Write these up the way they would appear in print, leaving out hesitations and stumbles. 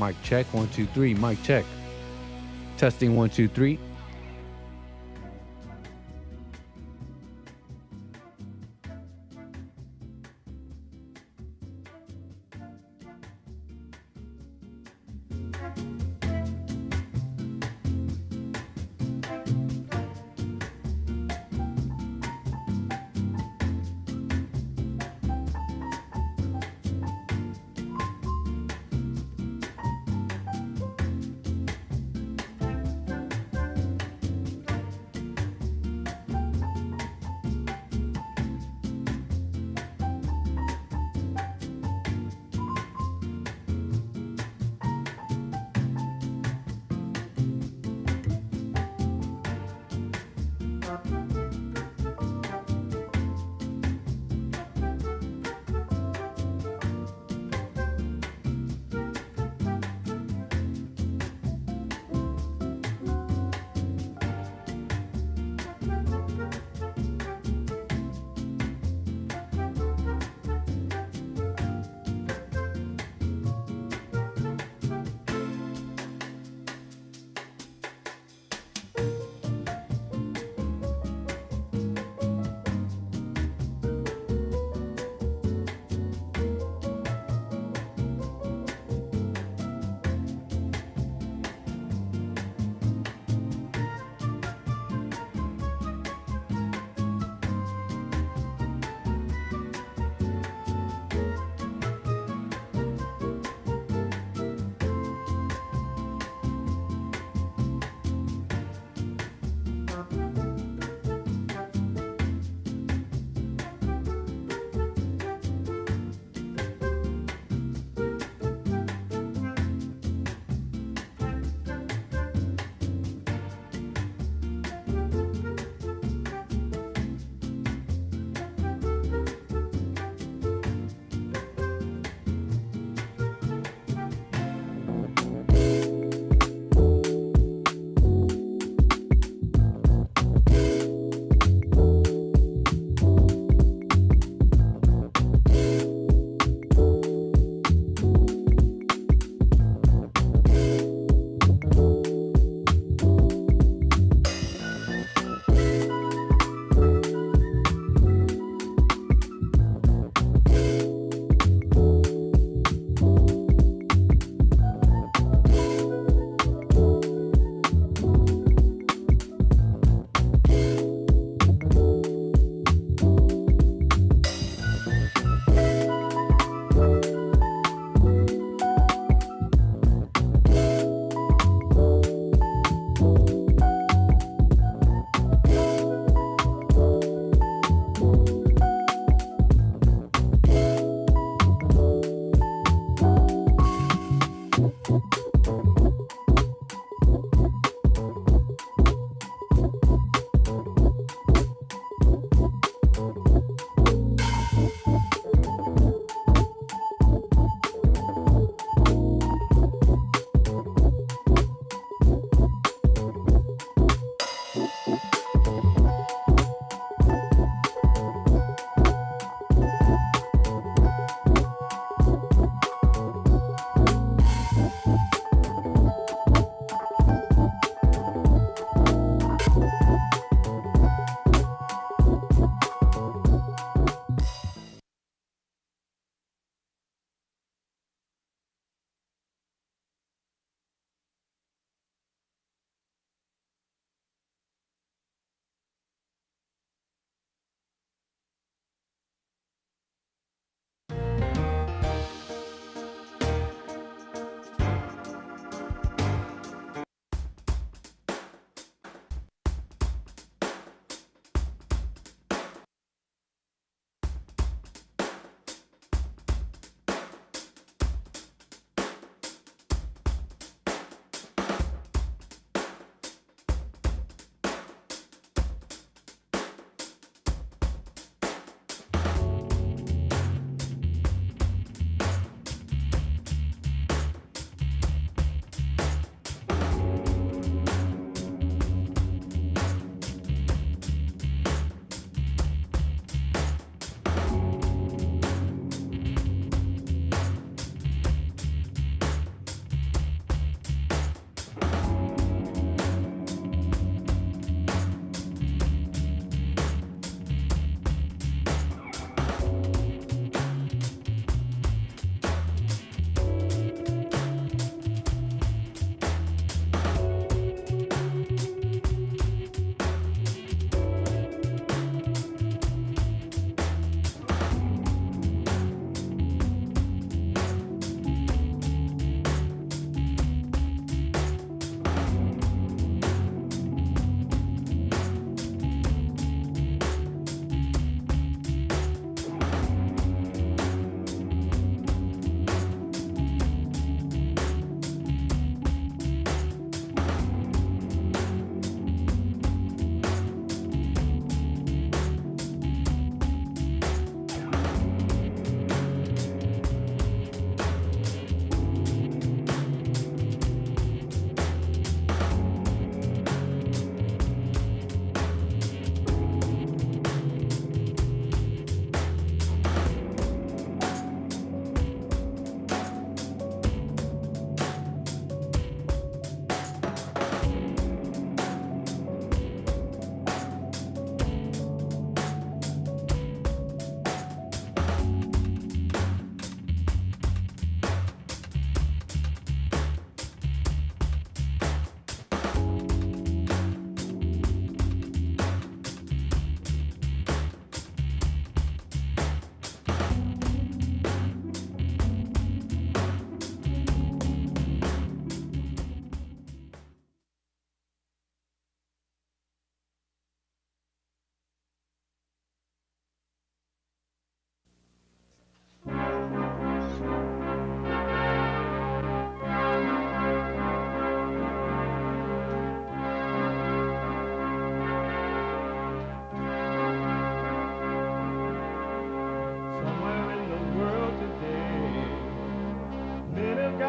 Mic check, 1, 2, 3. Mic check. Testing, 1, 2, 3.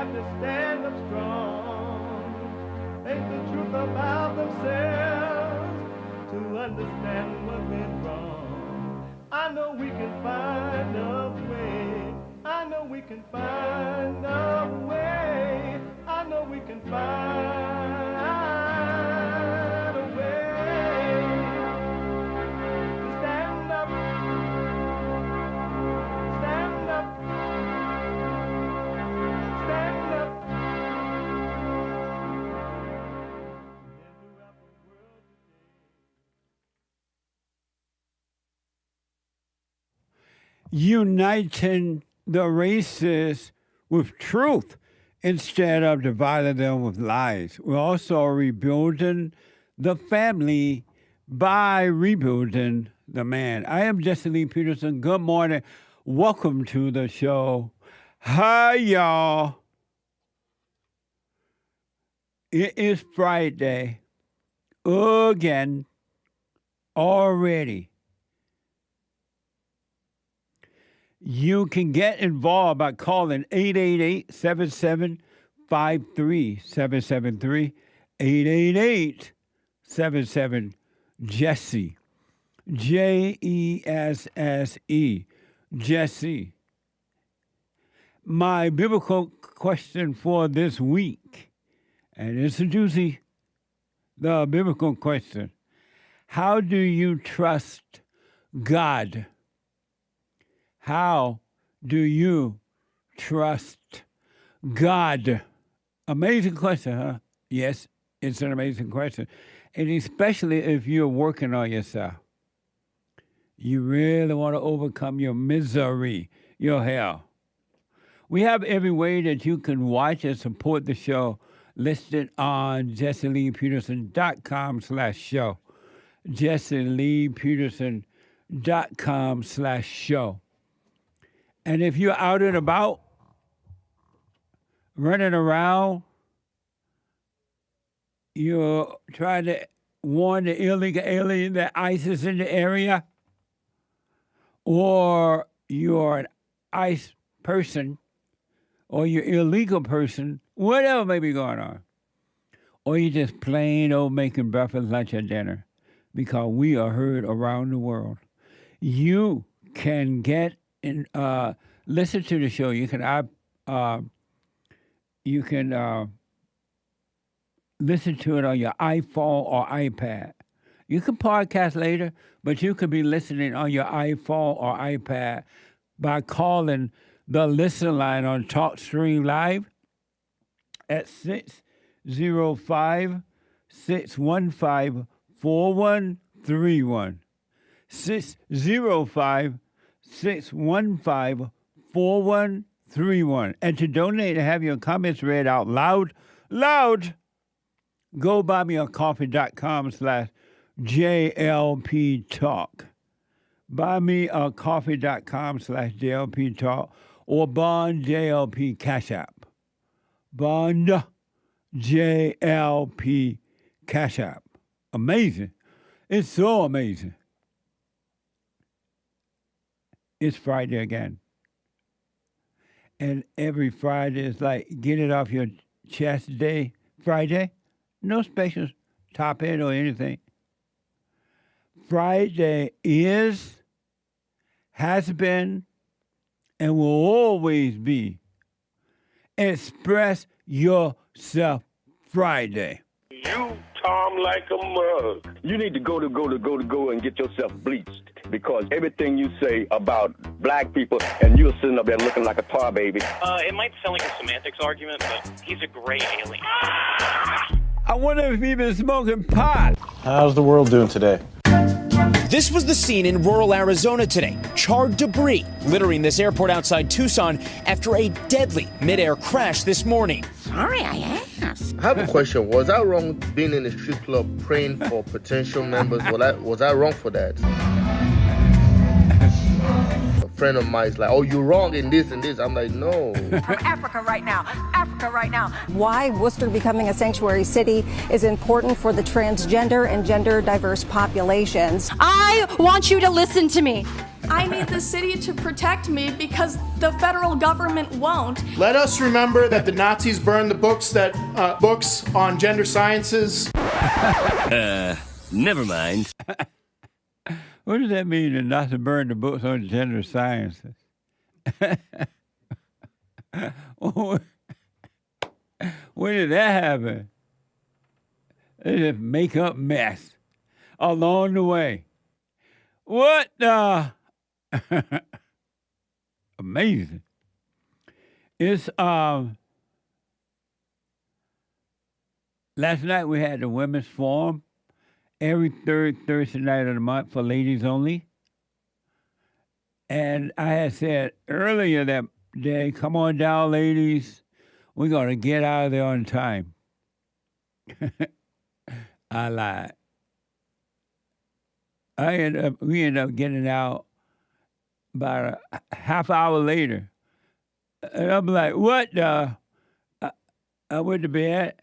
got to stand up strong, face the truth about themselves, to understand what went wrong. I know we can find a way. I know we can find a way. I know we can find a way to stand up, stand up, stand up. Uniting the races with truth instead of dividing them with lies. We're also rebuilding the family by rebuilding the man. I am Jesse Lee Peterson. Good morning. Welcome to the show. Hi, y'all. It is Friday again already. You can get involved by calling 888-7753-773, 888-77-JESSE, Jesse, Jesse. My biblical question for this week, and it's a doozy, the biblical question. How do you trust God? How do you trust God? Amazing question, huh? Yes, it's an amazing question. And especially if you're working on yourself. You really want to overcome your misery, your hell. We have every way that you can watch and support the show listed on JesseLeePeterson.com/show. JesseLeePeterson.com/show. And if you're out and about, running around, you're trying to warn the illegal alien that ICE is in the area, or you're an ICE person, or you're an illegal person, whatever may be going on, or you're just plain old making breakfast, lunch, and dinner, because we are heard around the world. You can get in, listen to the show. You can listen to it on your iPhone or iPad. You can podcast later, but you could be listening on your iPhone or iPad by calling the listen line on TalkStream Live at 605-615-4131. 605-615-4131. And to donate and have your comments read out loud, go buymeacoffee.com/JLP Talk. Buymeacoffee.com/JLP Talk or Bond JLP Cash App. Bond JLP Cash App. Amazing. It's so amazing. It's Friday again. And every Friday is like get it off your chest day Friday. No special topic or anything. Friday is, has been, and will always be Express Yourself Friday. You Tom like a mug. You need to go and get yourself bleached, because everything you say about black people, and you're sitting up there looking like a tar baby. It might sound like a semantics argument, but he's a gray alien. I wonder if he's been smoking pot. How's the world doing today? This was the scene in rural Arizona today. Charred debris littering this airport outside Tucson after a deadly midair crash this morning. Sorry, I asked. I have a question. Was I wrong being in a strip club praying for potential members? Was I wrong for that? A friend of mine is like, oh, you're wrong in this and this. I'm like, no. From Africa right now. Why Worcester becoming a sanctuary city is important for the transgender and gender diverse populations. I want you to listen to me. I need the city to protect me because the federal government won't. Let us remember that the Nazis burned the books on gender sciences. Never mind. What does that mean, to not to burn the books on gender sciences? When did that happen? They just make up mess along the way. What the? Amazing. It's last night we had the women's forum every third Thursday night of the month for ladies only. And I had said earlier that day, come on down, ladies. We're going to get out of there on time. I lied. We ended up getting out about a half hour later. And I'm like, what the? I went to bed.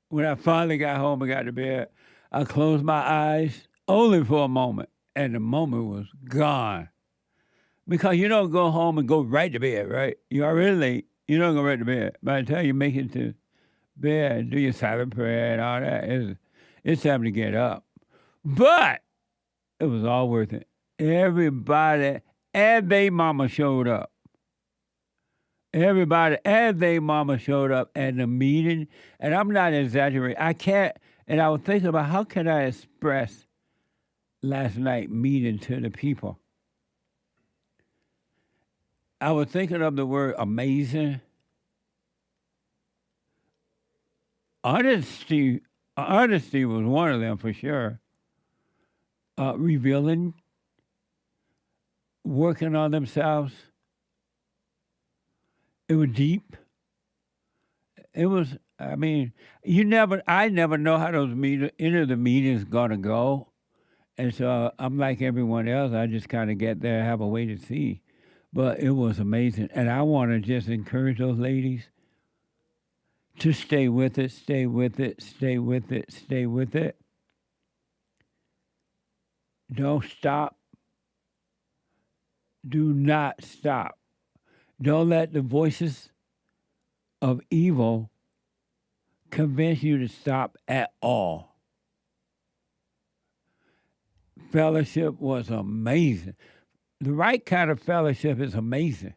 When I finally got home and got to bed, I closed my eyes only for a moment. And the moment was gone. Because you don't go home and go right to bed, right? You're already late. You don't go right to bed. By the time you make it to bed and do your silent prayer and all that, it's time to get up. But it was all worth it. Everybody and their mama showed up. Everybody and their mama showed up at the meeting. And I'm not exaggerating. I can't, and I was thinking about how can I express last night meeting to the people. I was thinking of the word amazing. Honesty was one of them for sure. Revealing, working on themselves. It was deep. It was, I never know how those any of the meetings gonna go. And so I'm like everyone else, I just kind of get there, have a way to see. But it was amazing. And I want to just encourage those ladies to stay with it, stay with it, stay with it, stay with it. Don't stop. Do not stop. Don't let the voices of evil convince you to stop at all. Fellowship was amazing. The right kind of fellowship is amazing,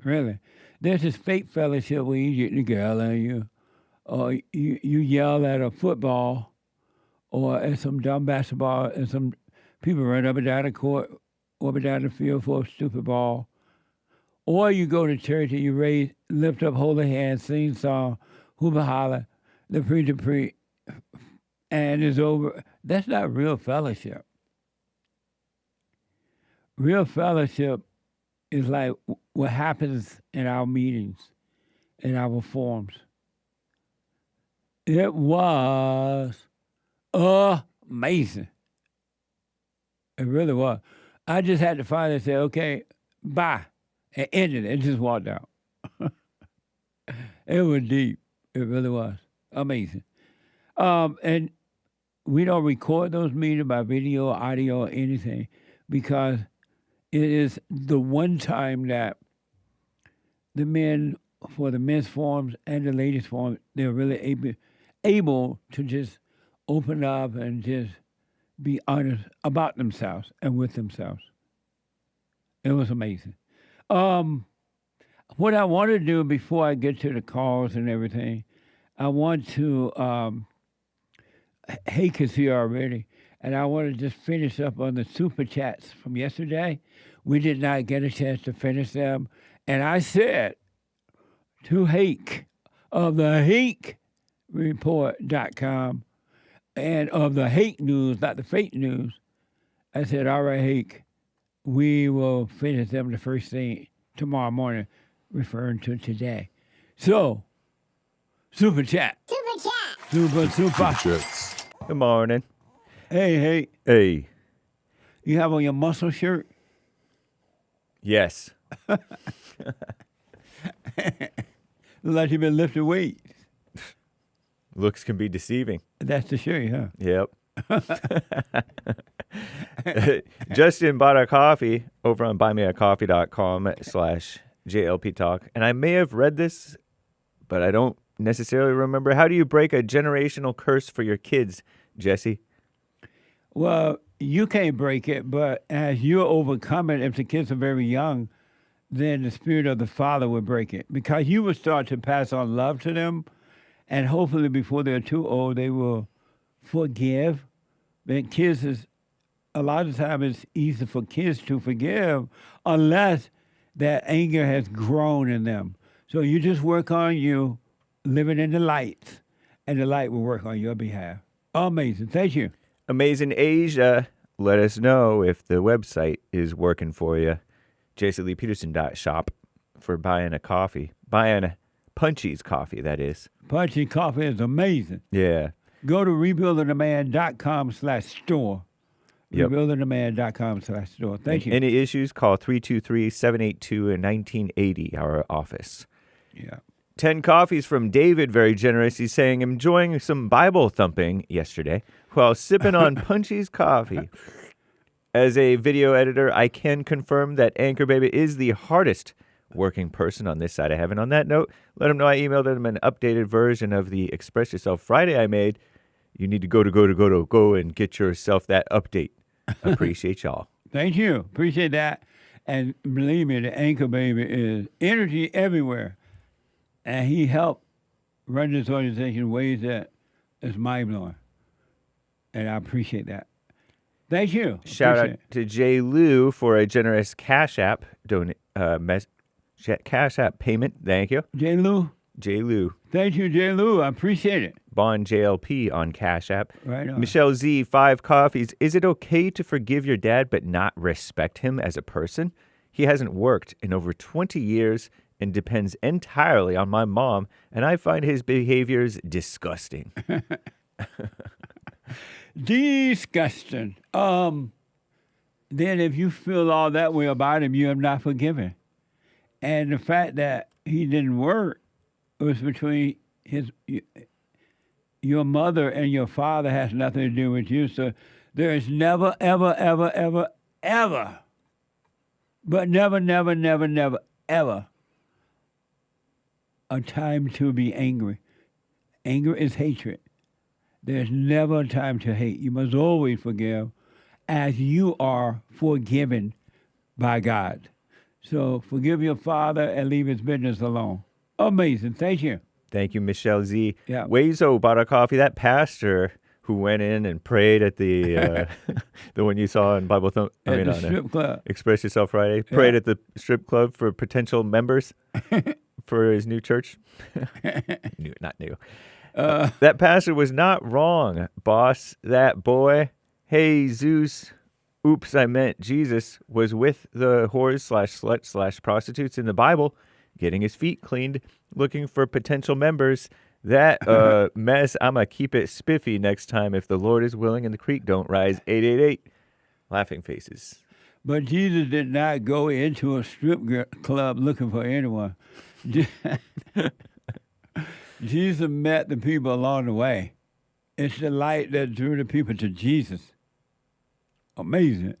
really. There's this fake fellowship where you get together and you yell at a football or at some dumb basketball and some people run up and down the court, up and down the field for a stupid ball. Or you go to church and you lift up holy hands, sing song, hoopah holler, the pre, and it's over. That's not real fellowship. Real fellowship is like what happens in our meetings, in our forums. It was amazing. It really was. I just had to finally say, okay, bye, and ended it and just walked out. It was deep. It really was. Amazing. And we don't record those meetings by video, audio, or anything because it is the one time that the men, for the men's forums and the ladies' forums, they're really able to just open up and just be honest about themselves and with themselves. It was amazing. What I want to do before I get to the calls and everything, I want to, Hake is here already, and I want to just finish up on the super chats from yesterday. We did not get a chance to finish them. And I said to Hake of the HakeReport.com and of the Hake News, not the fake news, I said, all right, Hake, we will finish them the first thing tomorrow morning, referring to today. So, super chat. Super chat. Super chats. Good morning. Hey. Hey. You have on your muscle shirt? Yes. Look like you've been lifting weights. Looks can be deceiving. That's the shirt, huh? Yep. Justin bought a coffee over on buymeacoffee.com/JLP Talk. And I may have read this, but I don't necessarily remember. How do you break a generational curse for your kids, Jesse? Well, you can't break it, but as you overcome it, if the kids are very young, then the spirit of the father will break it. Because you will start to pass on love to them, and hopefully before they're too old, they will forgive. But kids is, a lot of times it's easy for kids to forgive unless that anger has grown in them. So you just work on you, living in the light, and the light will work on your behalf. Amazing. Thank you. Amazing Asia. Let us know if the website is working for you. JaceLeePeterson.shop for buying a coffee. Buying Punchy's coffee, that is. Punchy coffee is amazing. Yeah. Go to rebuildingtheman.com/store. Yep. Rebuildingtheman.com/store. Thank you. Any issues, call 323-782-1980, our office. Yeah. 10 coffees from David, very generous. He's saying, enjoying some Bible thumping yesterday while sipping on Punchy's coffee. As a video editor, I can confirm that Anchor Baby is the hardest working person on this side of heaven. On that note, let him know I emailed him an updated version of the Express Yourself Friday I made. You need to go and get yourself that update. Appreciate y'all. Thank you. Appreciate that. And believe me, the Anchor Baby is energy everywhere. And he helped run this organization in ways that is mind-blowing. And I appreciate that. Thank you. Shout out to Jay Lou for a generous Cash App Cash App payment. Thank you. Jay Lou. Jay Lou. Thank you, Jay Lou. I appreciate it. Bond JLP on Cash App. Right on. Michelle Z, 5 coffees. Is it okay to forgive your dad but not respect him as a person? He hasn't worked in over 20 years and depends entirely on my mom, and I find his behaviors disgusting. Disgusting. Then if you feel all that way about him, you have not forgiven. And the fact that he didn't work was between your mother and your father has nothing to do with you. So there is never, ever, ever, ever, ever, but never, never, never, never, ever a time to be angry. Anger is hatred. There's never a time to hate. You must always forgive as you are forgiven by God. So forgive your father and leave his business alone. Amazing. Thank you. Thank you, Michelle Z. Yeah. Wazo bought a coffee. That pastor who went in and prayed at the the one you saw in Bible Thump. At the strip club. Express Yourself Friday. Prayed at the strip club for potential members for his new church. Not new. That pastor was not wrong, boss. That boy. Hey, Zeus. Oops, I meant Jesus was with the whores/sluts/prostitutes in the Bible, getting his feet cleaned, looking for potential members. That mess, I'ma keep it spiffy next time if the Lord is willing and the creek don't rise. 888. Laughing faces. But Jesus did not go into a strip club looking for anyone. Jesus met the people along the way. It's the light that drew the people to Jesus. Amazing.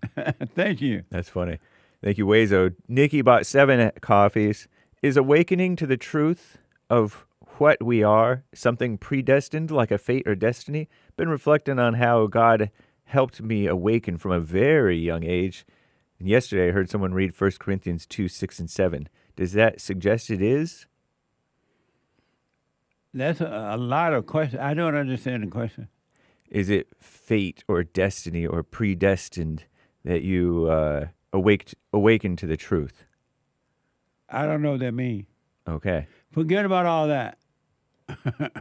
Thank you. That's funny. Thank you, Wazo. Nikki bought 7 coffees. Is awakening to the truth of what we are something predestined, like a fate or destiny? Been reflecting on how God helped me awaken from a very young age. And yesterday I heard someone read 1 Corinthians 2:6-7. Does that suggest it is? That's a lot of questions. I don't understand the question. Is it fate or destiny or predestined that you awaken to the truth? I don't know what that means. Okay. Forget about all that.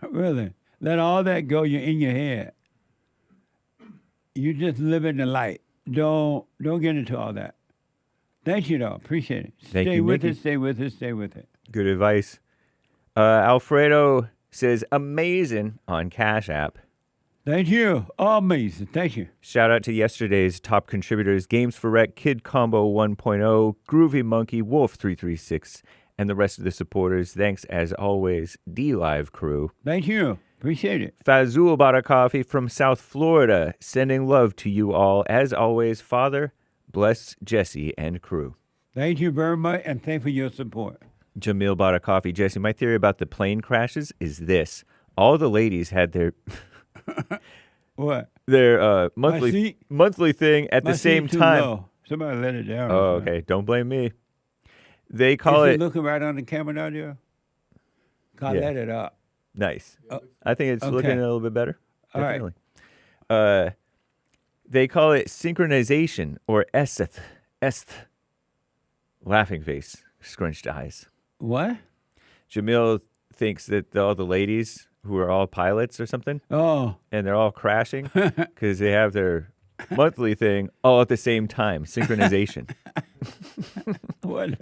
Really. Let all that go. You're in your head. You just live in the light. Don't get into all that. Thank you, though. Appreciate it. Stay with it, stay with it, stay with it. Good advice. Alfredo says, amazing on Cash App. Thank you. Amazing. Thank you. Shout out to yesterday's top contributors, Games for Rec, Kid Combo 1.0, Groovy Monkey, Wolf336, and the rest of the supporters. Thanks, as always, D-Live crew. Thank you. Appreciate it. Fazul bought a coffee from South Florida, sending love to you all. As always, Father, bless Jesse and crew. Thank you very much, and thank you for your support. Jamil bought a coffee. Jesse, my theory about the plane crashes is this. All the ladies had their what? Their monthly thing at My the same seat too time. low. Somebody let it down. Oh, okay. Don't blame me. They call Is it looking right on the camera now, dear? God, Yeah. let it up. Nice. I think it's looking a little bit better. All right. Definitely. They call it synchronization or esth. Laughing face, scrunched eyes. What? Jamil thinks that all the ladies who are all pilots or something. Oh. And they're all crashing because they have their monthly thing all at the same time. Synchronization. What?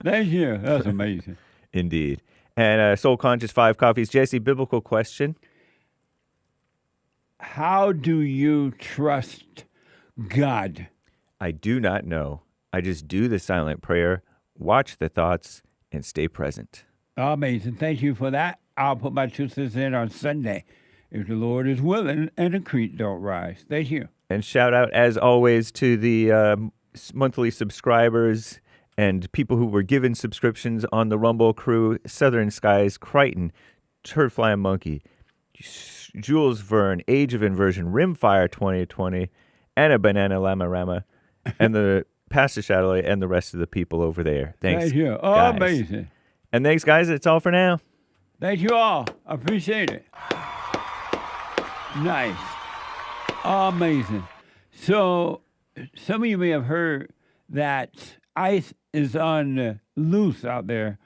Thank you. That's amazing. Indeed. And Soul Conscious 5 Coffees. Jesse, biblical question. How do you trust God? I do not know. I just do the silent prayer, watch the thoughts, and stay present. Amazing. Thank you for that. I'll put my 2 cents in on Sunday if the Lord is willing and the creek don't rise. Thank you. And shout out, as always, to the monthly subscribers and people who were given subscriptions on the Rumble crew: Southern Skies, Crichton, Turfly Monkey, Jules Verne, Age of Inversion, Rimfire 2020, Anna Banana Lama Rama, and the Pastor Shadowley and the rest of the people over there. Thanks. Thank you. Oh, guys. amazing. And thanks, guys. That's all for now. Thank you all. I appreciate it. Nice. Amazing. So, some of you may have heard that ICE is on loose out there,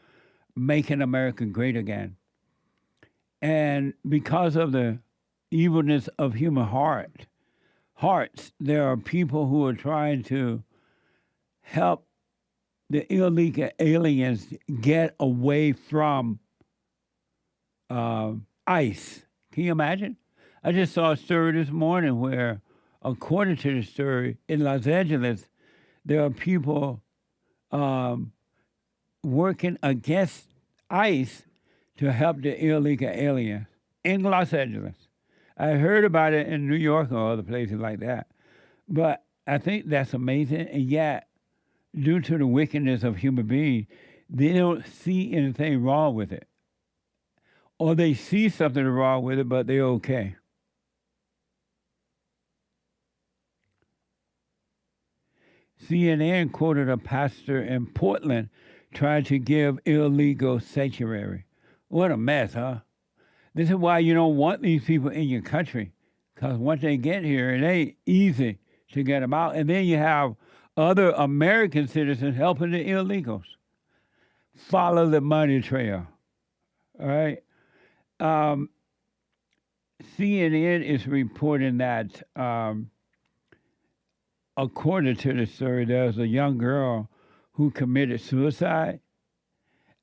making America great again. And because of the evilness of human hearts, there are people who are trying to help the illegal aliens get away from ICE. Can you imagine? I just saw a story this morning where, according to the story, in Los Angeles, there are people working against ICE to help the illegal aliens in Los Angeles. I heard about it in New York or other places like that. But I think that's amazing. And yet, due to the wickedness of human beings, they don't see anything wrong with it. Or they see something wrong with it, but they're okay. CNN quoted a pastor in Portland trying to give illegal sanctuary. What a mess, huh? This is why you don't want these people in your country, because once they get here, it ain't easy to get them out. And then you have other American citizens helping the illegals. Follow the money trail, all right? CNN is reporting that, according to the story, there's a young girl who committed suicide,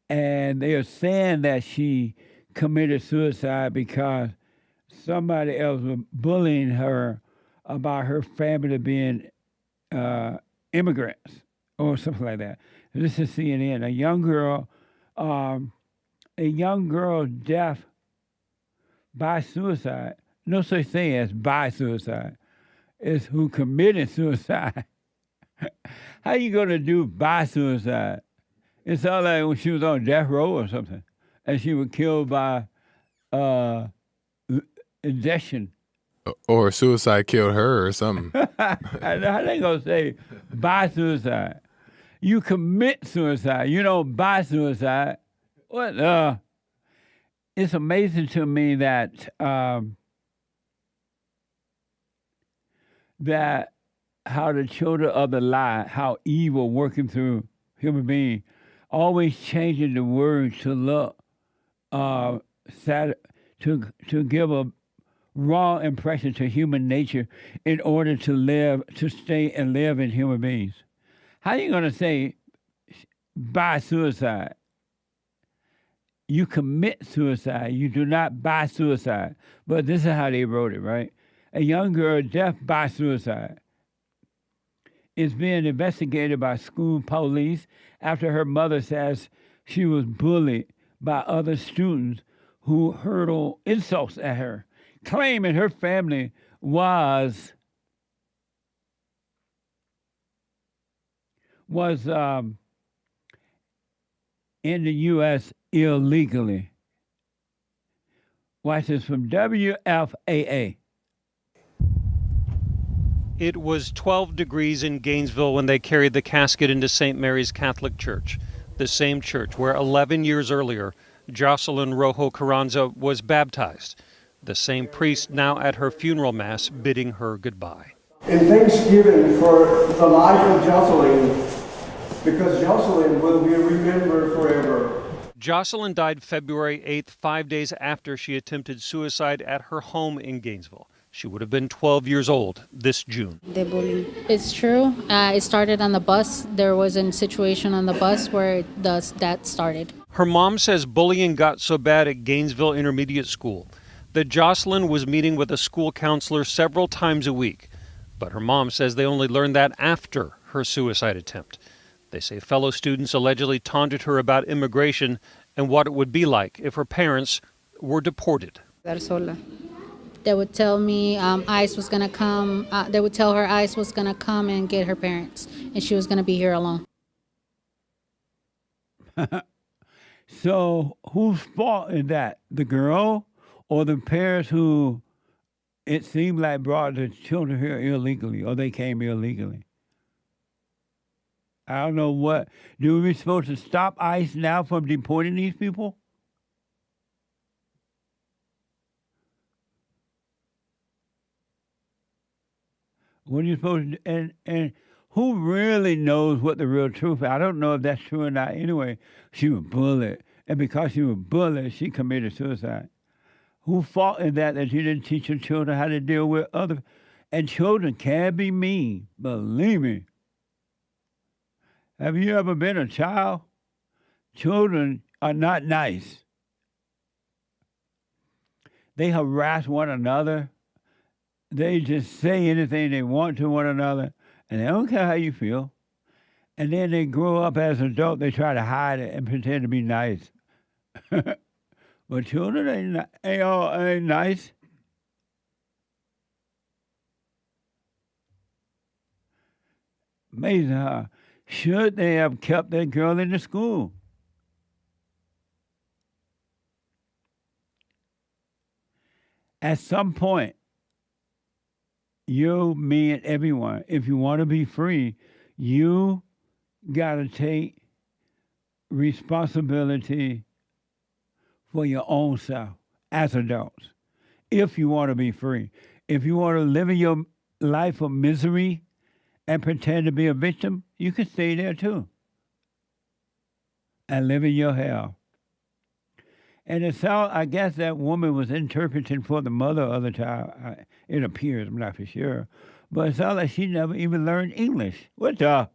and they are saying that she committed suicide because somebody else was bullying her about her family being immigrants or something like that. This is CNN. A young girl death by suicide. No such thing as by suicide. It's who committed suicide. How you gonna do by suicide? It's all like when she was on death row or something, and she was killed by injection. Or suicide killed her or something. How they gonna say by suicide? You commit suicide. You don't buy suicide. What? It's amazing to me that that how the children of the lie, how evil working through human beings, always changing the words to look sad, to give a wrong impression to human nature in order to live, to stay and live in human beings. How are you going to say by suicide? You commit suicide. You do not buy suicide. But this is how they wrote it, right? A young girl death by suicide is being investigated by school police after her mother says she was bullied by other students who hurled insults at her, claiming her family was in the U.S. illegally. Watch this from WFAA. It was 12 degrees in Gainesville when they carried the casket into St. Mary's Catholic Church, the same church where 11 years earlier, Jocelyn Rojo Carranza was baptized, the same priest now at her funeral mass bidding her goodbye. In thanksgiving for the life of Jocelyn, because Jocelyn will be remembered forever. Jocelyn died February 8th, 5 days after she attempted suicide at her home in Gainesville. She would have been 12 years old this June. The bullying. It's true. It started on the bus. There was a situation on the bus where that started. Her mom says bullying got so bad at Gainesville Intermediate School that Jocelyn was meeting with a school counselor several times a week. But her mom says they only learned that after her suicide attempt. They say fellow students allegedly taunted her about immigration and what it would be like if her parents were deported. They would tell me ICE was going to come. They would tell her ICE was going to come and get her parents, and she was going to be here alone. So whose fault is that? The girl or the parents who, it seemed like, brought the children here illegally, or they came illegally? I don't know what. Do we supposed to stop ICE now from deporting these people? What are you supposed to do? And who really knows what the real truth is? I don't know if that's true or not. Anyway, she was bullied. And because she was bullied, she committed suicide. Whose fault is that you didn't teach your children how to deal with other? And children can be mean. Believe me. Have you ever been a child? Children are not nice. They harass one another. They just say anything they want to one another, and they don't care how you feel. And then they grow up as adults, they try to hide it and pretend to be nice. But children ain't nice. Amazing, huh? Should they have kept that girl in the school? At some point, you, me, and everyone, if you want to be free, you got to take responsibility for your own self as adults, if you want to be free. If you want to live in your life of misery and pretend to be a victim, you can stay there too and live in your hell. And it sounds, I guess that woman was interpreting for the mother of the child. It appears, I'm not for sure. But it sounds like she never even learned English. What the?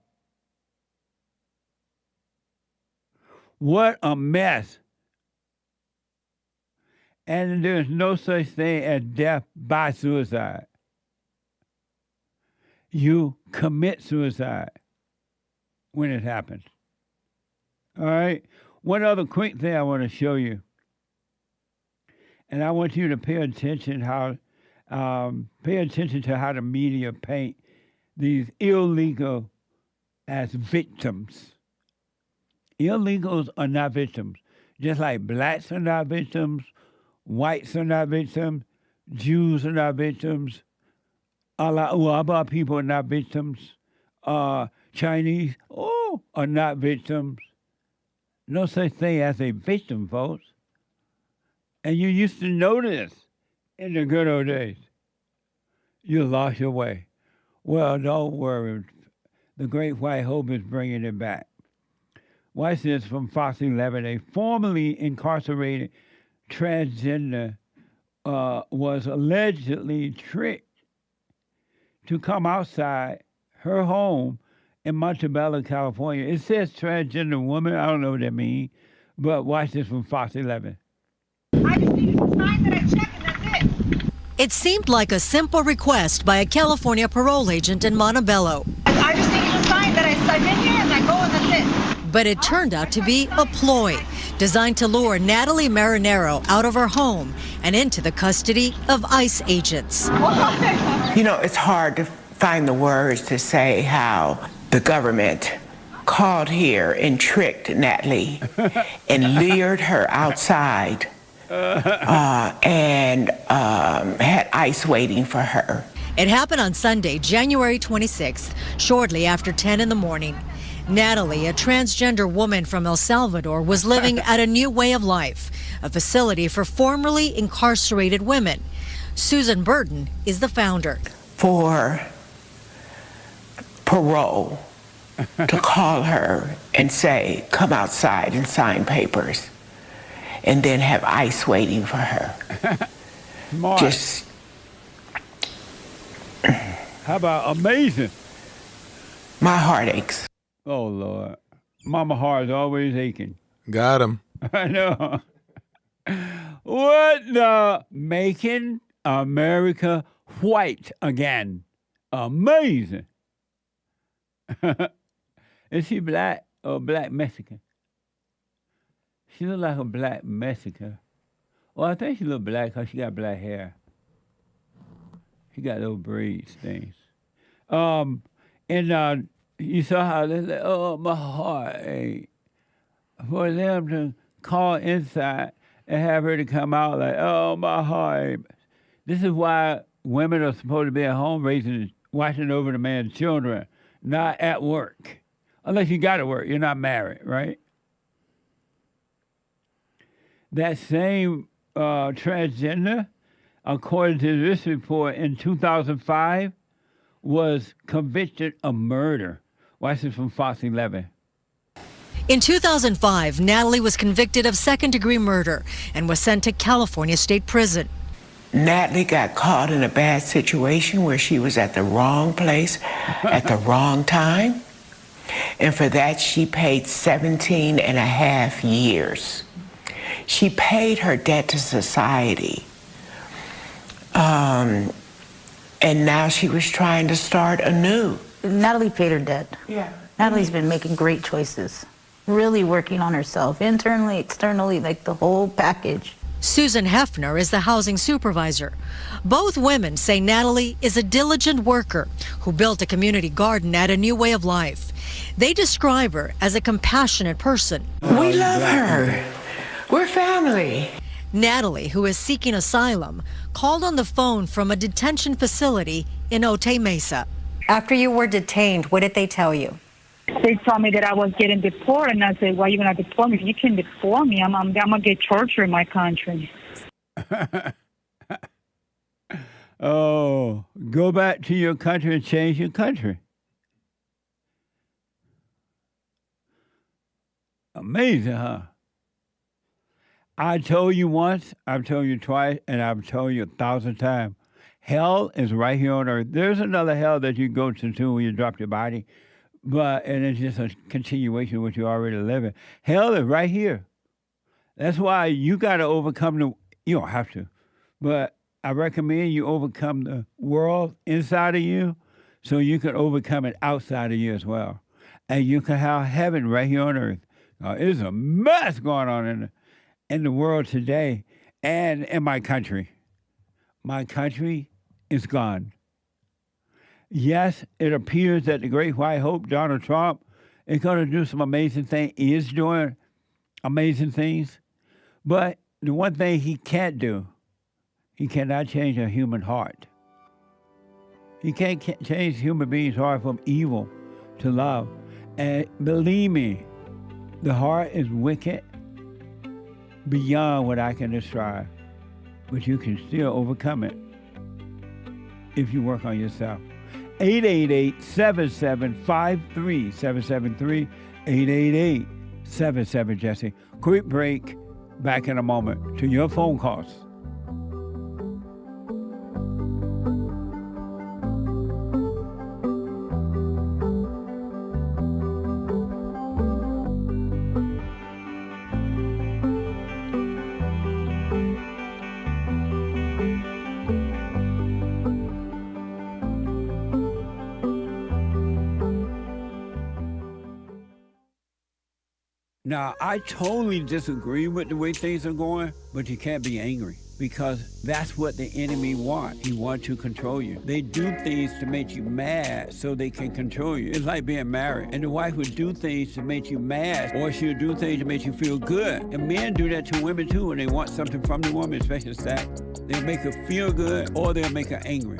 What a mess. And there's no such thing as death by suicide. You commit suicide when it happens. All right? One other quick thing I want to show you. And I want you to pay attention to how the media paint these illegal as victims. Illegals are not victims. Just like blacks are not victims, whites are not victims, Jews are not victims, Uaba people are not victims, Chinese are not victims. No such thing as a victim, folks. And you used to know this in the good old days. You lost your way. Well, don't worry. The Great White Hope is bringing it back. Watch this from Fox 11. A formerly incarcerated transgender was allegedly tricked to come outside her home in Montebello, California. It says transgender woman. I don't know what that means. But watch this from Fox 11. I just needed to sign that I check and that's it. It seemed like a simple request by a California parole agent in Montebello. I just needed to sign that I've been here and I go and that's it. But it turned out to be a ploy designed to lure Natalie Marinero out of her home and into the custody of ICE agents. You know, it's hard to find the words to say how the government called here and tricked Natalie and lured her outside and had ICE waiting for her. It happened on Sunday, January 26th, shortly after 10 in the morning. Natalie, a transgender woman from El Salvador, was living at a new way of life, a facility for formerly incarcerated women. Susan Burton is the founder. For parole, to call her and say, come outside and sign papers, and then have ICE waiting for her. Just. How about amazing? My heart aches. Oh, Lord. Mama heart's always aching. Got him. I know. What the? Making America white again. Amazing. Is she black or black Mexican? She look like a black Mexican. Well, I think she look black because she got black hair. She got little braids things. And you saw how they said, oh, my heart ache. For them to call inside and have her to come out like, oh, my heart ache. This is why women are supposed to be at home raising, watching over the man's children, not at work. Unless you got to work, you're not married, right? That same transgender, according to this report, in 2005, was convicted of murder. Watch this from Fox 11. In 2005, Natalie was convicted of second-degree murder and was sent to California State Prison. Natalie got caught in a bad situation where she was at the wrong place at the wrong time. And for that, she paid 17 and a half years. She paid her debt to society. And now she was trying to start anew. Natalie paid her debt. Yeah. Natalie's been making great choices, really working on herself, internally, externally, like the whole package. Susan Hefner is the housing supervisor. Both women say Natalie is a diligent worker who built a community garden at a new way of life. They describe her as a compassionate person. We love her. We're family. Natalie, who is seeking asylum, called on the phone from a detention facility in Otay Mesa. After you were detained, what did they tell you? They told me that I was getting deported, and I said, why are you going to deport me? You can deport me. I'm going to get tortured in my country. Oh, go back to your country and change your country. Amazing, huh? I told you once, I've told you twice, and I've told you 1,000 times. Hell is right here on earth. There's another hell that you go to when you drop your body, and it's just a continuation of what you already living. Hell is right here. That's why you got to overcome you don't have to, but I recommend you overcome the world inside of you so you can overcome it outside of you as well. And you can have heaven right here on earth. There's a mess going on in the world today and in my country. My country is gone. Yes, it appears that the great white hope, Donald Trump, is going to do some amazing things, is doing amazing things. But the one thing he can't do, he cannot change a human heart. He can't change human beings' heart from evil to love. And believe me, the heart is wicked beyond what I can describe. But you can still overcome it if you work on yourself. 888-7753-773, 888-77-JESSE. Quick break, back in a moment to your phone calls. Now, I totally disagree with the way things are going, but you can't be angry because that's what the enemy wants. He wants to control you. They do things to make you mad so they can control you. It's like being married. And the wife would do things to make you mad, or she'll do things to make you feel good. And men do that to women too when they want something from the woman, especially sex. They'll make her feel good or they'll make her angry.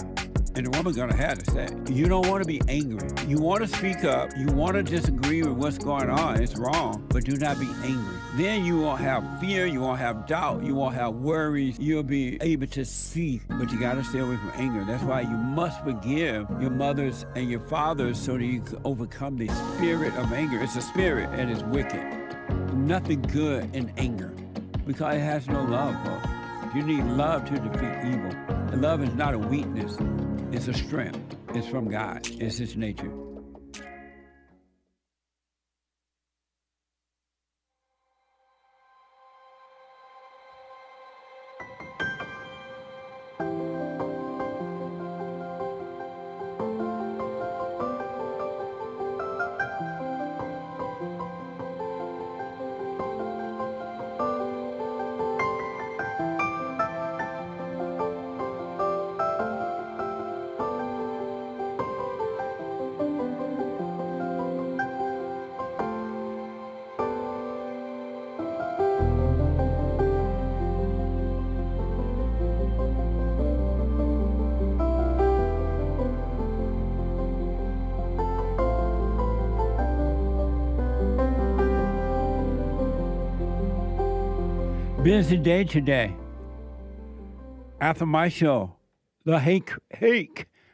And the woman's gonna have to say, you don't wanna be angry. You wanna speak up, you wanna disagree with what's going on, it's wrong, but do not be angry. Then you won't have fear, you won't have doubt, you won't have worries, you'll be able to see, but you gotta stay away from anger. That's why you must forgive your mothers and your fathers so that you can overcome the spirit of anger. It's a spirit and it's wicked. Nothing good in anger because it has no love, folks. You need love to defeat evil. And love is not a weakness. It's a strength. It's from God. It's His nature. Busy day today. After my show, the Hake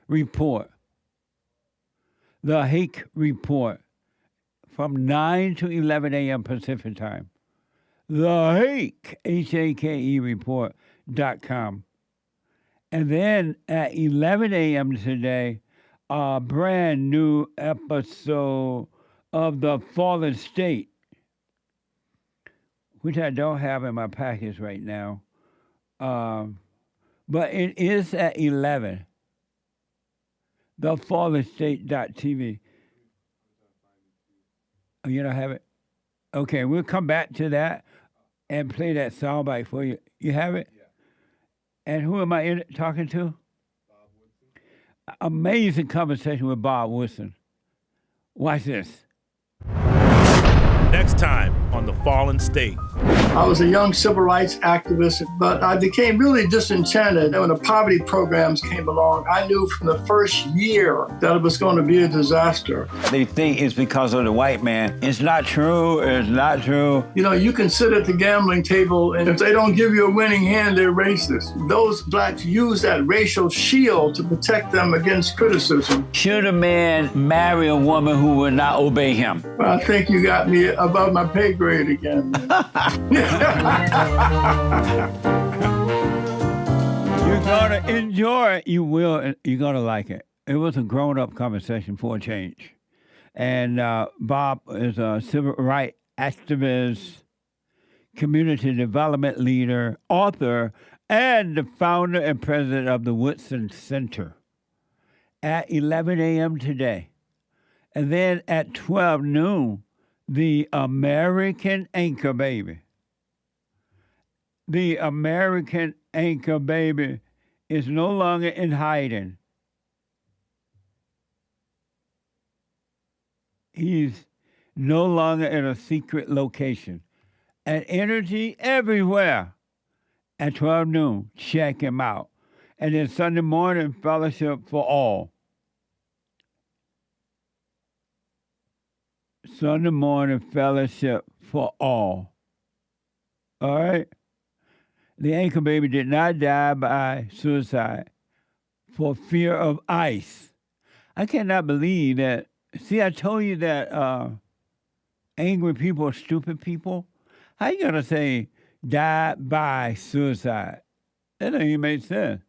Report. The Hake Report from 9 to 11 a.m. Pacific time. The Hake, H-A-K-E report.com. And then at 11 a.m. today, a brand new episode of The Fallen State, which I don't have in my package right now. But it is at 11. TheFallenState.tv. Oh, you don't have it? Okay, we'll come back to that and play that soundbite for you. You have it? Yeah. And who am I talking to? Bob Woodson. Amazing conversation with Bob Woodson. Watch this. Next time on The Fallen State. I was a young civil rights activist, but I became really disenchanted. And when the poverty programs came along, I knew from the first year that it was going to be a disaster. They think it's because of the white man. It's not true. It's not true. You know, you can sit at the gambling table, and if they don't give you a winning hand, they're racist. Those blacks use that racial shield to protect them against criticism. Should a man marry a woman who will not obey him? Well, I think you got me above my pay grade again. You're gonna enjoy it. You will. You're gonna like it. It was a grown-up conversation for a change. And Bob is a civil rights activist, community development leader, author, and the founder and president of the Woodson Center. At 11 a.m. today. And then at 12 noon, the American Anchor Baby. The American Anchor Baby is no longer in hiding. He's no longer in a secret location. And energy everywhere. At 12 noon, check him out. And then Sunday morning, fellowship for all. Sunday morning fellowship for all. All right? The Anchor Baby did not die by suicide for fear of ICE. I cannot believe that. See, I told you that angry people are stupid people. How you going to say died by suicide? That doesn't even make sense.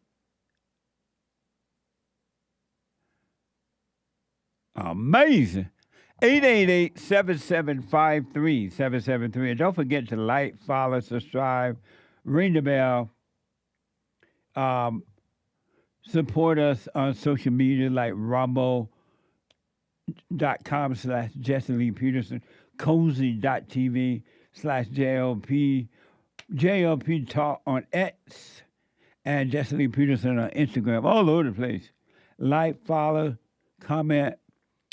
Amazing. 888-7753-773. And don't forget to like, follow, subscribe, ring the bell. Support us on social media like rumble.com/Jesse Lee Peterson. cozy.tv/JLP, JLP Talk on X, and Jesse Lee Peterson on Instagram, all over the place. Like, follow, comment,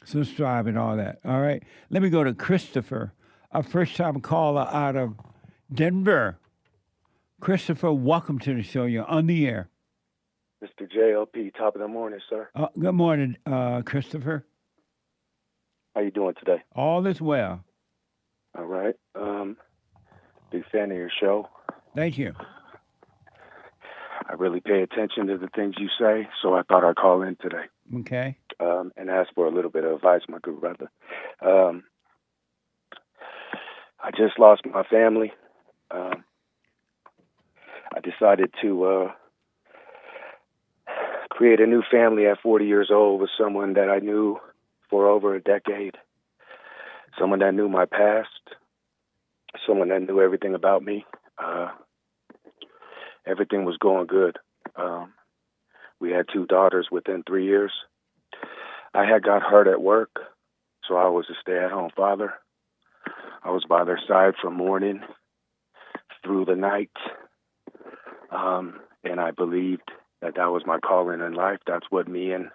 subscribe, and all that. All right. Let me go to Christopher, a first-time caller out of Denver. Christopher, welcome to the show. You're on the air. Mr. JLP, top of the morning, sir. Good morning, Christopher. How you doing today? All is well. All right. Big fan of your show. Thank you. I really pay attention to the things you say, so I thought I'd call in today. Okay. And ask for a little bit of advice, my good brother. I just lost my family. I decided to create a new family at 40 years old with someone that I knew for over a decade, someone that knew my past, someone that knew everything about me. Everything was going good. We had 2 daughters within 3 years. I had got hurt at work, so I was a stay-at-home father. I was by their side from morning through the night, and I believed that was my calling in life. That's what me and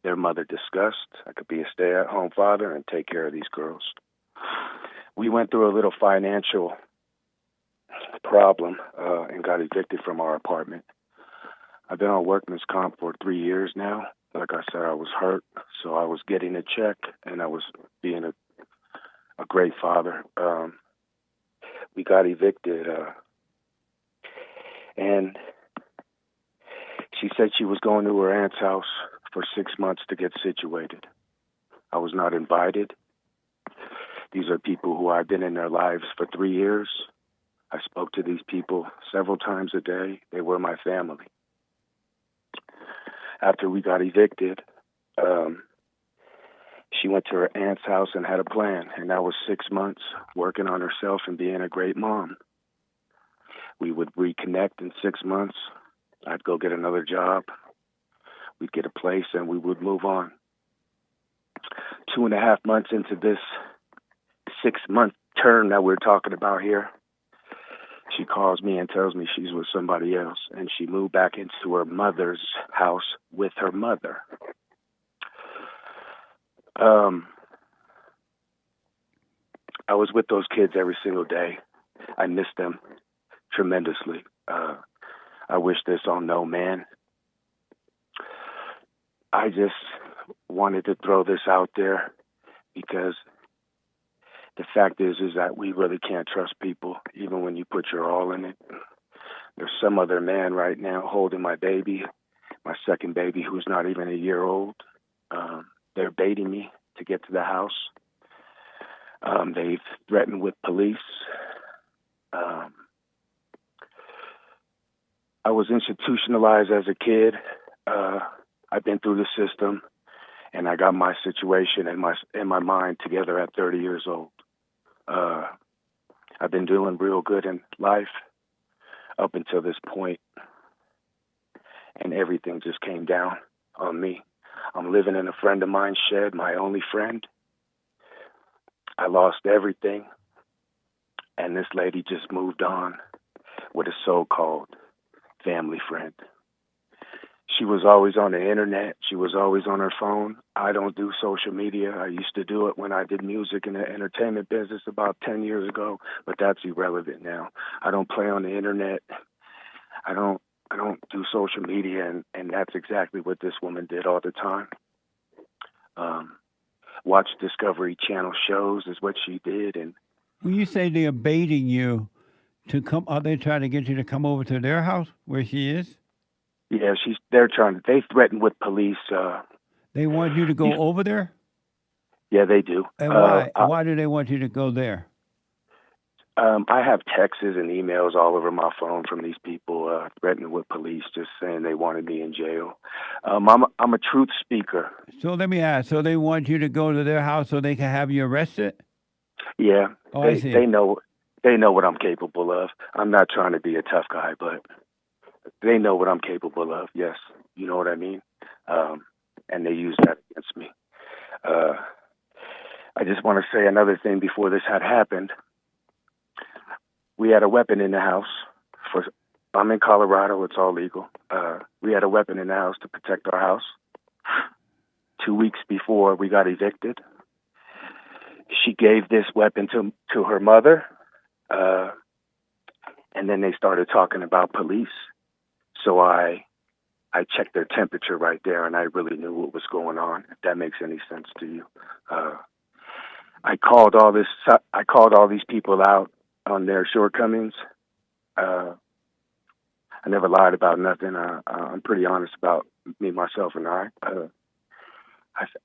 their mother discussed. I could be a stay-at-home father and take care of these girls. We went through a little financial problem and got evicted from our apartment. I've been on workman's comp for 3 years now. Like I said, I was hurt, so I was getting a check, and I was being a great father. We got evicted, and she said she was going to her aunt's house for 6 months to get situated. I was not invited. These are people who I've been in their lives for 3 years. I spoke to these people several times a day. They were my family. After we got evicted, she went to her aunt's house and had a plan, and that was 6 months working on herself and being a great mom. We would reconnect in 6 months. I'd go get another job. We'd get a place, and we would move on. 2.5 months into this 6-month term that we're talking about here, she calls me and tells me she's with somebody else, and she moved back into her mother's house with her mother. I was with those kids every single day. I missed them tremendously. I wish this on no man. I just wanted to throw this out there because the fact is that we really can't trust people, even when you put your all in it. There's some other man right now holding my baby, my second baby, who's not even a year old. They're baiting me to get to the house. They've threatened with police. I was institutionalized as a kid. I've been through the system, and I got my situation and my mind together at 30 years old. I've been doing real good in life up until this point, and everything just came down on me. I'm living in a friend of mine's shed, my only friend. I lost everything, and this lady just moved on with a so-called family friend. She was always on the internet. She was always on her phone. I don't do social media. I used to do it when I did music in the entertainment business about 10 years ago, but that's irrelevant now. I don't play on the internet. I don't do social media, and that's exactly what this woman did all the time. Watch Discovery Channel shows is what she did. And when you say they're baiting you to come, are they trying to get you to come over to their house where she is? Yeah, they threaten with police. They want you to go over there? Yeah, they do. And why? Why do they want you to go there? I have texts and emails all over my phone from these people threatening with police, just saying they wanted me in jail. I'm a truth speaker. So let me ask. So they want you to go to their house so they can have you arrested? Yeah. Oh, I see. They know what I'm capable of. I'm not trying to be a tough guy, but they know what I'm capable of. Yes, you know what I mean. And they use that against me. I just want to say another thing before this had happened. We had a weapon in the house. I'm in Colorado. It's all legal. We had a weapon in the house to protect our house. 2 weeks before we got evicted, she gave this weapon to her mother, and then they started talking about police. So I checked their temperature right there, and I really knew what was going on, if that makes any sense to you. I called all these people out on their shortcomings. I never lied about nothing. I'm pretty honest about me, myself, and I.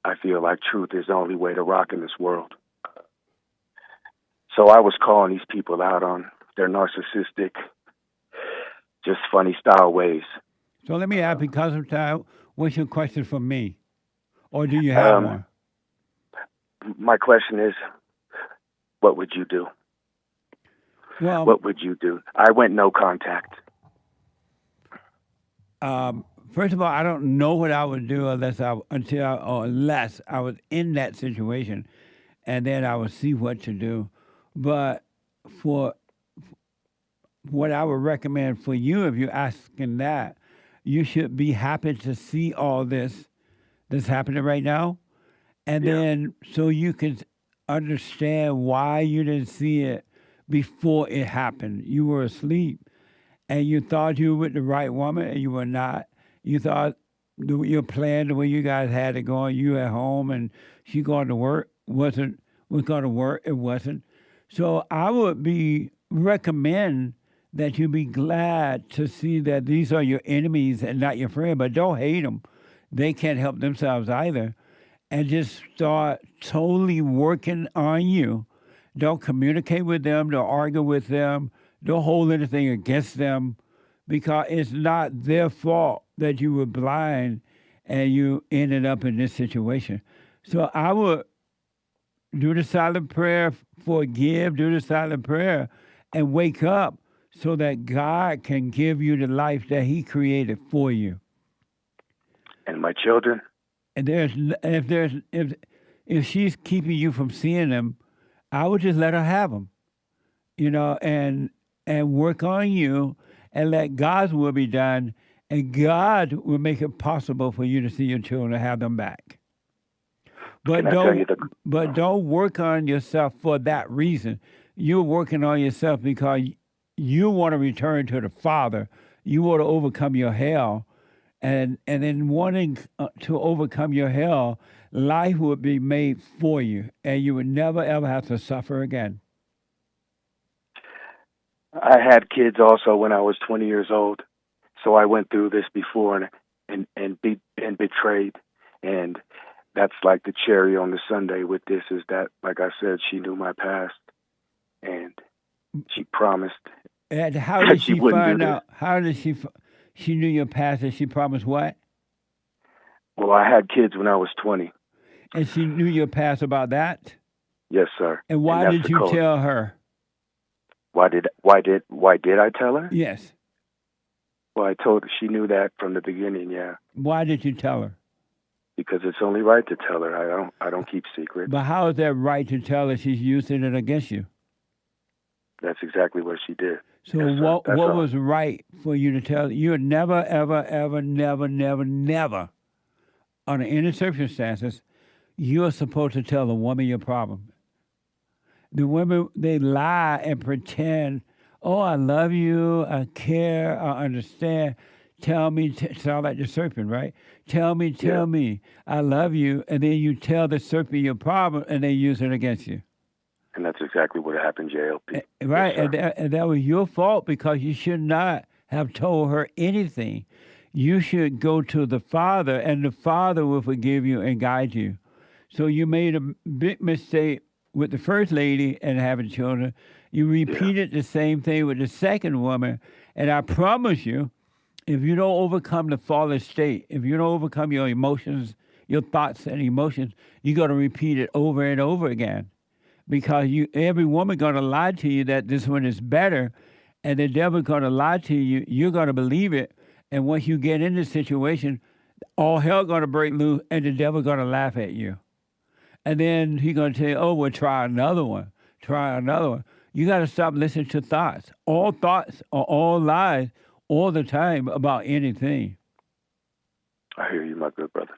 I feel like truth is the only way to rock in this world. So I was calling these people out on their narcissistic, just funny style ways. So let me ask, because of time, what's your question for me? Or do you have one? My question is, what would you do? Well, what would you do? I went no contact. First of all, I don't know what I would do unless I was in that situation, and then I would see what to do. But for what I would recommend for you, if you're asking that, you should be happy to see all this that's happening right now, and then so you can understand why you didn't see it before it happened. You were asleep, and you thought you were with the right woman, and you were not. You thought your plan, the way you guys had it going, you at home and she going to work, was going to work. It wasn't. So I would recommend that you be glad to see that these are your enemies and not your friend, but don't hate them. They can't help themselves either. And just start totally working on you. Don't communicate with them. Don't argue with them. Don't hold anything against them, because it's not their fault that you were blind and you ended up in this situation. So I would do the silent prayer, forgive, do the silent prayer, and wake up so that God can give you the life that He created for you. And my children? And if she's keeping you from seeing them, I would just let her have them, and work on you and let God's will be done, and God will make it possible for you to see your children and have them back. But don't work on yourself for that reason. You're working on yourself because you want to return to the Father. You want to overcome your hell. And in wanting to overcome your hell, life would be made for you, and you would never, ever have to suffer again. I had kids also when I was 20 years old, so I went through this before and betrayed, and that's like the cherry on the sundae with this is that, like I said, she knew my past, and she promised. And how did she find out? How did she knew your past, and she promised what? Well, I had kids when I was 20. And she knew your past about that? Yes, sir. And why did you tell her? Why did I tell her? Yes. Well, I told her she knew that from the beginning, yeah. Why did you tell her? Because it's only right to tell her. I don't keep secrets. But how is that right to tell her? She's using it against you. That's exactly what she did. So what was right for you to tell? You would never, ever, ever, never, never, never, under any circumstances, you are supposed to tell a woman your problem. The women, they lie and pretend, oh, I love you, I care, I understand. Tell me, sound like the serpent, right? Tell me, I love you, and then you tell the serpent your problem, and they use it against you. And that's exactly what happened, JLP. Right, yes, and that was your fault, because you should not have told her anything. You should go to the Father, and the Father will forgive you and guide you. So you made a big mistake with the first lady and having children. You repeated the same thing with the second woman, and I promise you, if you don't overcome the fallen state, if you don't overcome your emotions, your thoughts and emotions, you're going to repeat it over and over again. Because every woman going to lie to you that this one is better, and the devil's going to lie to you. You're going to believe it, and once you get in this situation, all hell going to break loose, and the devil's going to laugh at you. And then he's going to tell you, oh, well, try another one. Try another one. You got to stop listening to thoughts. All thoughts are all lies all the time about anything. I hear you, my good brother.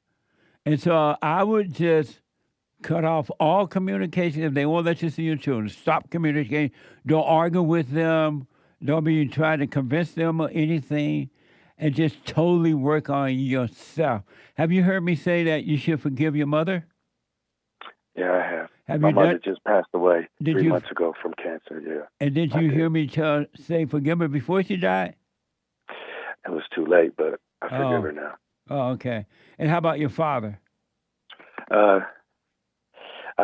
And so I would just cut off all communication. If they won't let you see your children, stop communicating. Don't argue with them. Don't be trying to convince them of anything. And just totally work on yourself. Have you heard me say that you should forgive your mother? Yeah, I have. Have My you mother done? just passed away Did 3 you- months ago from cancer, yeah. And did you hear me say forgive her before she died? It was too late, but I forgive Oh. her now. Oh, okay. And how about your father? I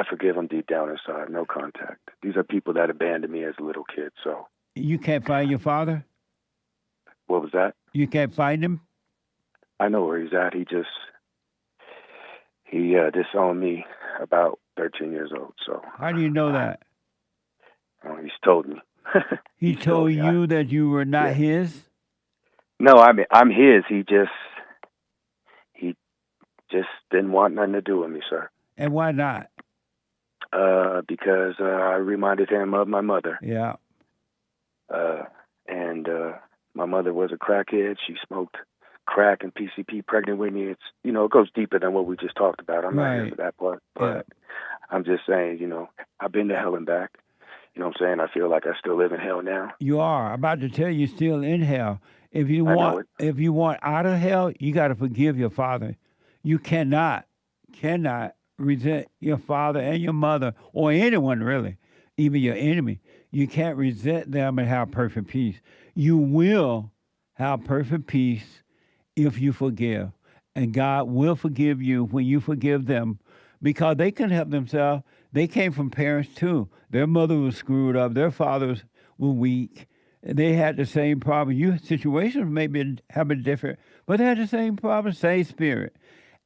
forgive him deep down inside, no contact. These are people that abandoned me as a little kid, so. You can't find your father? What was that? You can't find him? I know where he's at. He disowned me about 13 years old, so. How do you know that? He's told me. He told you that you were not his? No, I mean, I'm his. He just didn't want nothing to do with me, sir. And why not? Because I reminded him of my mother. Yeah. And my mother was a crackhead. She smoked crack and PCP, pregnant with me. It's, it goes deeper than what we just talked about. I'm not here for that part. But I'm just saying, I've been to hell and back. You know what I'm saying? I feel like I still live in hell now. You are. I'm about to tell you, you're still in hell. If you want out of hell, you got to forgive your father. You cannot resent your father and your mother, or anyone really, even your enemy. You can't resent them and have perfect peace. You will have perfect peace if you forgive. And God will forgive you when you forgive them, because they can help themselves. They came from parents too. Their mother was screwed up. Their fathers were weak. They had the same problem. Your situations maybe have been different, but they had the same problem, same spirit.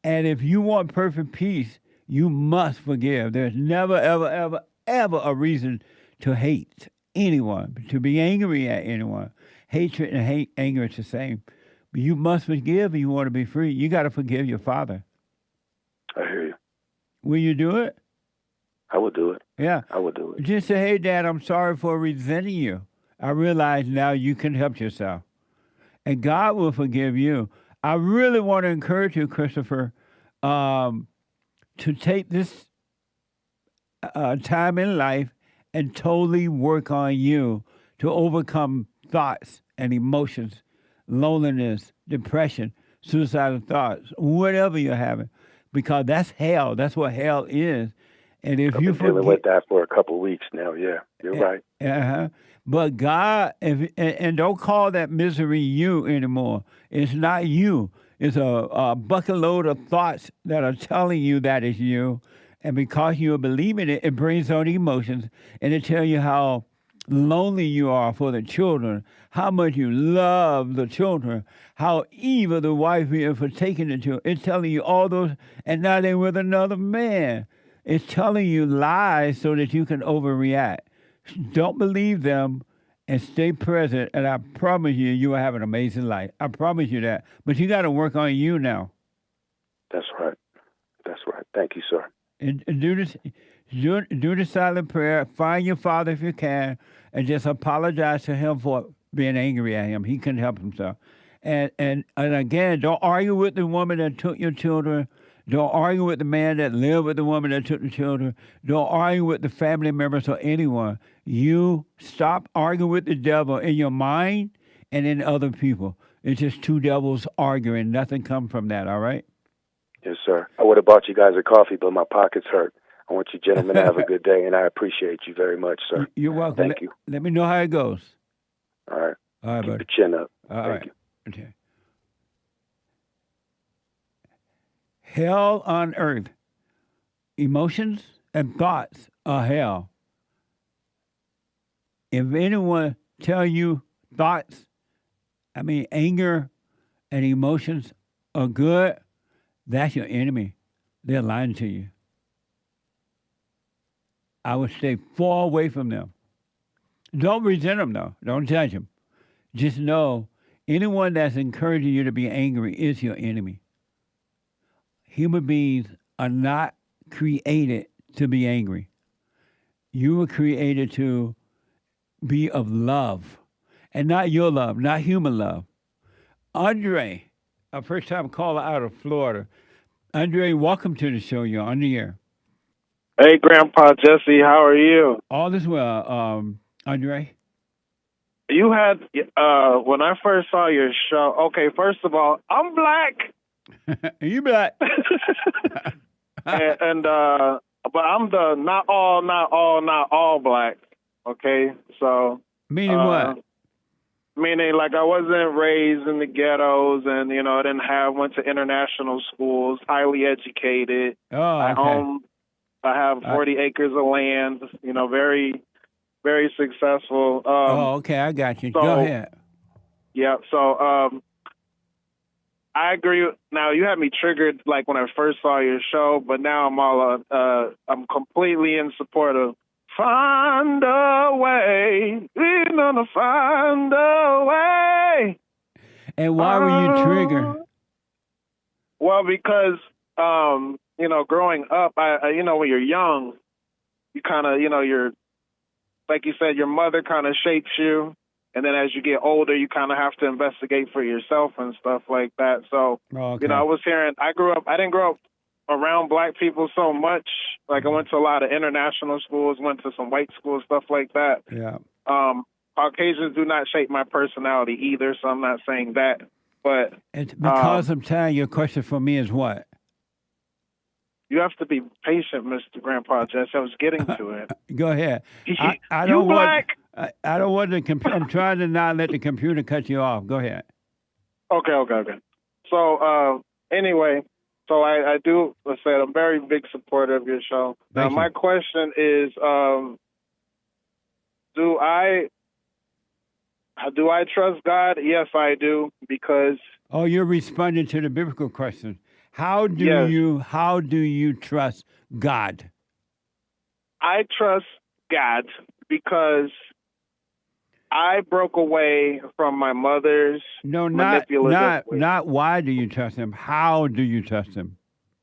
And if you want perfect peace, you must forgive. There's never, ever, ever, ever a reason to hate anyone, to be angry at anyone. Hatred and anger is the same. But you must forgive if you want to be free. You got to forgive your father. I hear you. Will you do it? I will do it. Yeah. I will do it. Just say, hey, Dad, I'm sorry for resenting you. I realize now you can help yourself. And God will forgive you. I really want to encourage you, Christopher, to take this time in life and totally work on you to overcome thoughts and emotions, loneliness, depression, suicidal thoughts, whatever you're having, because that's hell. That's what hell is. And if I've you been dealing with that for a couple of weeks now, yeah, you're right. Uh-huh. But God, and don't call that misery you anymore. It's not you. It's a bucket load of thoughts that are telling you that is you. And because you believe in it, it brings on emotions. And it tells you how lonely you are for the children, how much you love the children, how evil the wife is for taking the children. It's telling you all those, and now they're with another man. It's telling you lies so that you can overreact. Don't believe them and stay present, and I promise you, you will have an amazing life. I promise you that. But you got to work on you now. That's right. That's right. Thank you, sir. And do this. Do the silent prayer. Find your father if you can, and just apologize to him for being angry at him. He couldn't help himself. And again, don't argue with the woman that took your children. Don't argue with the man that lived with the woman that took the children. Don't argue with the family members or anyone. You stop arguing with the devil in your mind and in other people. It's just two devils arguing. Nothing comes from that, all right? Yes, sir. I would have bought you guys a coffee, but my pockets hurt. I want you gentlemen to have a good day, and I appreciate you very much, sir. You're welcome. Thank you. Let me know how it goes. All right. All right, Keep buddy. your chin up. All Thank right. you. Okay. Hell on earth. Emotions and thoughts are hell. If anyone tell you thoughts, anger and emotions are good, that's your enemy. They're lying to you. I would stay far away from them. Don't resent them, though. Don't judge them. Just know anyone that's encouraging you to be angry is your enemy. Human beings are not created to be angry. You were created to be of love, and not your love, not human love. Andre, a first-time caller out of Florida. Andre, welcome to the show. You're on the air. Hey, Grandpa Jesse, how are you? All is well, Andre. You had, when I first saw your show, okay, first of all, I'm black. You black. But I'm the not all black. Okay, so meaning what? Meaning like I wasn't raised in the ghettos, and I went to international schools, highly educated. Oh, okay. I have 40 acres of land. Very, very successful. Okay, I got you. Go ahead. Yeah, so I agree. Now you had me triggered like when I first saw your show, but now I'm completely in support of find a way. We're gonna find a way. And why were you triggered? Well, because growing up, I when you're young, you kind of you're like you said, your mother kind of shapes you. And then as you get older, you kind of have to investigate for yourself and stuff like that. So, I didn't grow up around black people so much. Like I went to a lot of international schools, went to some white schools, stuff like that. Yeah. Caucasians do not shape my personality either, so I'm not saying that. But it's because I'm telling you, your question for me is what? You have to be patient, Mr. Grandpa Jess. I was getting to it. Go ahead. I don't want. I don't want the computer. I'm trying to not let the computer cut you off. Go ahead. Okay. So anyway, so I do. Let's say I'm a very big supporter of your show. Now, my question is, do I trust God? Yes, I do, because. Oh, you're responding to the biblical question. How do you trust God? I trust God because I broke away from my mother's manipulative ways. Not why do you trust him? How do you trust him?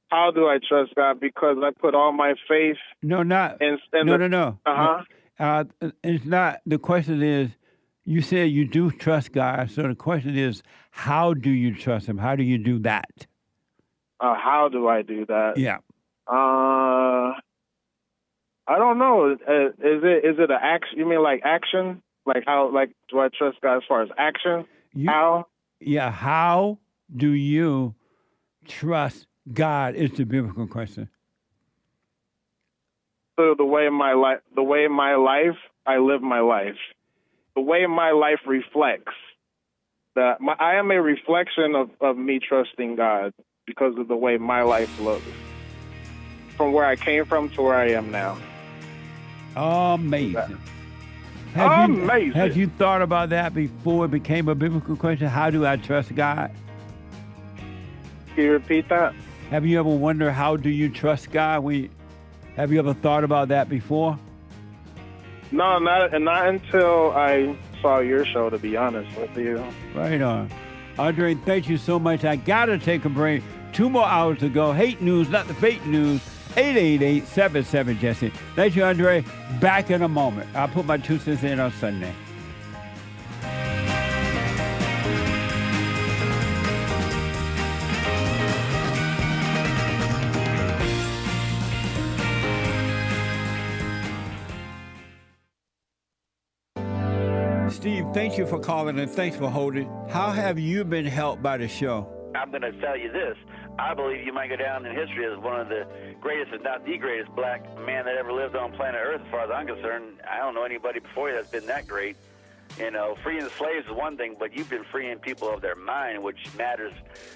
How do I trust God? Because I put all my faith. No. It's not. The question is, you said you do trust God. So the question is, how do you trust him? How do you do that? How do I do that? Yeah. I don't know. Is it an action? You mean like action? Like how? Like do I trust God as far as action? How? Yeah. How do you trust God? Is the biblical question. So the way my life, I live my life. The way my life reflects that I am a reflection of me trusting God. Because of the way my life looks, from where I came from to where I am now. Amazing. Have you thought about that before it became a biblical question? How do I trust God? Can you repeat that? Have you ever wondered how do you trust God? Have you ever thought about that before? No, not until I saw your show, to be honest with you. Right on. Andre, thank you so much. I got to take a break. 2 more hours to go. Hate news, not the fake news. 888-77-JESSE. Thank you, Andre. Back in a moment. I'll put my 2 cents in on Sunday. Steve, thank you for calling and thanks for holding. How have you been helped by the show? I'm going to tell you this. I believe you might go down in history as one of the greatest, if not the greatest, black man that ever lived on planet Earth, as far as I'm concerned. I don't know anybody before you that's been that great. Freeing the slaves is one thing, but you've been freeing people of their mind, which matters,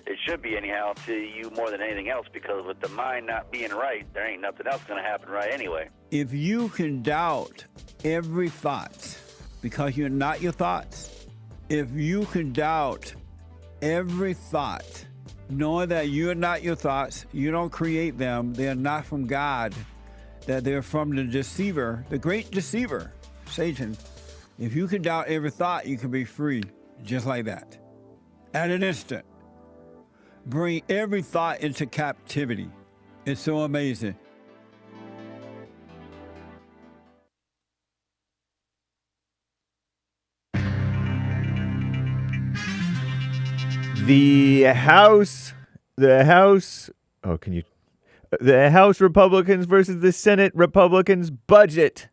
it should be anyhow, to you more than anything else, because with the mind not being right, there ain't nothing else going to happen right anyway. If you can doubt every thought because you're not your thoughts, if you can doubt every thought, knowing that you're not your thoughts, you don't create them, they're not from God, that they're from the deceiver, the great deceiver, Satan. If you can doubt every thought, you can be free, just like that. At an instant. Bring every thought into captivity. It's so amazing. The House, oh, can you, the House Republicans versus the Senate Republicans budget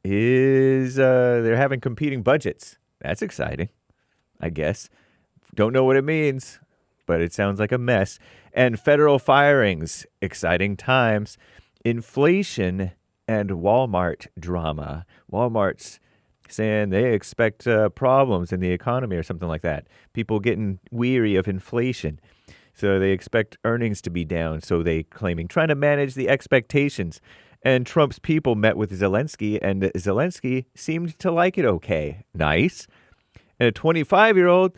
is, they're having competing budgets. That's exciting, I guess. Don't know what it means, but it sounds like a mess. And federal firings, exciting times. Inflation and Walmart drama. Walmart's saying they expect problems in the economy or something like that. People getting weary of inflation. So they expect earnings to be down. So they claiming, trying to manage the expectations. And Trump's people met with Zelensky, and Zelensky seemed to like it okay. Nice. And a 25-year-old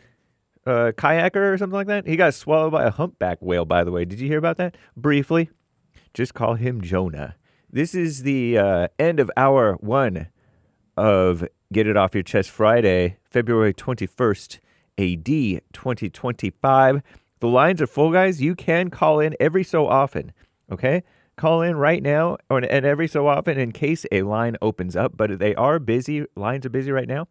kayaker or something like that, he got swallowed by a humpback whale, by the way. Did you hear about that? Briefly. Just call him Jonah. This is the end of hour 1 of Get It Off Your Chest Friday, February 21st, AD 2025. The lines are full, guys. You can call in every so often, okay? Call in right now and every so often in case a line opens up, but they are busy. Lines are busy right now.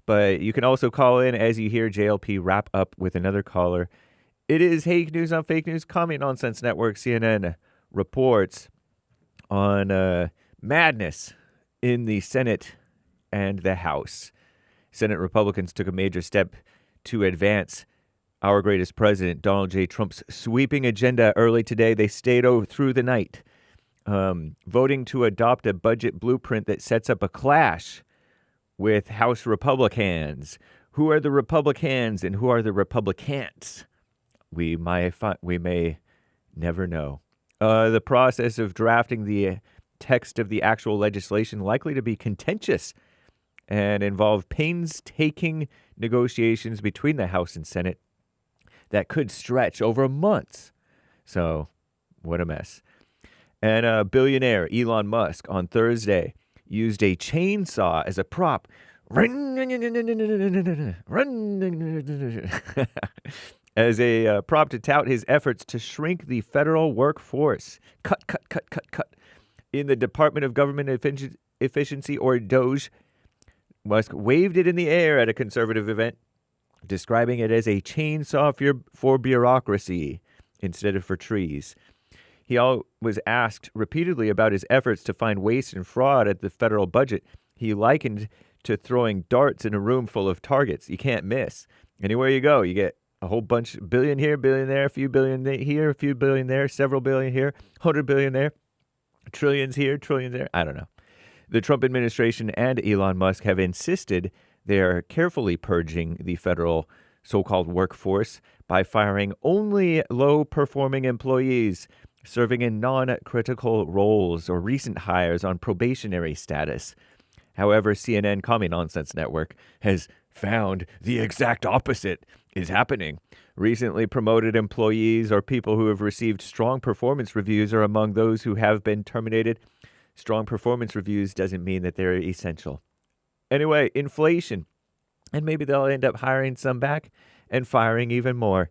But you can also call in as you hear JLP wrap up with another caller. It is Hake News on Fake News, Commie Nonsense Network. CNN reports on madness in the Senate and the House. Senate Republicans took a major step to advance our greatest president, Donald J. Trump's sweeping agenda early today. They stayed through the night, voting to adopt a budget blueprint that sets up a clash with House Republicans. Who are the Republicans and who are the Republicans? We may never know. The process of drafting the text of the actual legislation likely to be contentious and involve painstaking negotiations between the House and Senate that could stretch over months. So, what a mess. And billionaire Elon Musk on Thursday used a chainsaw as a prop. As a prop to tout his efforts to shrink the federal workforce. Cut. In the Department of Government Efficiency, or DOGE, Musk waved it in the air at a conservative event, describing it as a chainsaw for bureaucracy instead of for trees. He was asked repeatedly about his efforts to find waste and fraud at the federal budget. He likened to throwing darts in a room full of targets. You can't miss. Anywhere you go, you get a whole bunch, billion here, billion there, a few billion here, a few billion there, several billion here, 100 billion there, trillions here, trillions there. I don't know. The Trump administration and Elon Musk have insisted they are carefully purging the federal so-called workforce by firing only low-performing employees serving in non-critical roles or recent hires on probationary status. However, CNN Commie Nonsense Network has found the exact opposite is happening. Recently promoted employees or people who have received strong performance reviews are among those who have been terminated. Strong performance reviews doesn't mean that they're essential. Anyway, inflation. And maybe they'll end up hiring some back and firing even more.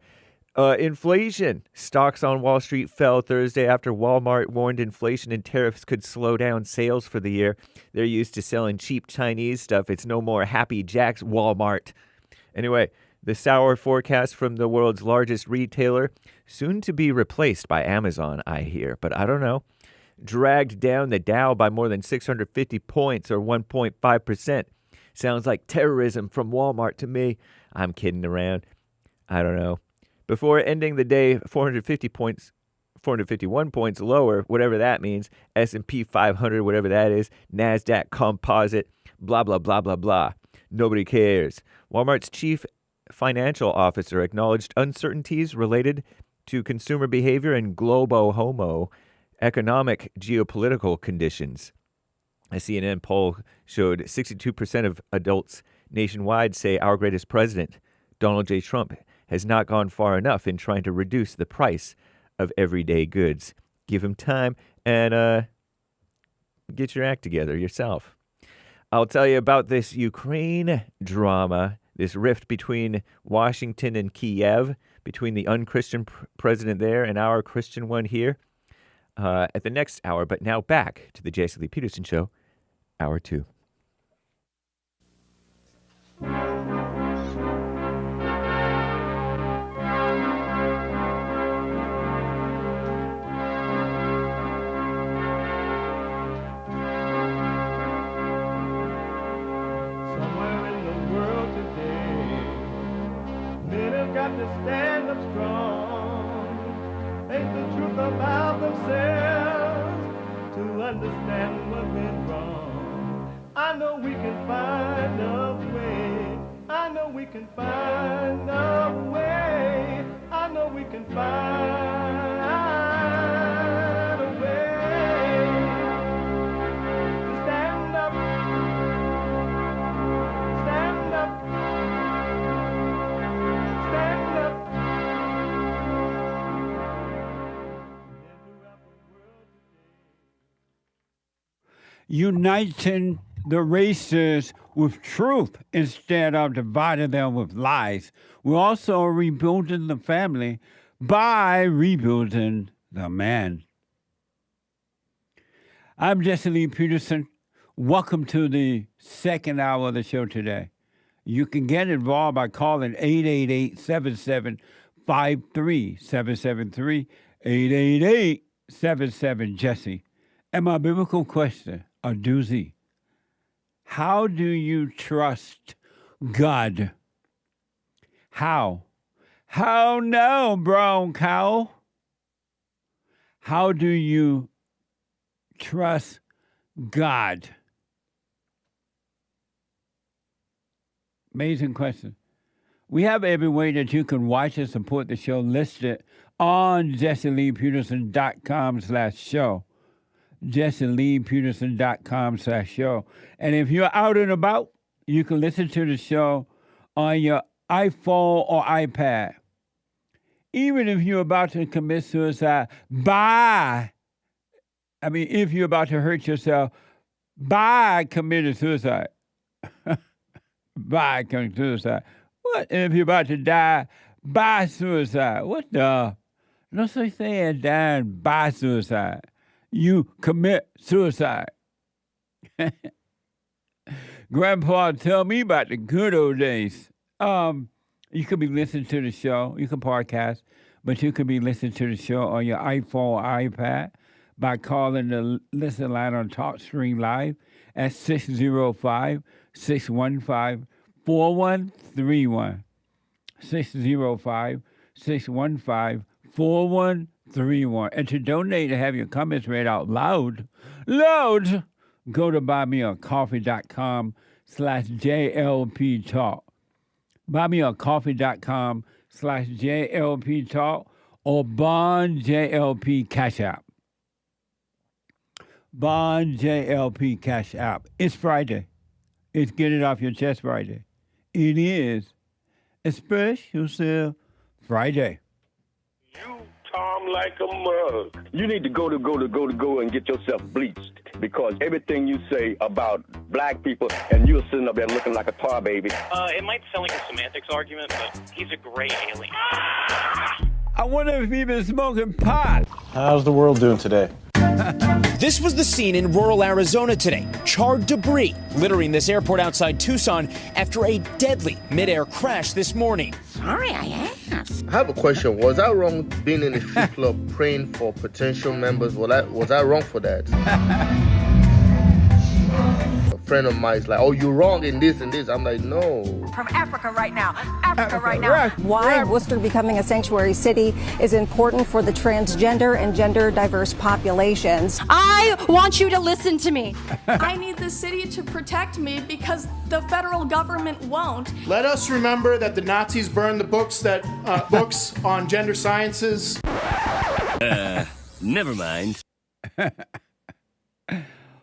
Inflation. Stocks on Wall Street fell Thursday after Walmart warned inflation and tariffs could slow down sales for the year. They're used to selling cheap Chinese stuff. It's no more Happy Jack's Walmart. Anyway, the sour forecast from the world's largest retailer, soon to be replaced by Amazon, I hear, but I don't know, dragged down the Dow by more than 650 points or 1.5%. Sounds like terrorism from Walmart to me. I'm kidding around. I don't know. Before ending the day 451 points lower, whatever that means, S&P 500, whatever that is, NASDAQ Composite, blah, blah, blah, blah, blah. Nobody cares. Walmart's chief financial officer acknowledged uncertainties related to consumer behavior and global economic geopolitical conditions. A CNN poll showed 62% of adults nationwide say our greatest president, Donald J. Trump, has not gone far enough in trying to reduce the price of everyday goods. Give him time and get your act together yourself. I'll tell you about this Ukraine drama, this rift between Washington and Kiev, between the unchristian president there and our Christian one here, at the next hour. But now back to the Jason Lee Peterson Show, Hour 2. to stand up strong, face the truth about themselves, to understand what went wrong. I know we can find a way. I know we can find a way. I know we can find a way to stand up, stand up, stand up. Uniting the races with truth instead of dividing them with lies. We're also rebuilding the family by rebuilding the man. I'm Jesse Lee Peterson. Welcome to the second hour of the show today. You can get involved by calling 888-7753-773, 888-77-JESSE. And my biblical question, a doozy. How do you trust God? How? How now, brown cow? How do you trust God? Amazing question. We have every way that you can watch and support the show listed on JesseLeePeterson.com/show. JesseLeePeterson.com/show. And if you're out and about, you can listen to the show on your iPhone or iPad. Even if you're about to commit suicide, if you're about to hurt yourself, by committing suicide. By committing suicide. What if you're about to die by suicide? What the? No such thing as dying by suicide. You commit suicide. Grandpa tell me about the good old days. You could be listening to the show. You can podcast, but you could be listening to the show on your iPhone or iPad by calling the listen line on TalkStream Live at 605-615-4131. 605-615-4131. And to donate to have your comments read out loud, go to buymeacoffee.com/JLP Talk. Buymeacoffee.com/JLP Talk or Bond JLP Cash App. Bond JLP Cash App. It's Friday. It's Get It Off Your Chest Friday. It is a special Friday. Tom like a mug. You need to go and get yourself bleached because everything you say about black people and you're sitting up there looking like a tar baby. It might sound like a semantics argument, but he's a gray alien. I wonder if he's been smoking pot. How's the world doing today? This was the scene in rural Arizona today. Charred debris littering this airport outside Tucson after a deadly midair crash this morning. Sorry, I asked. I have a question. Was I wrong being in the strip club praying for potential members? Was I wrong for that? A friend of mine is like, oh, you're wrong in this and this. I'm like, no. From Africa right now. Africa right now. Why Worcester becoming a sanctuary city is important for the transgender and gender diverse populations. I want you to listen to me. I need the city to protect me because the federal government won't. Let us remember that the Nazis burned the books on gender sciences. Never mind.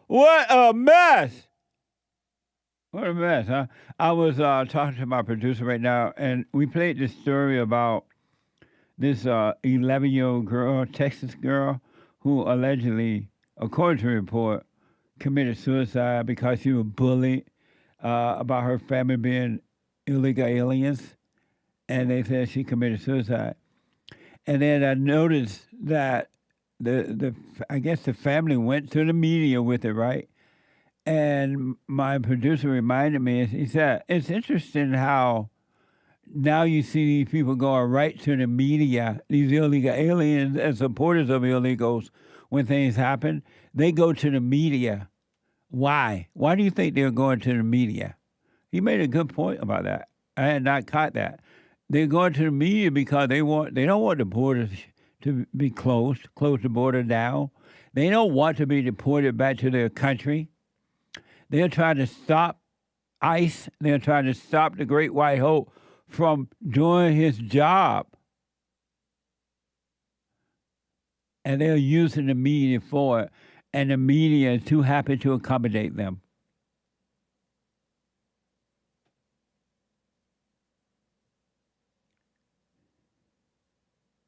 What a mess! What a mess, huh? I was talking to my producer right now, and we played this story about this 11-year-old girl, Texas girl, who allegedly, according to the report, committed suicide because she was bullied about her family being illegal aliens, and they said she committed suicide. And then I noticed that I guess the family went to the media with it, right? And my producer reminded me, he said, it's interesting how now you see these people going right to the media, these illegal aliens and supporters of illegals, when things happen, they go to the media. Why? Why do you think they're going to the media? He made a good point about that. I had not caught that. they're going to the media because they don't want the borders to be closed, close the border down. They don't want to be deported back to their country. They're trying to stop ICE. They're trying to stop the Great White Hope from doing his job. And they're using the media for it. And the media is too happy to accommodate them.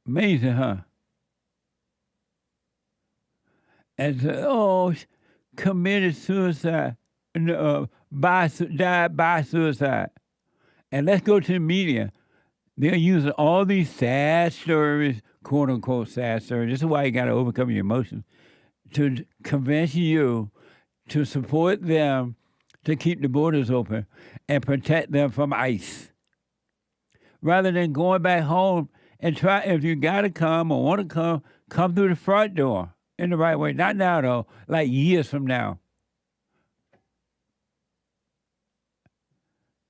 Amazing, huh? And so, committed suicide, died by suicide. And let's go to the media. They're using all these sad stories, quote unquote sad stories. This is why you got to overcome your emotions, to convince you to support them to keep the borders open and protect them from ICE. Rather than going back home and try, if you got to come or want to come through the front door in the right way. Not now, though, like years from now.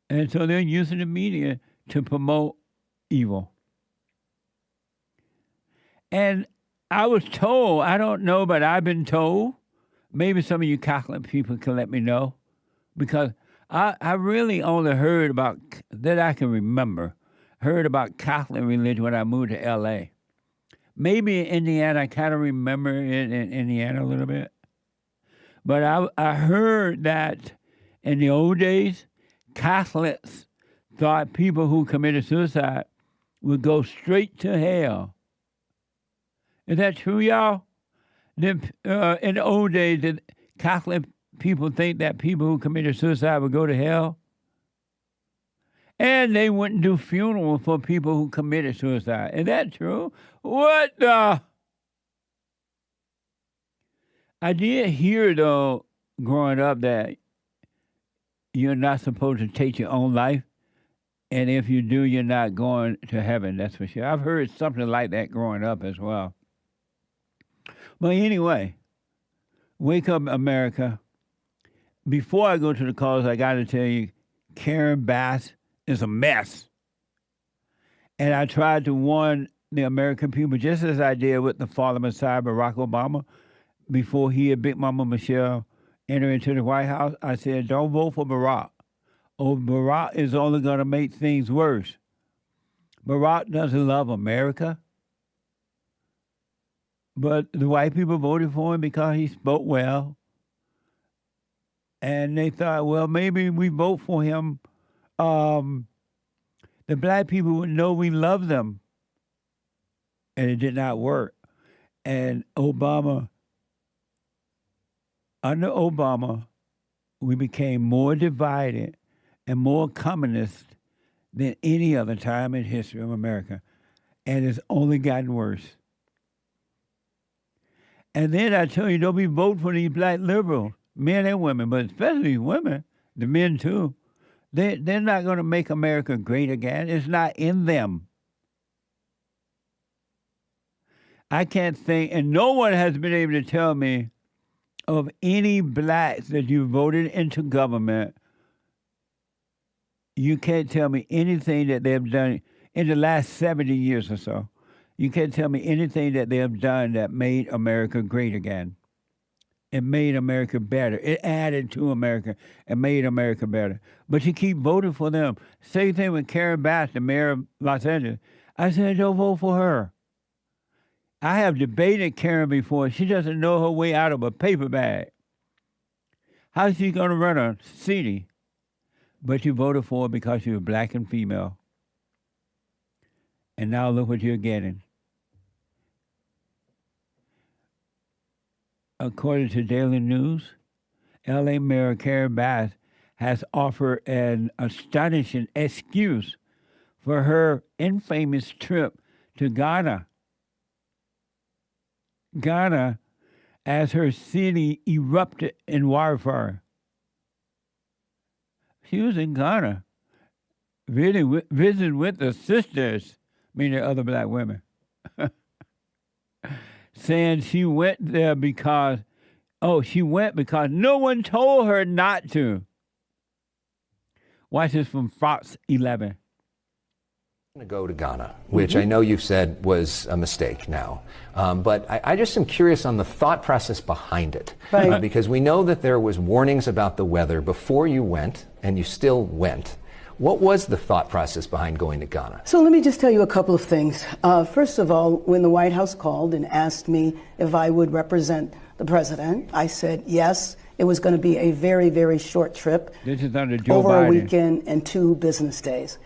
And so they're using the media to promote evil. And I was told, I don't know, but I've been told, maybe some of you Catholic people can let me know, because I really only heard about, that I can remember, heard about Catholic religion when I moved to L.A. Maybe in Indiana, I kind of remember it in Indiana a little bit. But I heard that in the old days, Catholics thought people who committed suicide would go straight to hell. Is that true, y'all? In the old days, did Catholic people think that people who committed suicide would go to hell? And they wouldn't do funerals for people who committed suicide. Is that true? What the? I did hear, though, growing up, that you're not supposed to take your own life. And if you do, you're not going to heaven, that's for sure. I've heard something like that growing up as well. But anyway, wake up, America. Before I go to the calls, I got to tell you, Karen Bass is a mess. And I tried to warn the American people, just as I did with the father Messiah, Barack Obama, before he and Big Mama Michelle entered into the White House. I said, don't vote for Barack. Oh, Barack is only going to make things worse. Barack doesn't love America. But the white people voted for him because he spoke well. And they thought, well, maybe we vote for him. The black people would know we love them. And it did not work. And under Obama, we became more divided and more communist than any other time in history of America. And it's only gotten worse. And then I tell you, don't be voting for these black liberals, men and women, but especially women, the men too. They're not going to make America great again. It's not in them. I can't think, and no one has been able to tell me of any blacks that you voted into government. You can't tell me anything that they've done in the last 70 years or so. You can't tell me anything that they have done that made America great again. It made America better. It added to America and made America better. But you keep voting for them. Same thing with Karen Bass, the mayor of Los Angeles. I said, don't vote for her. I have debated Karen before. She doesn't know her way out of a paper bag. How's she going to run a city? But you voted for her because you were black and female. And now look what you're getting. According to Daily News, L.A. Mayor Karen Bass has offered an astonishing excuse for her infamous trip to Ghana. Ghana, as her city erupted in wildfire. She was in Ghana, visiting with the sisters, meaning other black women. Saying she went there because no one told her not to. Watch this from Fox 11. To go to Ghana, which I know you've said was a mistake now. But I just am curious on the thought process behind it. Right. Because we know that there was warnings about the weather before you went, and you still went. What was the thought process behind going to Ghana? So let me just tell you a couple of things. First of all, when the White House called and asked me if I would represent the president, I said yes. It was going to be a very, very short trip. This is under Joe over Biden. A weekend and 2 business days.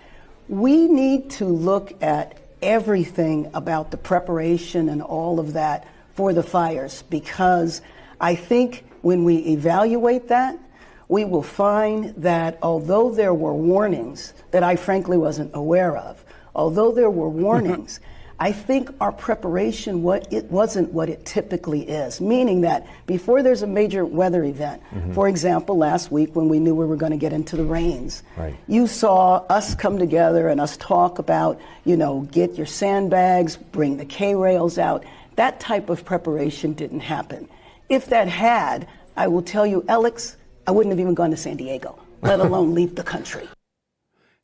We need to look at everything about the preparation and all of that for the fires, because I think when we evaluate that, we will find that although there were warnings that I frankly wasn't aware of, although there were warnings, I think our preparation, it wasn't what it typically is, meaning that before there's a major weather event, for example, last week when we knew we were going to get into the rains, you saw us come together and us talk about, get your sandbags, bring the K-rails out. That type of preparation didn't happen. If that had, I will tell you, Alex, I wouldn't have even gone to San Diego, let alone leave the country.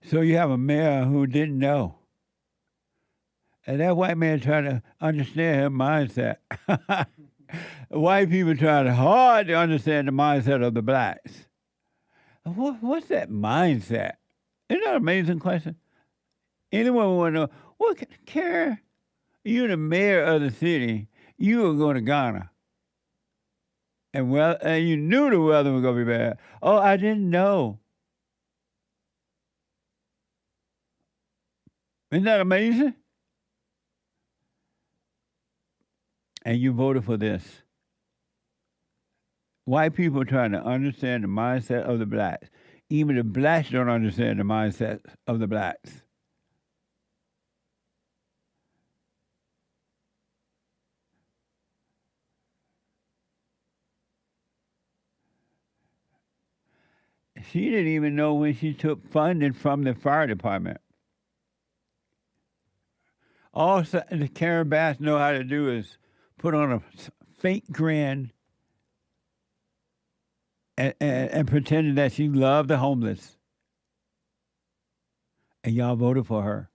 So you have a mayor who didn't know. And that white man trying to understand her mindset. White people trying hard to understand the mindset of the blacks. What's that mindset? Isn't that an amazing question? Anyone want to know, what, Karen, you're the mayor of the city, you were going to Ghana. And you knew the weather was going to be bad. Oh, I didn't know. Isn't that amazing? And you voted for this. White people trying to understand the mindset of the blacks. Even the blacks don't understand the mindset of the blacks. She didn't even know when she took funding from the fire department. All the Karen Bass know how to do is put on a fake grin and pretending that she loved the homeless. And y'all voted for her.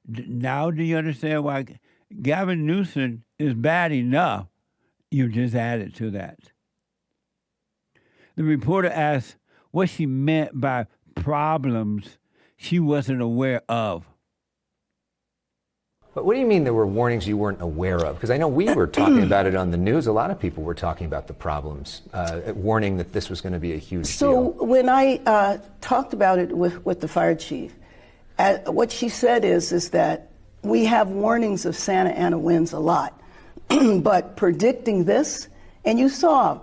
Now do you understand why Gavin Newsom is bad enough? You just added to that. The reporter asked what she meant by problems she wasn't aware of. But what do you mean there were warnings you weren't aware of? Because I know we were talking about it on the news. A lot of people were talking about the problems, warning that this was going to be a huge deal. So when I talked about it with the fire chief, what she said is that we have warnings of Santa Ana winds a lot, but predicting this, and you saw,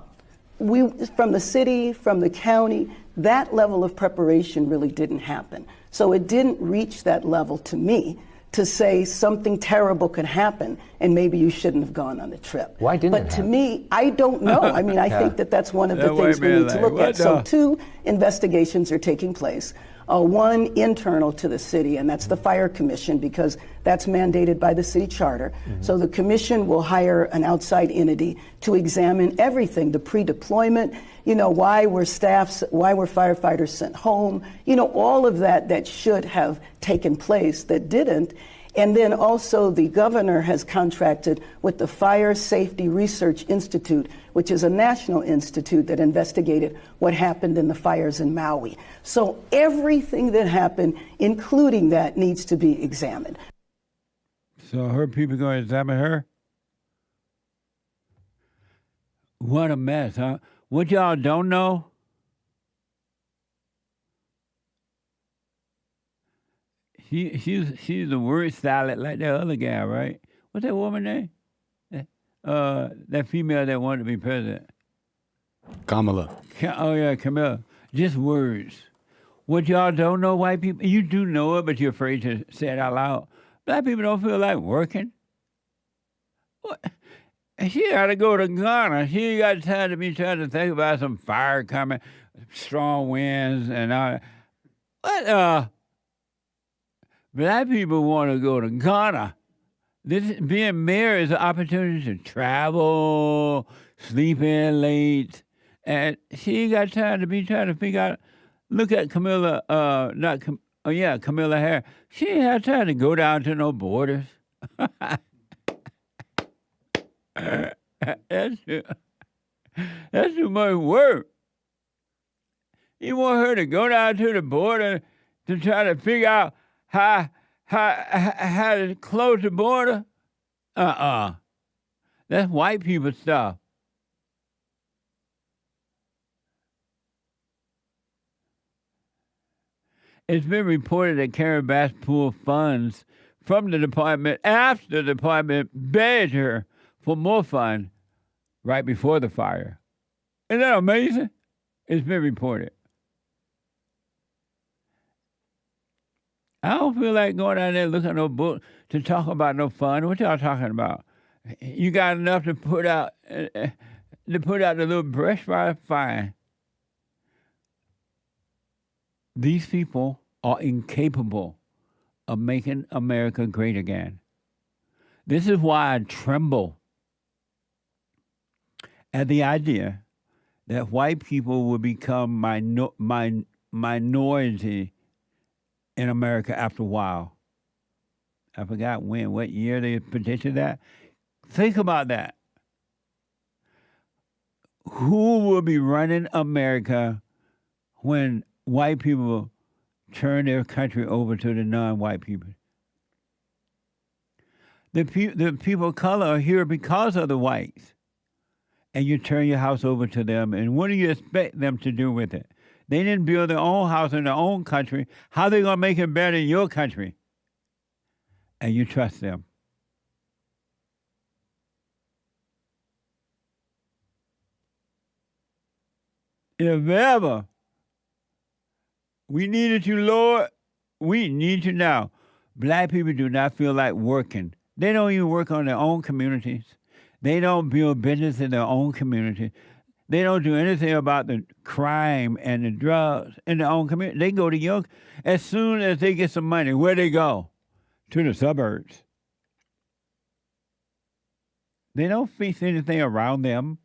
from the city, from the county, that level of preparation really didn't happen. So it didn't reach that level to me to say something terrible could happen and maybe you shouldn't have gone on the trip. Why didn't it happen? But to me, I don't know. I mean, I think that's one of the things we need to look at. So 2 investigations are taking place. One internal to the city, and that's the Fire Commission, because that's mandated by the city charter. So the commission will hire an outside entity to examine everything, the pre-deployment, why were firefighters sent home, all of that should have taken place that didn't. And then also the governor has contracted with the Fire Safety Research Institute, which is a national institute that investigated what happened in the fires in Maui. So everything that happened, including that, needs to be examined. So her people going to examine her? What a mess, huh? What y'all don't know? She's a word salad like that other guy, right? What's that woman name? That female that wanted to be president. Kamala. Oh, yeah, Kamala. Just words. What y'all don't know, white people, you do know it, but you're afraid to say it out loud. Black people don't feel like working. What? She got to go to Ghana. She ain't got time to be trying to think about some fire coming, strong winds, and all that. Black people want to go to Ghana. Being mayor is an opportunity to travel, sleep in late, and she ain't got time to be trying to figure out. Look at Camilla, Oh, yeah, Camilla Harris. She ain't had time to go down to no borders. That's too much work. You want her to go down to the border to try to figure out how to close the border? That's white people stuff. It's been reported that Karen Bass pulled funds from the department after the department begged her for more funds right before the fire. Isn't that amazing? It's been reported. I don't feel like going down there looking at no book to talk about no fun. What y'all talking about? You got enough to put out the little brush fire? Fine. These people are incapable of making America great again. This is why I tremble at the idea that white people will become minority in America after a while. I forgot what year they petitioned that. Think about that. Who will be running America when white people turn their country over to the non-white people? The people of color are here because of the whites. And you turn your house over to them, and what do you expect them to do with it? They didn't build their own house in their own country. How are they going to make it better in your country? And you trust them. If ever we needed you, Lord, we need you now. Black people do not feel like working. They don't even work on their own communities. They don't build business in their own community. They don't do anything about the crime and the drugs in their own community. They go to your, as soon as they get some money, where they go? To the suburbs. They don't face anything around them.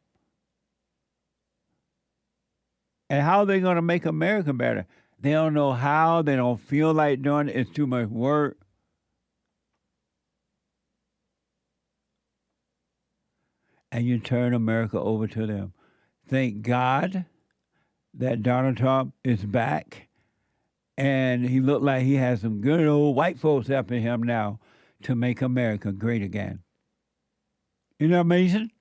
And how are they going to make America better? They don't know how. They don't feel like doing it. It's too much work. And you turn America over to them. Thank God that Donald Trump is back, and he looked like he has some good old white folks helping him now to make America great again. Isn't that amazing?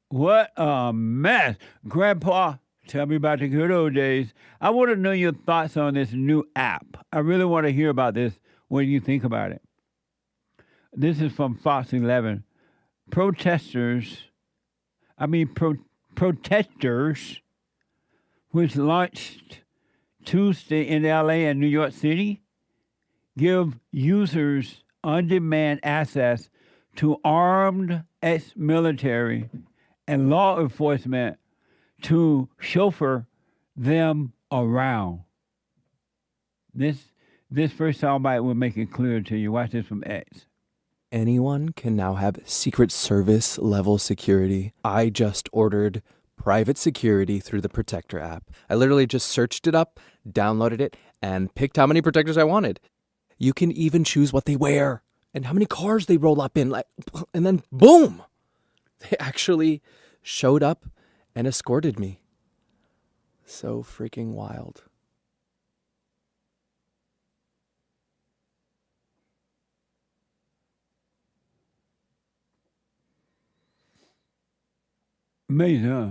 What a mess. Grandpa, tell me about the good old days. I want to know your thoughts on this new app. I really want to hear about this. What do you think about it? This is from Fox 11. Protesters, which launched Tuesday in LA and New York City, give users on-demand access to armed ex-military and law enforcement to chauffeur them around. This first soundbite will make it clear to you. Watch this from X. Anyone can now have Secret Service level security. I just ordered private security through the Protector app. I literally just searched it up, downloaded it, and picked how many protectors I wanted. You can even choose what they wear and how many cars they roll up in. And then boom! They actually showed up and escorted me. So freaking wild. Amazing, huh?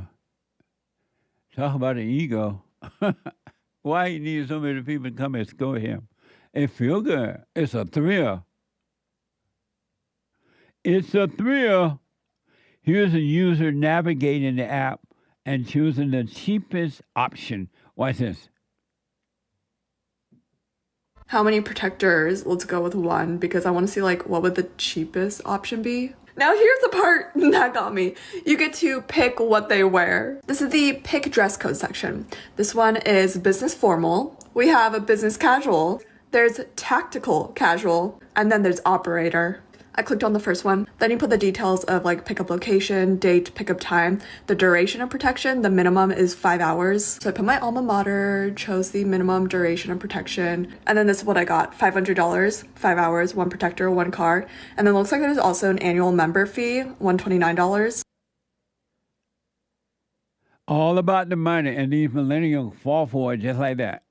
Talk about an ego. Why he needs so many people to come and escort him? It feels good. It's a thrill. It's a thrill. Here's a user navigating the app and choosing the cheapest option. Watch this. How many protectors? Let's go with one because I want to see what would the cheapest option be. Now here's the part that got me. You get to pick what they wear. This is the pick dress code section. This one is business formal. We have a business casual. There's tactical casual. And then there's operator. I clicked on the first one. Then you put the details of like pickup location, date, pickup time, the duration of protection. The minimum is 5 hours. So I put my alma mater, chose the minimum duration of protection. And then this is what I got. $500, 5 hours, 1 protector, 1 card. And then it looks like there's also an annual member fee, $129. All about the money, and these millennials fall for it just like that.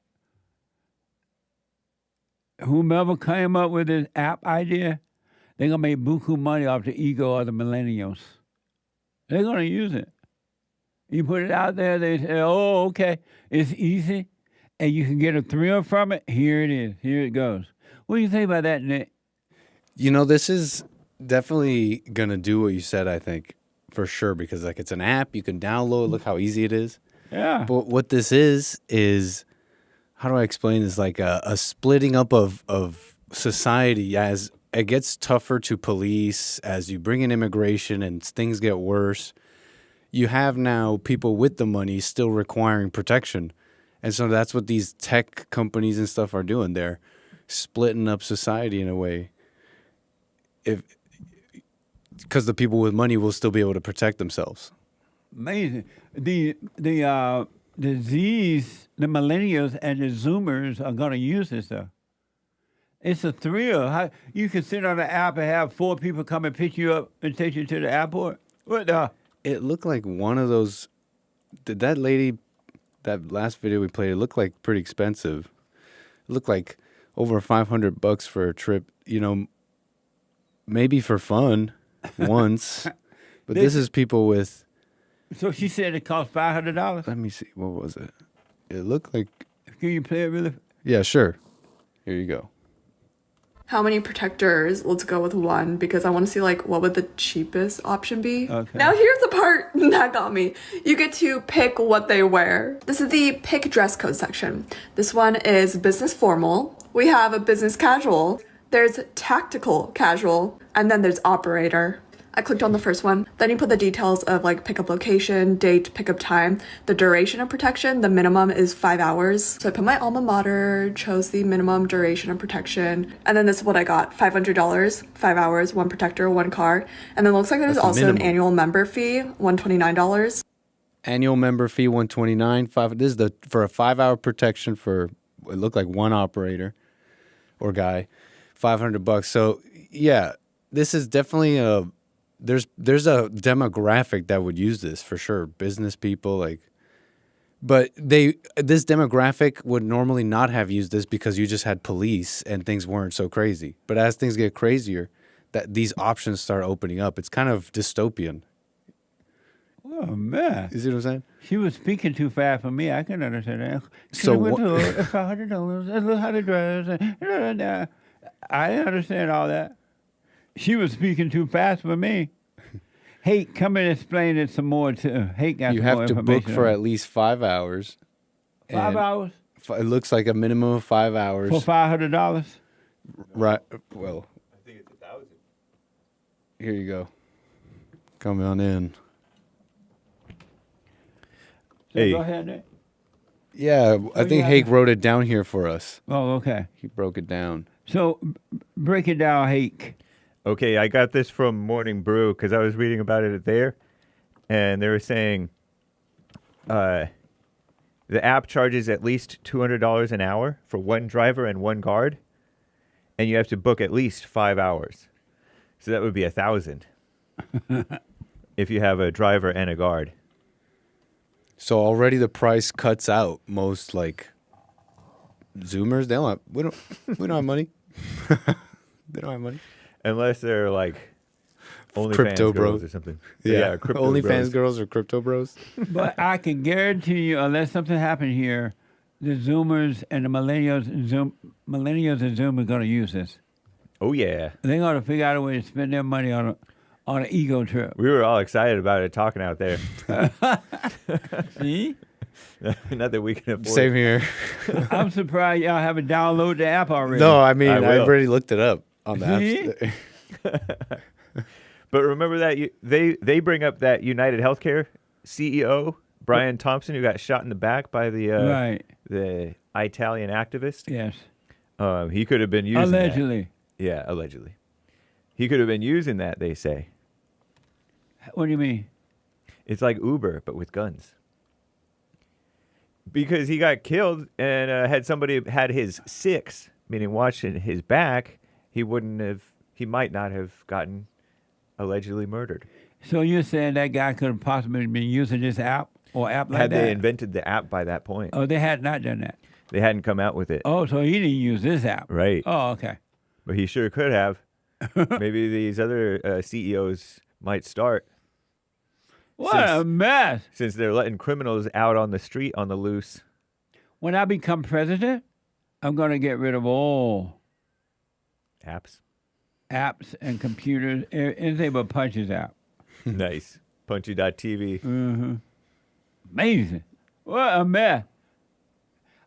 Whomever came up with this app idea, they're going to make buku money off the ego of the millennials. They're going to use it. You put it out there, they say, oh, okay, it's easy, and you can get a thrill from it. Here it is. Here it goes. What do you think about that, Nick? You know, this is definitely going to do what you said, I think, for sure, because like it's an app you can download. Look how easy it is. Yeah. But what this is how do I explain this? Like a splitting up of society as it gets tougher to police, as you bring in immigration and things get worse. You have now people with the money still requiring protection. And so that's what these tech companies and stuff are doing. They're splitting up society in a way. Because the people with money will still be able to protect themselves. Amazing. The millennials and the Zoomers are going to use this stuff. It's a thrill. You can sit on the app and have 4 people come and pick you up and take you to the airport. What the? It looked like one of those. Did that lady, that last video we played, it looked like pretty expensive. It looked like over $500 for a trip. You know, maybe for fun once, but this is people with. So she said it cost $500. Let me see. What was it? It looked like. Can you play it really? Yeah, sure. Here you go. How many protectors? Let's go with 1 because I want to see like what would the cheapest option be. Okay. Now here's the part that got me. You get to pick what they wear. This is the pick dress code section. This one is business formal. We have a business casual. There's tactical casual, and then there's operator. I clicked on the first one. Then you put the details of like pickup location, date, pickup time, the duration of protection. The minimum is 5 hours. So I put my alma mater, chose the minimum duration of protection. And then this is what I got. $500, 5 hours, 1 protector, 1 card. And then it looks like there's also an annual member fee, $129. Annual member fee, $129. This is for a 5-hour protection for, it looked like 1 operator or guy, $500. So yeah, this is definitely there's a demographic that would use this for sure. Business people, like, but this demographic would normally not have used this because you just had police and things weren't so crazy. But as things get crazier, that these options start opening up. It's kind of dystopian. Oh man, you see what I'm saying? She was speaking too fast for me. I can understand that. So $500. How to dress. I didn't understand all that. She was speaking too fast for me. Hate, come and explain it some more. Hate got you some more have to information book for at least 5 hours. 5 hours? It looks like a minimum of 5 hours. For $500? Right. Well, I think it's 1,000. Here you go. Come on in. Hey. Go ahead, Nick. Yeah, I think Hake wrote it down here for us. Oh, okay. He broke it down. So, break it down, Hake. Okay, I got this from Morning Brew because I was reading about it there, and they were saying the app charges at least $200 an hour for 1 driver and 1 guard, and you have to book at least 5 hours. So that would be $1,000 if you have a driver and a guard. So already the price cuts out most like Zoomers. We don't have money. They don't have money. Unless they're like crypto OnlyFans bros girls or something. Yeah, crypto OnlyFans girls or crypto bros. But I can guarantee you, unless something happened here, the Zoomers and the millennials and Zoom are going to use this. Oh yeah, they're going to figure out a way to spend their money on an ego trip. We were all excited about it, talking out there. See? Not that we can afford. Same here. I'm surprised y'all haven't downloaded the app already. No, I mean I've already looked it up on the app. But remember that they bring up that United Healthcare CEO Brian Thompson, who got shot in the back by the Italian activist. Yes. He could have been using allegedly. That. Yeah, allegedly. He could have been using that, they say. What do you mean? It's like Uber, but with guns. Because he got killed and had somebody had his 6, meaning watching his back, he might not have gotten allegedly murdered. So you're saying that guy could have possibly been using this app or app like Had that? they invented the app by that point. Oh, they had not done that. They hadn't come out with it. Oh, so he didn't use this app. Right. Oh, okay. But he sure could have. Maybe these other CEOs might start. What a mess. Since they're letting criminals out on the street on the loose. When I become president, I'm going to get rid of all apps and computers, anything but Punch's app. Nice. Punchy.tv. Mm-hmm. Amazing. What a mess.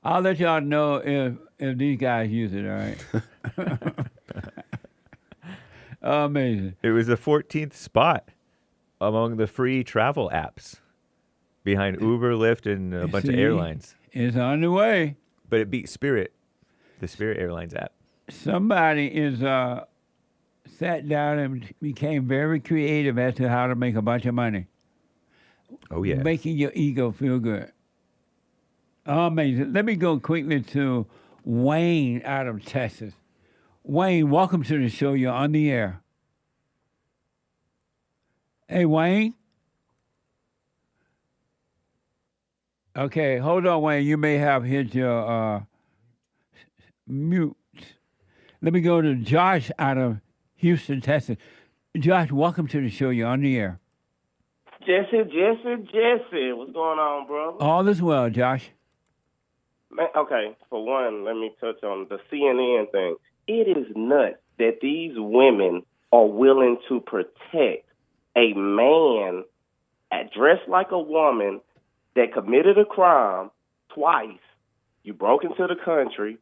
I'll let y'all know if these guys use it, all right? Amazing. It was the 14th spot among the free travel apps behind Uber, Lyft, and a bunch of airlines. It's on the way. But it beat Spirit, the Spirit Airlines app. Somebody is sat down and became very creative as to how to make a bunch of money. Oh, yeah. Making your ego feel good. Amazing. Let me go quickly to Wayne out of Texas. Wayne, welcome to the show. You're on the air. Hey, Wayne. Okay, hold on, Wayne. You may have hit your mute. Let me go to Josh out of Houston, Texas. Josh, welcome to the show. You're on the air. Jesse. What's going on, brother? All is well, Josh. Man, okay, for one, let me touch on the CNN thing. It is nuts that these women are willing to protect a man dressed like a woman that committed a crime twice. You broke into the country,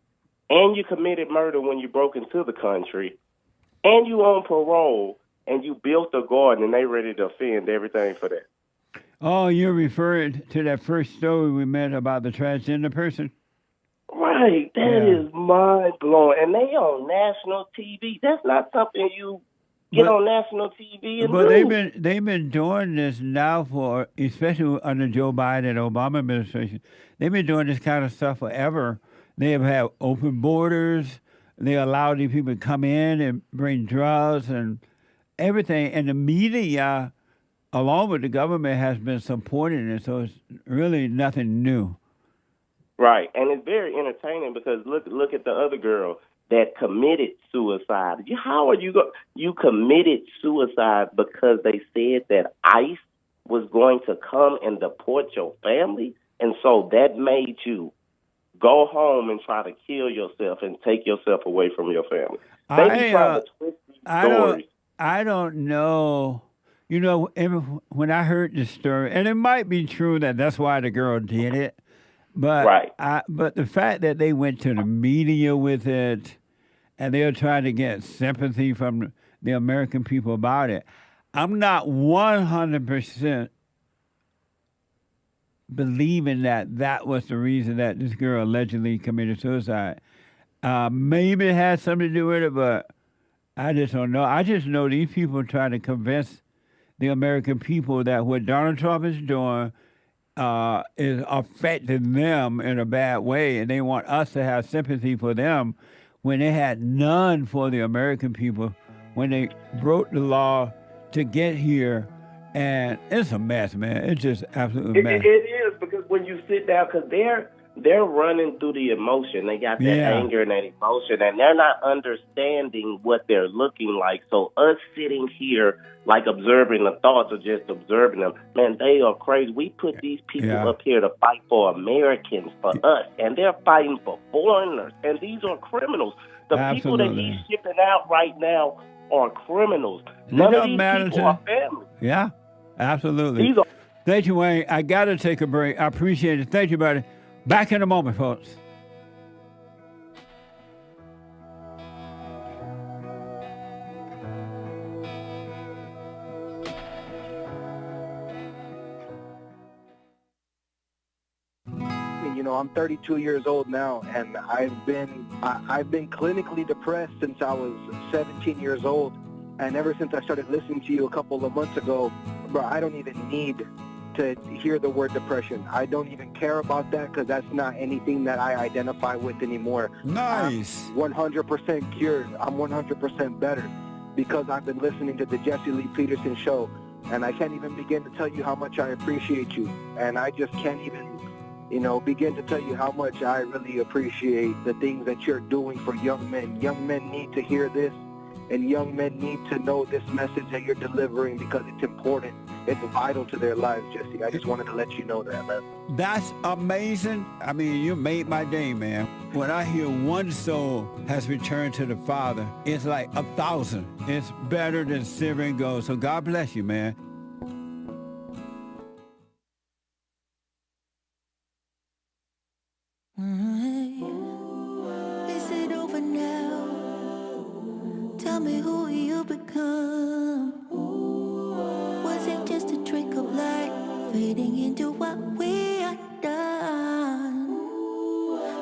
and you committed murder when you broke into the country, and you on parole, and you built a garden, and they ready to offend everything for that. Oh, you're referring to that first story we met about the transgender person? Right. That is mind-blowing. And they on national TV. That's not something you get on national TV and But do. they've been doing this now for, especially under Joe Biden and Obama administration, they've been doing this kind of stuff forever. They have had open borders. They allow these people to come in and bring drugs and everything. And the media, along with the government, has been supporting it. So it's really nothing new. Right. And it's very entertaining because look at the other girl that committed suicide. How are you committed suicide because they said that ICE was going to come and deport your family? And so that made you go home and try to kill yourself and take yourself away from your family. They be trying to twist these stories. I don't know. You know, when I heard this story, and it might be true that that's why the girl did it, but but the fact that they went to the media with it and they're trying to get sympathy from the American people about it, I'm not 100% believing that was the reason that this girl allegedly committed suicide. Maybe it has something to do with it, but I just don't know. I just know these people try to convince the American people that what Donald Trump is doing is affecting them in a bad way, and they want us to have sympathy for them when they had none for the American people when they broke the law to get here. And it's a mess, man. It's just absolutely a mess. It is, because when you sit down, because they're running through the emotion. They got that anger and that emotion, and they're not understanding what they're looking like. So us sitting here, like observing the thoughts or just observing them, man, they are crazy. We put these people up here to fight for Americans, for us, and they're fighting for foreigners, and these are criminals. The people that he's shipping out right now are criminals. None of these people are family. Yeah, absolutely. Thank you, Wayne. I got to take a break. I appreciate it. Thank you, buddy. Back in a moment, folks. You know, I'm 32 years old now, and I've been clinically depressed since I was 17 years old. And ever since I started listening to you a couple of months ago, bro, I don't even need to hear the word depression. I don't even care about that because that's not anything that I identify with anymore. Nice. I'm 100% cured. I'm 100% better because I've been listening to the Jesse Lee Peterson show, and I can't even begin to tell you how much I appreciate you. And I just can't even, begin to tell you how much I really appreciate the things that you're doing for young men. Young men need to hear this, and young men need to know this message that you're delivering because it's important. It's vital to their lives, Jesse. I just wanted to let you know that, man. That's amazing. I mean, you made my day, man. When I hear one soul has returned to the Father, it's like 1,000. It's better than silver and gold. So God bless you, man. Is it over now? Tell me who you become. Was it just a trick of light, fading into what we are done?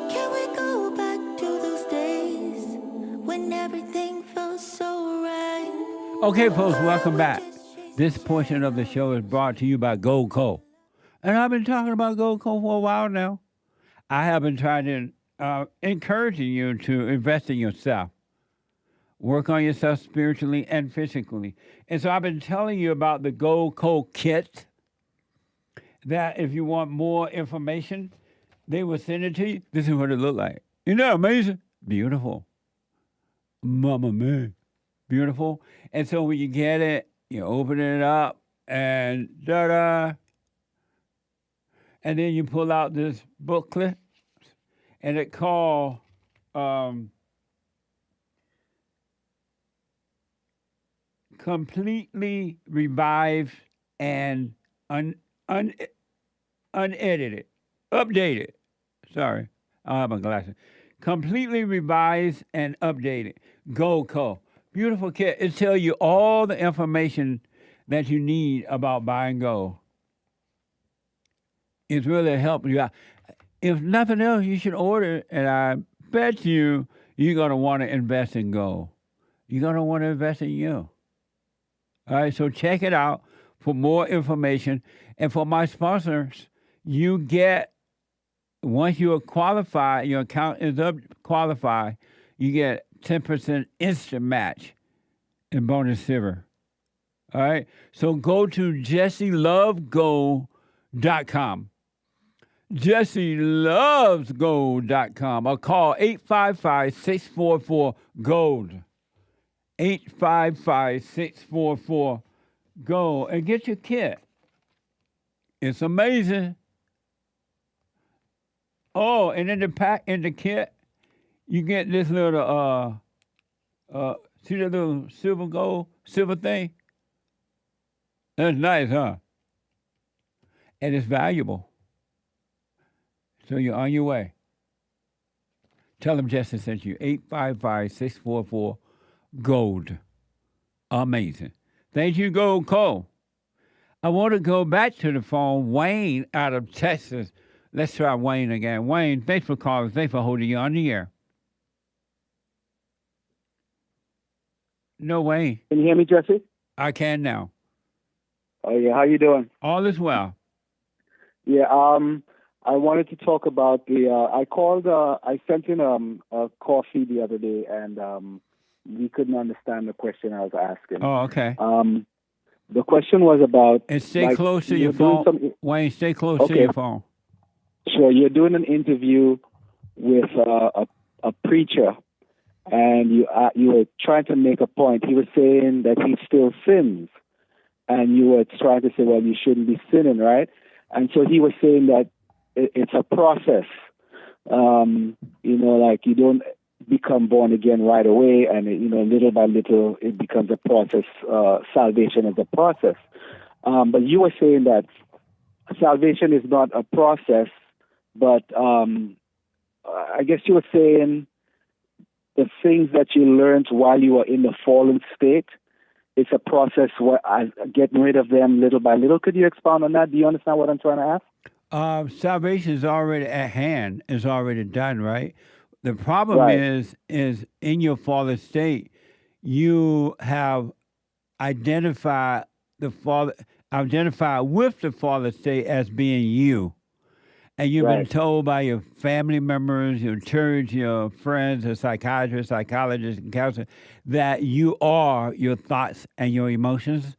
Can we go back to those days when everything felt so right? Okay, folks, welcome back. This portion of the show is brought to you by Goldco. And I've been talking about Goldco for a while now. I have been trying to encouraging you to invest in yourself. Work on yourself spiritually and physically. And so I've been telling you about the Goldco kit, that if you want more information, they will send it to you. This is what it looked like. Isn't that amazing? Beautiful. Mama man. Beautiful. And so when you get it, you open it up and da-da. And then you pull out this booklet, and it called Completely Revived and Unedited. Updated. Sorry, I don't have my glasses. Completely revised and updated. Goldco. Beautiful kit. It tells you all the information that you need about buying gold. It's really helping you out. If nothing else, you should order it, and I bet you're going to want to invest in gold. You're going to want to invest in you. All right, so check it out for more information. And for my sponsors, you get, once you are qualified, your account is up qualified, you get 10% instant match in bonus silver. All right, so go to JesseLoveGold.com. JesseLovesGold.com or call 855-644-GOLD. 855-644-GOLD and get your kit. It's amazing. Oh, and in the kit, you get this little see that little silver thing? That's nice, huh? And it's valuable. So you're on your way. Tell them Jesse sent you. 855-644-GOLD. Amazing. Thank you, Goldco. I want to go back to the phone. Wayne out of Texas. Let's try Wayne again. Wayne, thanks for calling. Thanks for holding you on the air. No, Wayne. Can you hear me, Jesse? I can now. Oh, yeah. How you doing? All is well. Yeah, I wanted to talk about I sent in a coffee the other day, and we couldn't understand the question I was asking. Oh, okay. The question was about... And stay close to your phone. Wayne, stay close to your phone. Sure. You're doing an interview with a preacher, and you were trying to make a point. He was saying that he still sins, and you were trying to say, well, you shouldn't be sinning, right? And so he was saying that it's a process. Like you don't become born again right away, and little by little it becomes a process. Salvation is a process. But you were saying that salvation is not a process, but I guess you were saying the things that you learned while you were in the fallen state, it's a process where getting rid of them little by little. Could you expound on that? Do you understand what I'm trying to ask? Salvation is already at hand, is already done, right? The problem is in your fallen state, you have identify with the father state as being you. And you've been told by your family members, your church, your friends, a psychiatrist, psychologist, and counselor, that you are your thoughts and your emotions,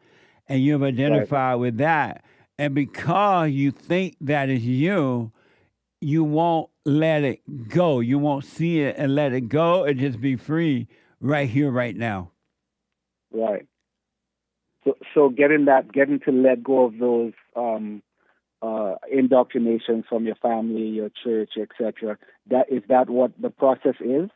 and you've identified with that. And because you think that is you, you won't let it go. You won't see it and let it go and just be free right here, right now. Right. So getting to let go of those indoctrinations from your family, your church, etc. Is that what the process is?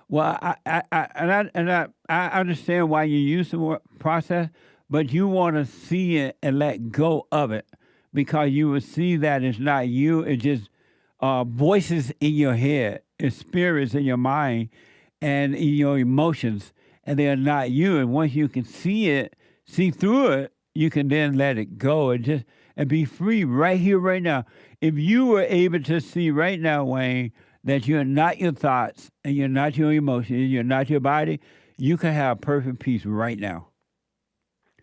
Well, I understand why you use the word process, but you want to see it and let go of it because you will see that it's not you. It's just voices in your head, it's spirits in your mind, and in your emotions, and they are not you. And once you can see through it, you can then let it go and be free right here, right now. If you were able to see right now, Wayne, that you're not your thoughts and you're not your emotions, you're not your body, you can have perfect peace right now.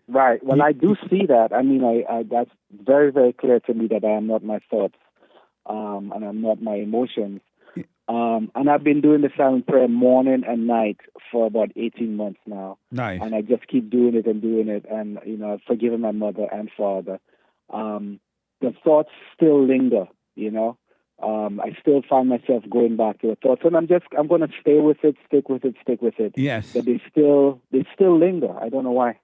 Right. Well, I do see that. I mean, I that's very, very clear to me that I am not my thoughts and I'm not my emotions. And I've been doing the silent prayer morning and night for about 18 months now. Nice. And I just keep doing it. And, I've forgiven my mother and father. The thoughts still linger, I still find myself going back to the thoughts. And I'm going to stay with it, stick with it. Yes. But they still linger. I don't know why.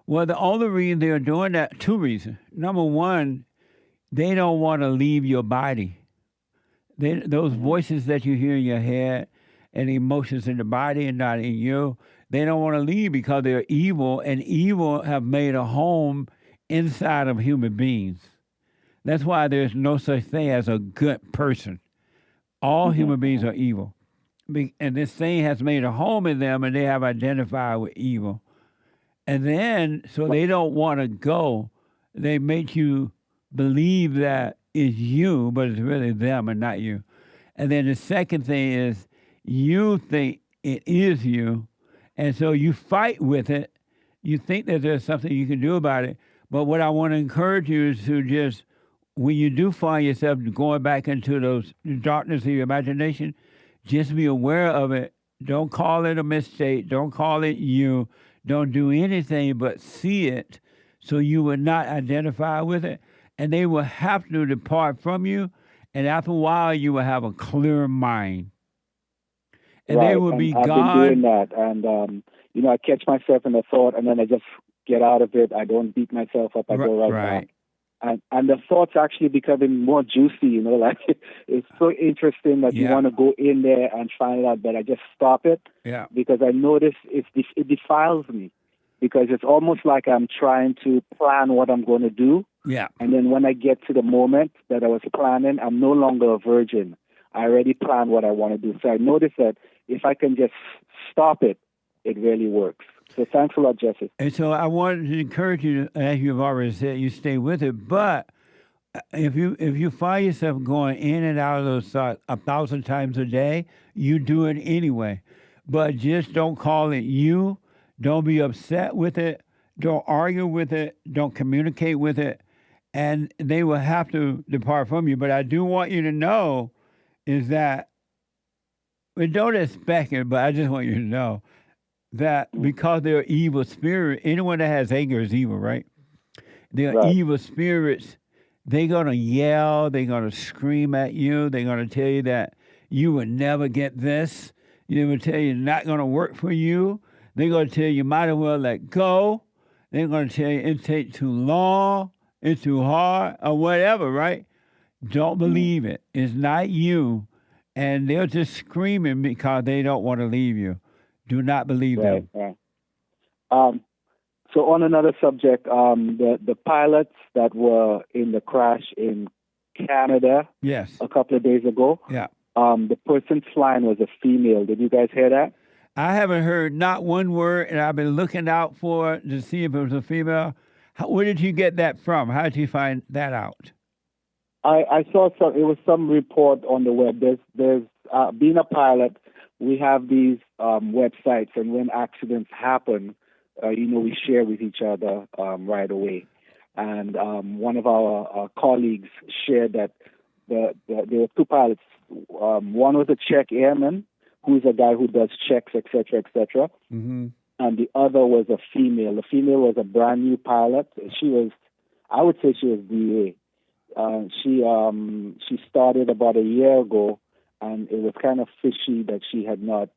Well, the only reason they're doing that, two reasons. Number one, they don't want to leave your body. Those voices that you hear in your head and emotions in the body and not in you, they don't want to leave because they're evil, and evil have made a home inside of human beings. That's why there's no such thing as a good person. All human beings are evil. And this thing has made a home in them, and they have identified with evil. And then, so they don't want to go. They make you believe that it's you, but it's really them and not you. And then the second thing is you think it is you, and so you fight with it. You think that there's something you can do about it. But what I want to encourage you is to just, when you do find yourself going back into those darkness of your imagination, just be aware of it. Don't call it a mistake. Don't call it you. Don't do anything but see it so you will not identify with it. And they will have to depart from you. And after a while, you will have a clear mind. And they will be I've gone. I've been doing that. And, I catch myself in a thought, and then I just get out of it. I don't beat myself up. I go right back. And the thoughts actually becoming more juicy, like it's so interesting that you want to go in there and find out, but I just stop it because I notice it defiles me, because it's almost like I'm trying to plan what I'm going to do. Yeah. And then when I get to the moment that I was planning, I'm no longer a virgin. I already planned what I want to do. So I notice that if I can just stop it, it really works. So thanks a lot, Jesse. And so I wanted to encourage you, as you've already said, you stay with it. But if you find yourself going in and out of those thoughts 1,000 times a day, you do it anyway. But just don't call it you. Don't be upset with it. Don't argue with it. Don't communicate with it. And they will have to depart from you. But I do want you to know is that, we don't expect it, but I just want you to know that because they're evil spirit, anyone that has anger is evil, right? They're evil spirits. They're going to yell. They're going to scream at you. They're going to tell you that you will never get this. They will tell you it's not going to work for you. They're going to tell you you might as well let go. They're going to tell you it takes too long, it's too hard, or whatever, right? Don't believe it. It's not you. And they're just screaming because they don't want to leave you. Do not believe them. Right. So on another subject, the pilots that were in the crash in Canada a couple of days ago, the person flying was a female. Did you guys hear that? I haven't heard not one word, and I've been looking out for it to see if it was a female. Where did you get that from? How did you find that out? I saw it was some report on the web. There's being a pilot, we have these websites, and when accidents happen, we share with each other right away. And one of our colleagues shared that there were two pilots. One was a Czech airman, who's a guy who does checks, etc., etc. Mm-hmm. And the other was a female. The female was a brand new pilot. I would say she was DA. She started about a year ago, and it was kind of fishy that she had not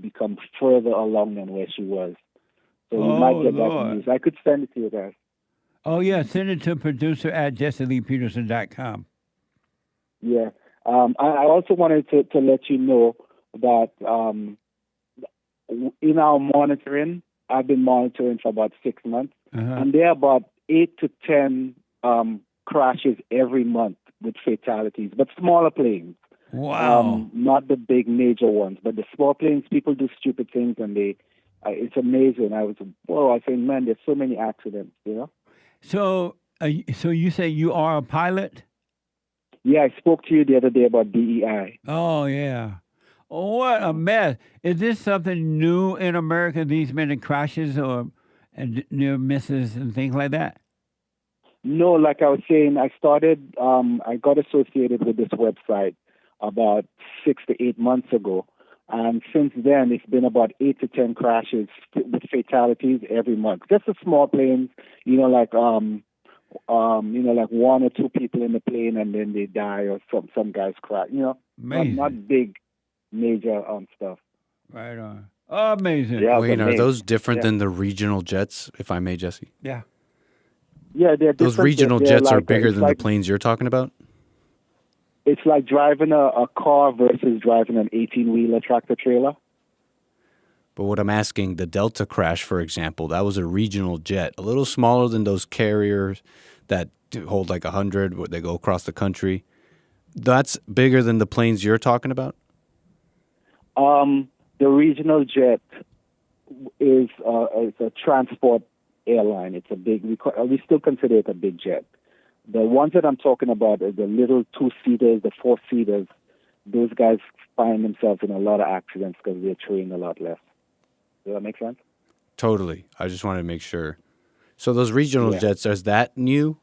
become further along than where she was. So you might get that news. I could send it to you guys. Oh, yeah. Send it to producer at JessieLeePeterson.com. Yeah. I also wanted to let you know that in our monitoring, I've been monitoring for about 6 months, and there are about 8 to 10 crashes every month with fatalities, but smaller planes. Wow. Not the big major ones, but the small planes, people do stupid things, and it's amazing. I think, man, there's so many accidents, So you say you are a pilot? Yeah, I spoke to you the other day about DEI. Oh, yeah. Oh, what a mess. Is this something new in America, these many crashes and near misses and things like that? No, like I was saying, I got associated with this website about 6 to 8 months ago. And since then, it's been about 8 to 10 crashes with fatalities every month. Just the small planes, like one or two people in the plane and then they die, or some guys crash. Not big, major stuff. Right on. Amazing. Yeah, wait, are those different than the regional jets, if I may, Jesse? Yeah. Yeah, they're different. Those regional jets are bigger than the planes you're talking about? It's like driving a car versus driving an 18-wheeler tractor-trailer. But what I'm asking, the Delta crash, for example, that was a regional jet, a little smaller than those carriers that hold like 100, they go across the country. That's bigger than the planes you're talking about? The regional jet is a transport airline. It's a big, we still consider it a big jet. The ones that I'm talking about are the little 2-seaters, the 4-seaters. Those guys find themselves in a lot of accidents because they're trained a lot less. Does that make sense? Totally. I just wanted to make sure. So those regional jets, is that new?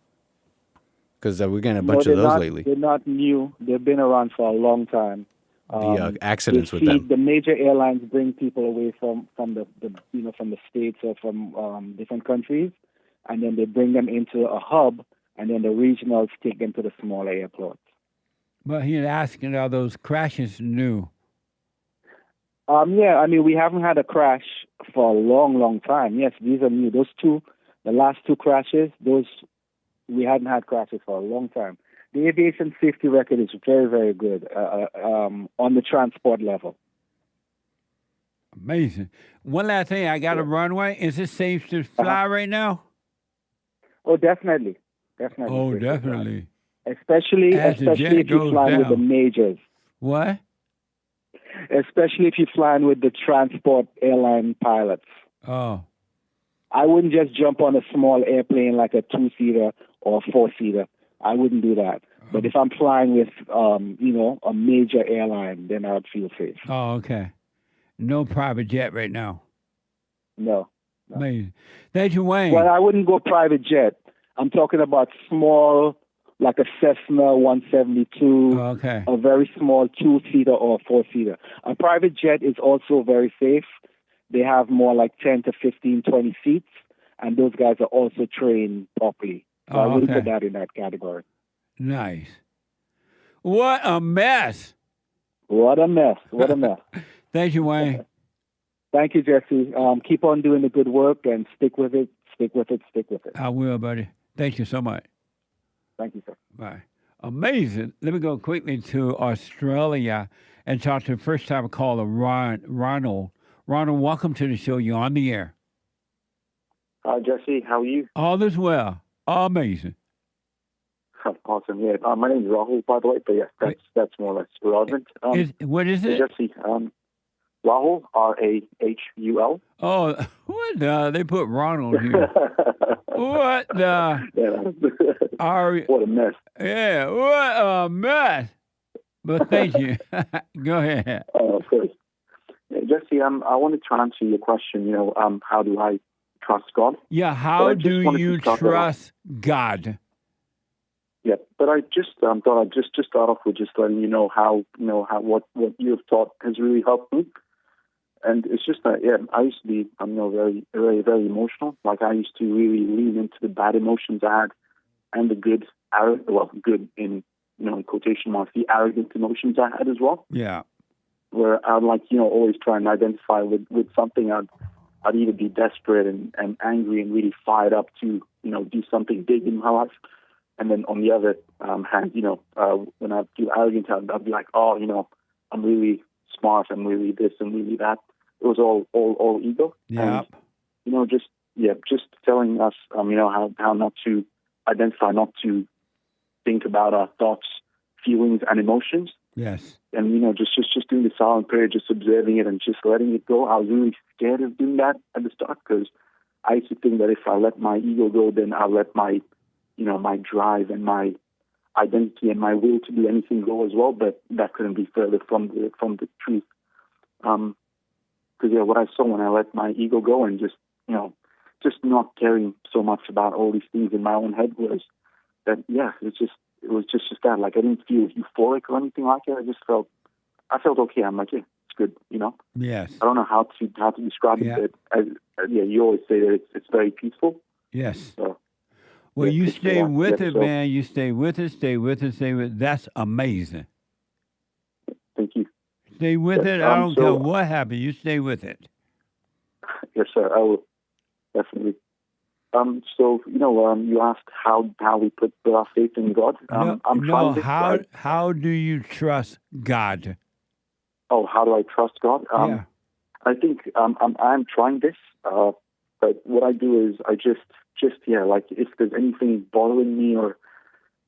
Because we're getting a bunch of those lately. They're not new. They've been around for a long time. The accidents with them. The major airlines bring people away from the States or from different countries, and then they bring them into a hub, and then the regionals take them to the smaller airports. But he's asking, are those crashes new? Yeah, I mean, we haven't had a crash for a long, long time. Yes, these are new. The last two crashes, we hadn't had crashes for a long time. The aviation safety record is very, very good on the transport level. Amazing. One last thing, I got a runway. Is it safe to fly right now? Oh, definitely. Oh, definitely. Especially if you're flying with the majors. What? Especially if you're flying with the transport airline pilots. Oh. I wouldn't just jump on a small airplane like a 2-seater or a 4-seater. I wouldn't do that. But if I'm flying with, a major airline, then I would feel safe. Oh, okay. No private jet right now. No. Amazing. Thank you, Wayne. Well, I wouldn't go private jet. I'm talking about small, like a Cessna 172, a very small 2-seater or 4-seater. A private jet is also very safe. They have more like 10 to 15, 20 seats, and those guys are also trained properly. So I wouldn't put that in that category. Nice. What a mess. What a mess. Thank you, Wayne. Thank you, Jesse. Keep on doing the good work and stick with it. I will, buddy. Thank you so much. Thank you, sir. Bye. Amazing. Let me go quickly to Australia and talk to the first-time caller, Ronald. Ronald, welcome to the show. You're on the air. Hi, Jesse. How are you? All is well. Amazing. Awesome. Yeah. My name is Rahul, by the way, but yeah, that's more or less relevant. What is it? Jesse, Rahul, R-A-H-U-L. Oh, what the? They put Ronald here. What the? What a mess. Yeah, what a mess. But thank you. Go ahead. Of course. Jesse, I wanted to answer your question, how do I trust God. Yeah, how do you trust God? Yeah, but I just thought I'd just start off with just letting you know how what you have taught has really helped me. And it's just that, I used to be, very, very, very emotional. Like, I used to really lean into the bad emotions I had and the good in, in quotation marks, the arrogant emotions I had as well. Yeah. Where I'd always try and identify with something. I'd either be desperate and angry and really fired up to, do something big in my life. And then on the other hand, when I'd feel arrogant, I'd be like, I'm really smart, I'm really this and really that. It was all ego. Yeah. And, just telling us, how not to identify, not to think about our thoughts, feelings, and emotions. Yes. And, just doing the silent prayer, just observing it and just letting it go. I was really scared of doing that at the start because I used to think that if I let my ego go, then I'll let my, my drive and my identity and my will to do anything go as well. But that couldn't be further from the truth. Because what I saw when I let my ego go and just not caring so much about all these things in my own head was that, it was just that. Like, I didn't feel euphoric or anything like it. I felt okay. I'm like, it's good, Yes. I don't know how to describe it, but you always say that it's very peaceful. Yes. So, well, you stay with it, man. You stay with it, stay with it, stay with it. That's amazing. Thank you. Stay with it. I don't care what happens. You stay with it. Yes, sir. I will. Definitely. You asked how we put our faith in God. How do you trust God? Oh, how do I trust God? I think I'm trying this, but what I do is I just like if there's anything bothering me or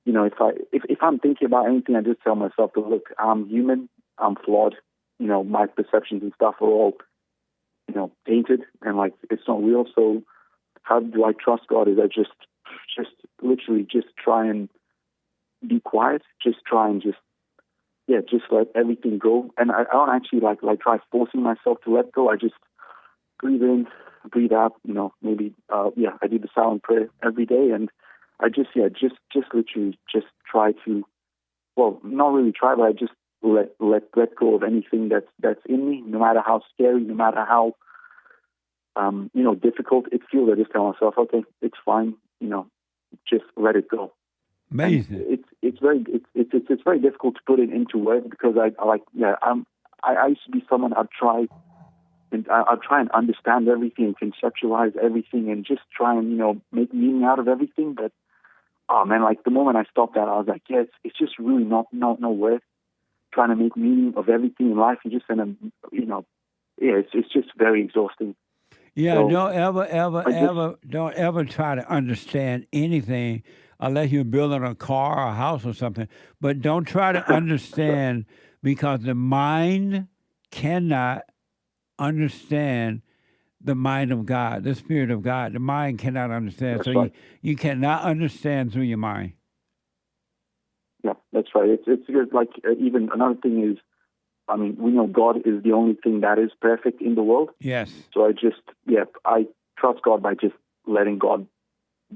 if I'm thinking about anything, I just tell myself to look, I'm human, I'm flawed, my perceptions and stuff are all tainted and like it's not real. So how do I trust God? Is I just literally just try and be quiet, just try and just let everything go. And I don't actually like try forcing myself to let go. I just breathe in, breathe out, maybe, I do the silent prayer every day. And I just literally just try to, well, not really try, but I just let go of anything that's in me, no matter how scary, no matter how, difficult it feels. I just tell myself, okay, it's fine, just let it go. Amazing. It's very difficult to put it into words because I used to be someone I'd try and understand everything and conceptualize everything and just try and make meaning out of everything. But like the moment I stopped that, I was like, it's just really not worth trying to make meaning of everything in life. You just it's just very exhausting. Yeah, So, don't ever try to understand anything unless you're building a car or a house or something. But don't try to understand because the mind cannot understand the mind of God, the Spirit of God. The mind cannot understand. That's so right. you cannot understand through your mind. Yeah, that's right. It's good. Like even another thing is, we know God is the only thing that is perfect in the world. Yes. So I trust God by just letting God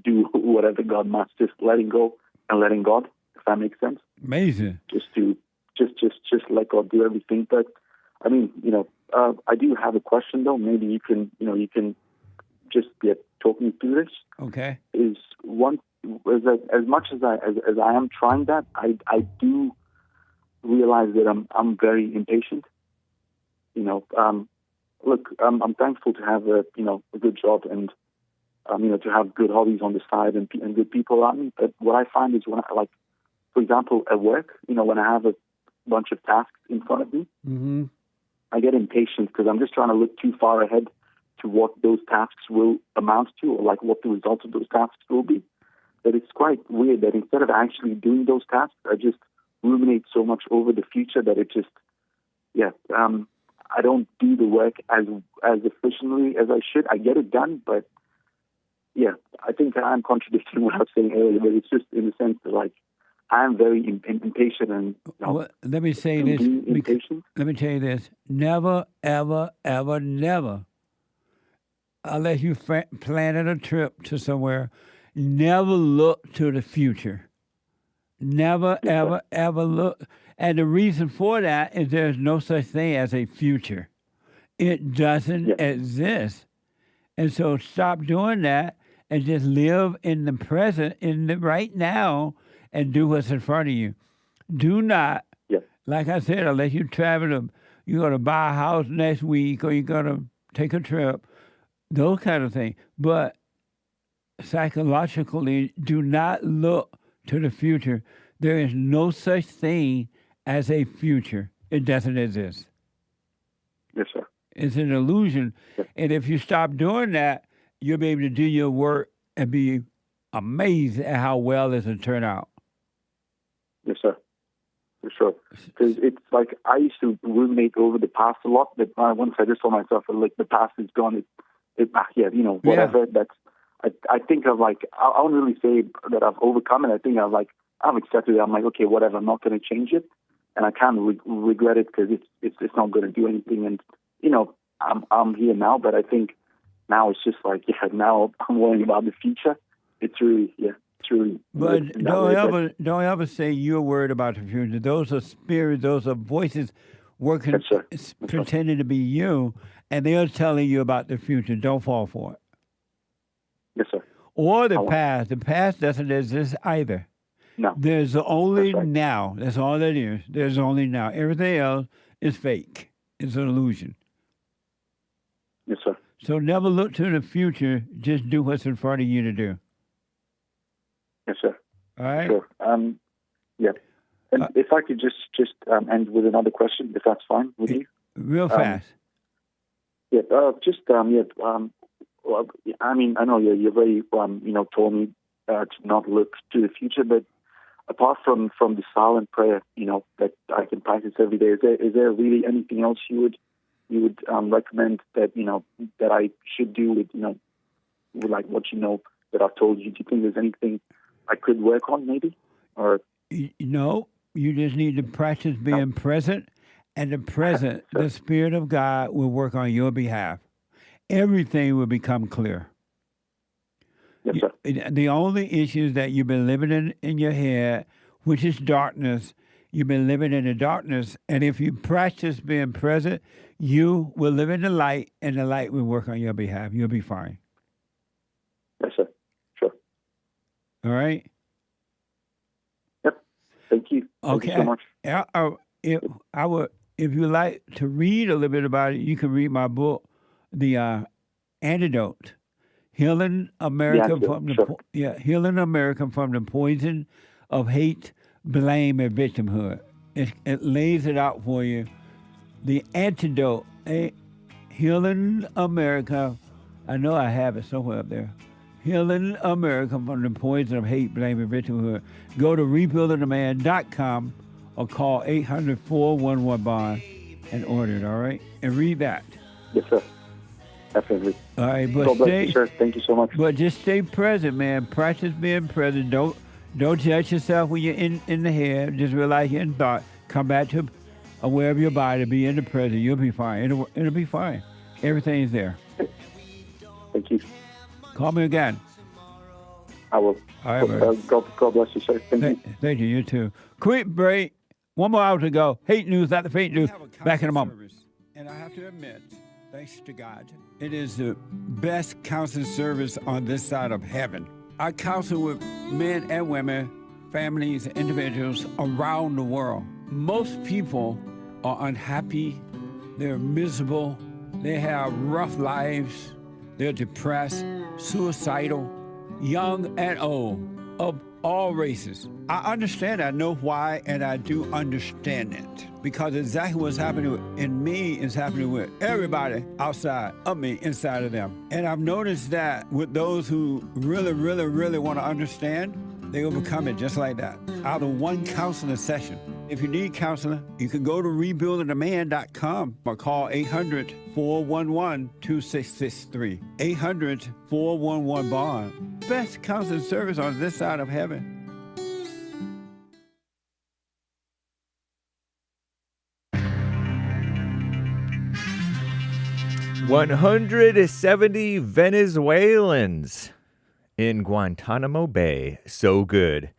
do whatever God must, just letting go and letting God, if that makes sense. Amazing. Just let God do everything. But I do have a question though. Maybe you can just talk me through this. Okay. Is as much as I am trying that, I do realize that I'm very impatient. Look, I'm thankful to have a good job and to have good hobbies on the side and good people around me. But what I find is when I for example, at work, when I have a bunch of tasks in front of me, mm-hmm. I get impatient because I'm just trying to look too far ahead to what those tasks will amount to or like what the results of those tasks will be. But it's quite weird that instead of actually doing those tasks, I just ruminate so much over the future that it just, I don't do the work as efficiently as I should. I get it done, but I think I'm contradicting what I was saying earlier, but it's just in the sense that I'm very impatient and well, let me say this. Let me tell you this. Never, ever, ever, never unless you planning a trip to somewhere, never look to the future. Never, ever, ever look. And the reason for that is there's no such thing as a future. It doesn't exist. And so stop doing that and just live in the present, in the right now, and do what's in front of you. Do not, like I said, unless you travel, you're going to buy a house next week or you're going to take a trip, those kind of things. But psychologically, do not look to the future. There is no such thing as a future. It doesn't exist. Yes, sir. It's an illusion. And if you stop doing that, you'll be able to do your work and be amazed at how well it's going to turn out. Yes, sir. For sure. Because it's like I used to ruminate over the past a lot, but once I just told myself, like, the past is gone, whatever. That's. I think of like, I won't really say that I've overcome it. I think I've accepted it. I'm like, okay, whatever. I'm not going to change it, and I can't regret it because it's not going to do anything. And I'm here now, but I think now it's just like, now I'm worrying about the future. It's really, it's really. But don't ever say you're worried about the future. Those are spirits. Those are voices working, pretending to be you, and they're telling you about the future. Don't fall for it. Yes, sir. Or the past. The past doesn't exist either. No. There's only now. That's all that is. There's only now. Everything else is fake. It's an illusion. Yes, sir. So never look to the future. Just do what's in front of you to do. Yes, sir. All right? Sure. And if I could just end with another question, if that's fine with you. Real fast. Well, I mean, I know you're very, told me to not look to the future, but apart from the silent prayer, that I can practice every day, is there really anything else you would recommend that, that I should do with like what that I've told you? Do you think there's anything I could work on maybe? Or no, you just need to practice being present, and the Spirit of God will work on your behalf. Everything will become clear. Yes, sir. The only issues that you've been living in your head, which is darkness, you've been living in the darkness. And if you practice being present, you will live in the light, and the light will work on your behalf. You'll be fine. Yes, sir. Sure. All right? Yep. Thank you. Okay. Thank you so much. If you like to read a little bit about it, you can read my book, The Antidote, Healing America Healing America from the Poison of Hate, Blame, and Victimhood. It lays it out for you. The Antidote, Healing America. I know I have it somewhere up there. Healing America from the Poison of Hate, Blame, and Victimhood. Go to rebuildingtheman.com or call 800-411-BOND and order it, all right? And read that. Yes, sir. Definitely. All right, but thank you so much. But just stay present, man. Practice being present. Don't judge yourself when you're in the head. Just realize you're in thought. Come back to aware of your body. Be in the present. You'll be fine. It'll be fine. Everything's there. Thank you. Call me again. I will. All right, God bless you, sir. Thank you. Thank you. You too. Quick break. 1 more hour to go. Hate news, not the fake news. Back in a moment. And I have to admit, thanks to God, it is the best counseling service on this side of heaven. I counsel with men and women, families, individuals around the world. Most people are unhappy, they're miserable, they have rough lives, they're depressed, suicidal, young and old, of all races. I understand, I know why, and I do understand it. Because exactly what's happening in me is happening with everybody outside of me, inside of them. And I've noticed that with those who really, really, really want to understand, they overcome it just like that, out of one counseling session. If you need counseling, you can go to rebuildingtheman.com or call 800-411-2663. 800-411-BOND. Best counseling service on this side of heaven. 170 Venezuelans in Guantanamo Bay. So good.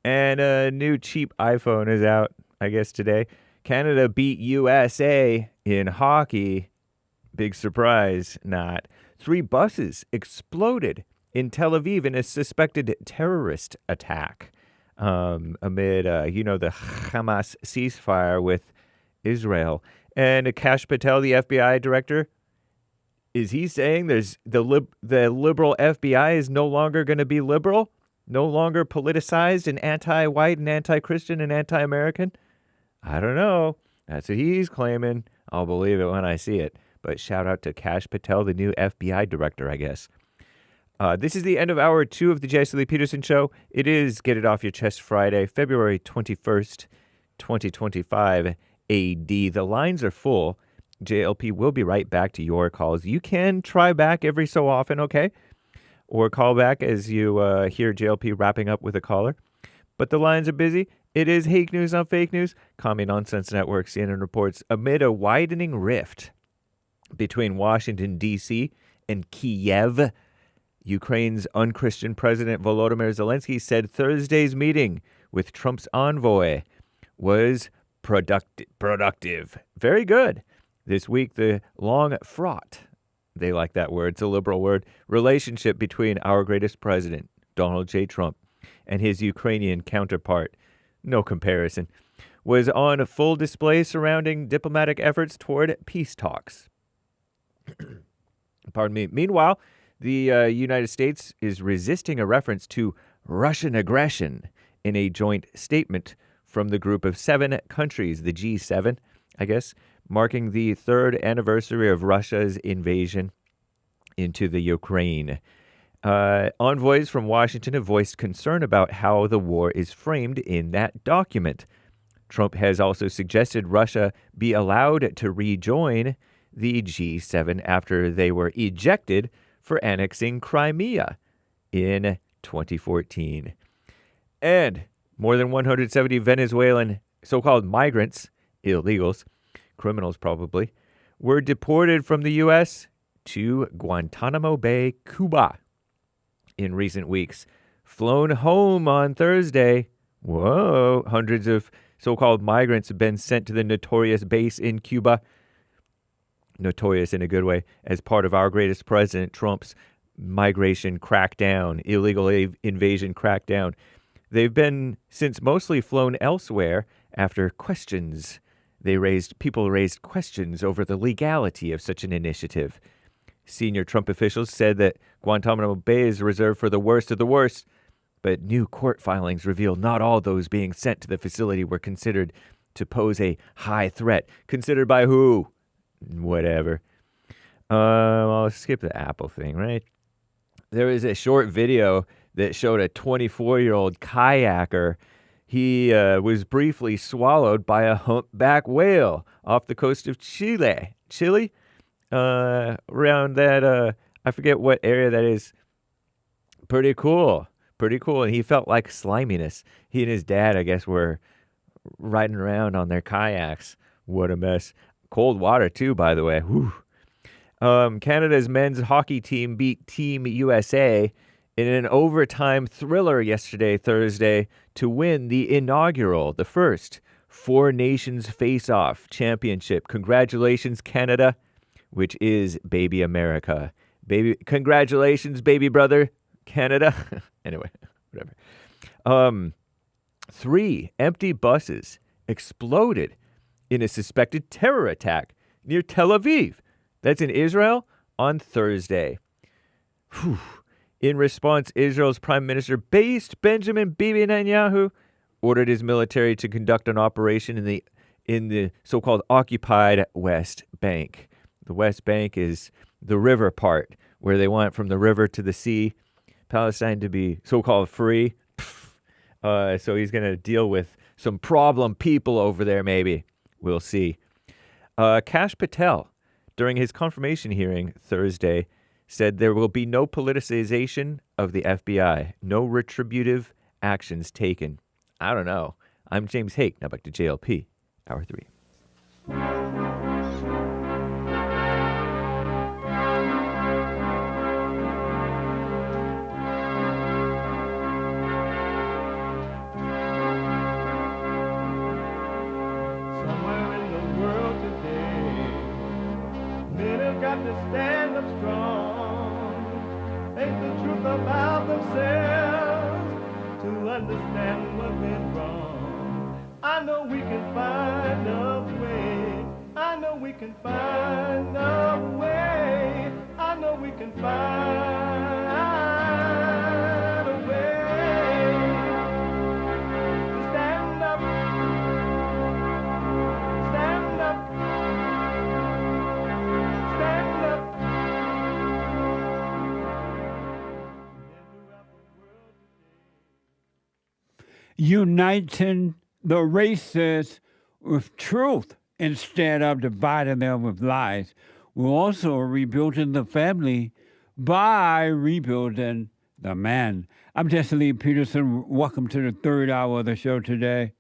And a new cheap iPhone is out, I guess, today. Canada beat USA in hockey. Big surprise, not. 3 buses exploded in Tel Aviv in a suspected terrorist attack amid, the Hamas ceasefire with Israel. And Kash Patel, the FBI director, is he saying there's the liberal FBI is no longer going to be liberal? No longer politicized and anti-white and anti-Christian and anti-American? I don't know. That's what he's claiming. I'll believe it when I see it. But shout out to Kash Patel, the new FBI director, I guess. This is the end of hour 2 of the Jesse Lee Peterson Show. It is Get It Off Your Chest Friday, February 21st, 2025 AD. The lines are full. JLP will be right back to your calls. You can try back every so often, okay? Or call back as you hear JLP wrapping up with a caller. But the lines are busy. It is Hake News on Fake News. Commie Nonsense Network, CNN reports, amid a widening rift between Washington, D.C. and Kiev, Ukraine's unchristian President Volodymyr Zelensky said Thursday's meeting with Trump's envoy was productive. Very good. This week, the long fraught, they like that word, it's a liberal word, relationship between our greatest president, Donald J. Trump, and his Ukrainian counterpart, no comparison, was on full display surrounding diplomatic efforts toward peace talks. Pardon me. Meanwhile, the United States is resisting a reference to Russian aggression in a joint statement from the group of 7 countries, the G7, I guess, marking the 3rd anniversary of Russia's invasion into the Ukraine. Envoys from Washington have voiced concern about how the war is framed in that document. Trump has also suggested Russia be allowed to rejoin the G7 after they were ejected for annexing Crimea in 2014. And more than 170 Venezuelan so-called migrants, illegals, criminals probably, were deported from the U.S. to Guantanamo Bay, Cuba in recent weeks. Flown home on Thursday. Whoa, hundreds of so-called migrants have been sent to the notorious base in Cuba. Notorious in a good way, as part of our greatest president, Trump's migration crackdown, illegal invasion crackdown. They've been since mostly flown elsewhere after questions. People raised questions over the legality of such an initiative. Senior Trump officials said that Guantanamo Bay is reserved for the worst of the worst, but new court filings reveal not all those being sent to the facility were considered to pose a high threat. Considered by who? Whatever. I'll skip the Apple thing, right? There was a short video that showed a 24-year-old kayaker. He was briefly swallowed by a humpback whale off the coast of Chile. Around that, I forget what area that is. Pretty cool. And he felt like sliminess. He and his dad, I guess, were riding around on their kayaks. What a mess. Cold water, too, by the way. Whew. Canada's men's hockey team beat Team USA in an overtime thriller yesterday, Thursday, to win the first 4 Nations Face-Off Championship. Congratulations, Canada, which is baby America. Congratulations, baby brother, Canada. Anyway, whatever. 3 empty buses exploded in a suspected terror attack near Tel Aviv. That's in Israel on Thursday. Whew. In response, Israel's Prime Minister Benjamin Bibi Netanyahu ordered his military to conduct an operation in the so-called occupied West Bank. The West Bank is the river part, where they want from the river to the sea Palestine to be so-called free. So he's going to deal with some problem people over there, maybe. We'll see. Kash Patel, during his confirmation hearing Thursday, said there will be no politicization of the FBI, no retributive actions taken. I don't know. I'm James Hake. Now back to JLP, Hour 3. got to stand up strong, think the truth about themselves, to understand what went wrong. I know we can find a way. I know we can find a way. I know we can find a way to stand up, stand up, stand up. Uniting the races with truth instead of dividing them with lies. We're also rebuilding the family by rebuilding the man. I'm Jesse Lee Peterson. Welcome to the third hour of the show today.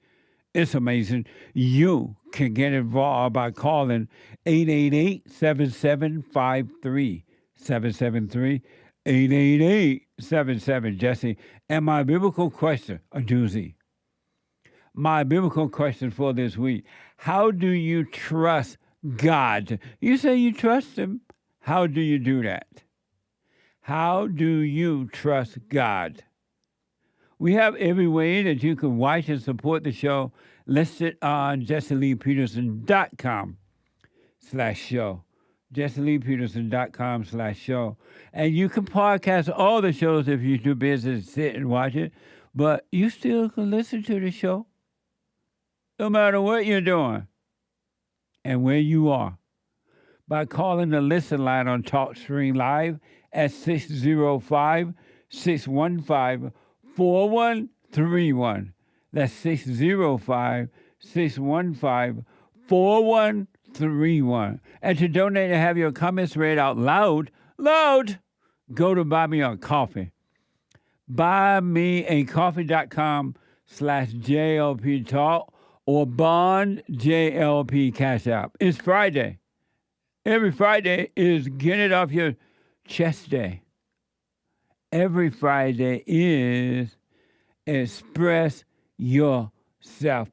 It's amazing. You can get involved by calling 888-7753-773, 888-77-JESSE. And my biblical question, a doozy. My biblical question for this week, how do you trust God? You say you trust Him. How do you do that? How do you trust God? We have every way that you can watch and support the show listed on JesseLeePeterson.com/show. JesseLeePeterson.com/show. And you can podcast all the shows if you're too busy to sit and watch it, but you still can listen to the show no matter what you're doing and where you are by calling the listen line on TalkStream Live at 605-615-4131. That's 605-615-4131. And to donate and have your comments read out loud, go to Buy Me a Coffee. BuyMeACoffee.com/JLP Talk or Bond JLP Cash App. It's Friday. Every Friday is Get It Off Your Chest Day. Every Friday is Express Yourself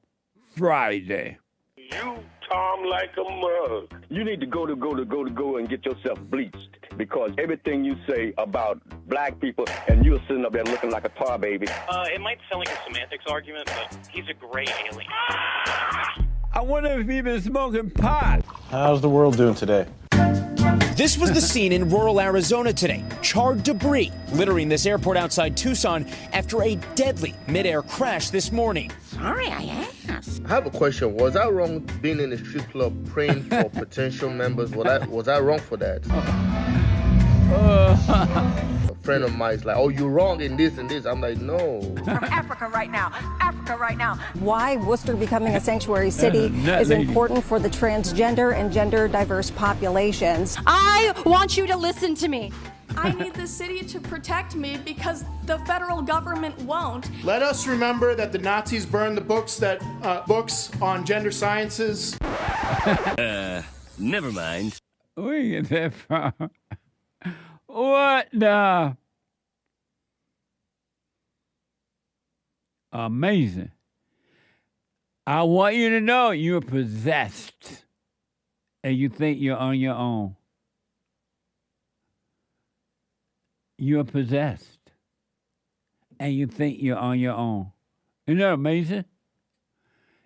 Friday. You Tom like a mug. You need to go and get yourself bleached, because everything you say about black people, and you're sitting up there looking like a tar baby. It might sound like a semantics argument, but he's a gray alien. I wonder if he's been smoking pot. How's the world doing today? This was the scene in rural Arizona today. Charred debris littering this airport outside Tucson after a deadly midair crash this morning. Sorry, I asked. I have a question. Was I wrong being in a strip club praying for potential members? Was I wrong for that? A friend of mine is like, oh, you're wrong in this and this. I'm like, no. From Africa right now. Why Worcester becoming a sanctuary city is important for the transgender and gender diverse populations. I want you to listen to me. I need the city to protect me because the federal government won't. Let us remember that the Nazis burned the books on gender sciences. Never mind. Where you get that from? What the? Amazing. I want you to know you're possessed and you think you're on your own. You're possessed and you think you're on your own. Isn't that amazing?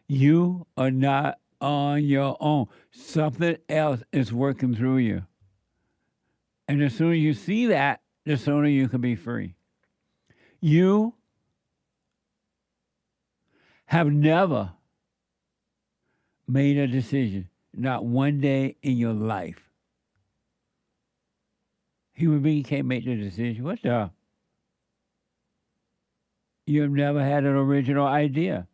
You are not on your own. Something else is working through you. And the sooner you see that, the sooner you can be free. You have never made a decision, not one day in your life. Human being can't make the decision. What the? You have never had an original idea,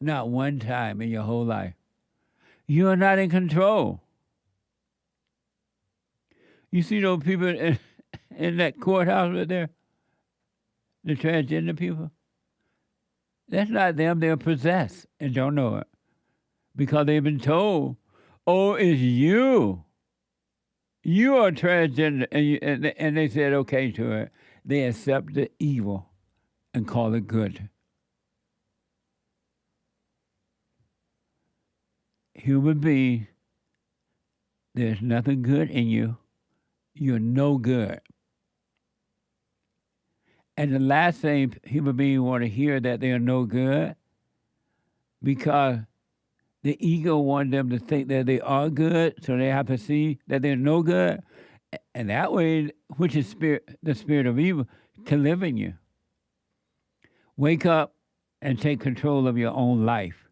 not one time in your whole life. You are not in control. You see those people in that courthouse right there? The transgender people? That's not them. They're possessed and don't know it. Because they've been told, oh, it's you. You are transgender. And they said okay to it. They accept the evil and call it good. Human beings, there's nothing good in you you're no good. And the last thing human beings want to hear that they're no good, because the ego wants them to think that they are good, so they have to see that they're no good. And that way, which is the spirit of evil, can live in you. Wake up and take control of your own life.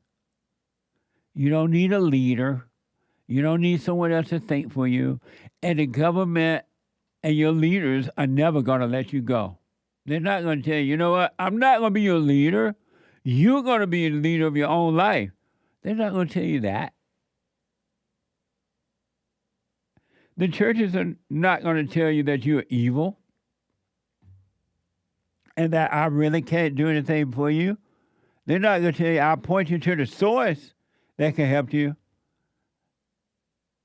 You don't need a leader. You don't need someone else to think for you. And the government and your leaders are never going to let you go. They're not going to tell you, you know what, I'm not going to be your leader. You're going to be the leader of your own life. They're not going to tell you that. The churches are not going to tell you that you're evil and that I really can't do anything for you. They're not going to tell you, I'll point you to the source that can help you.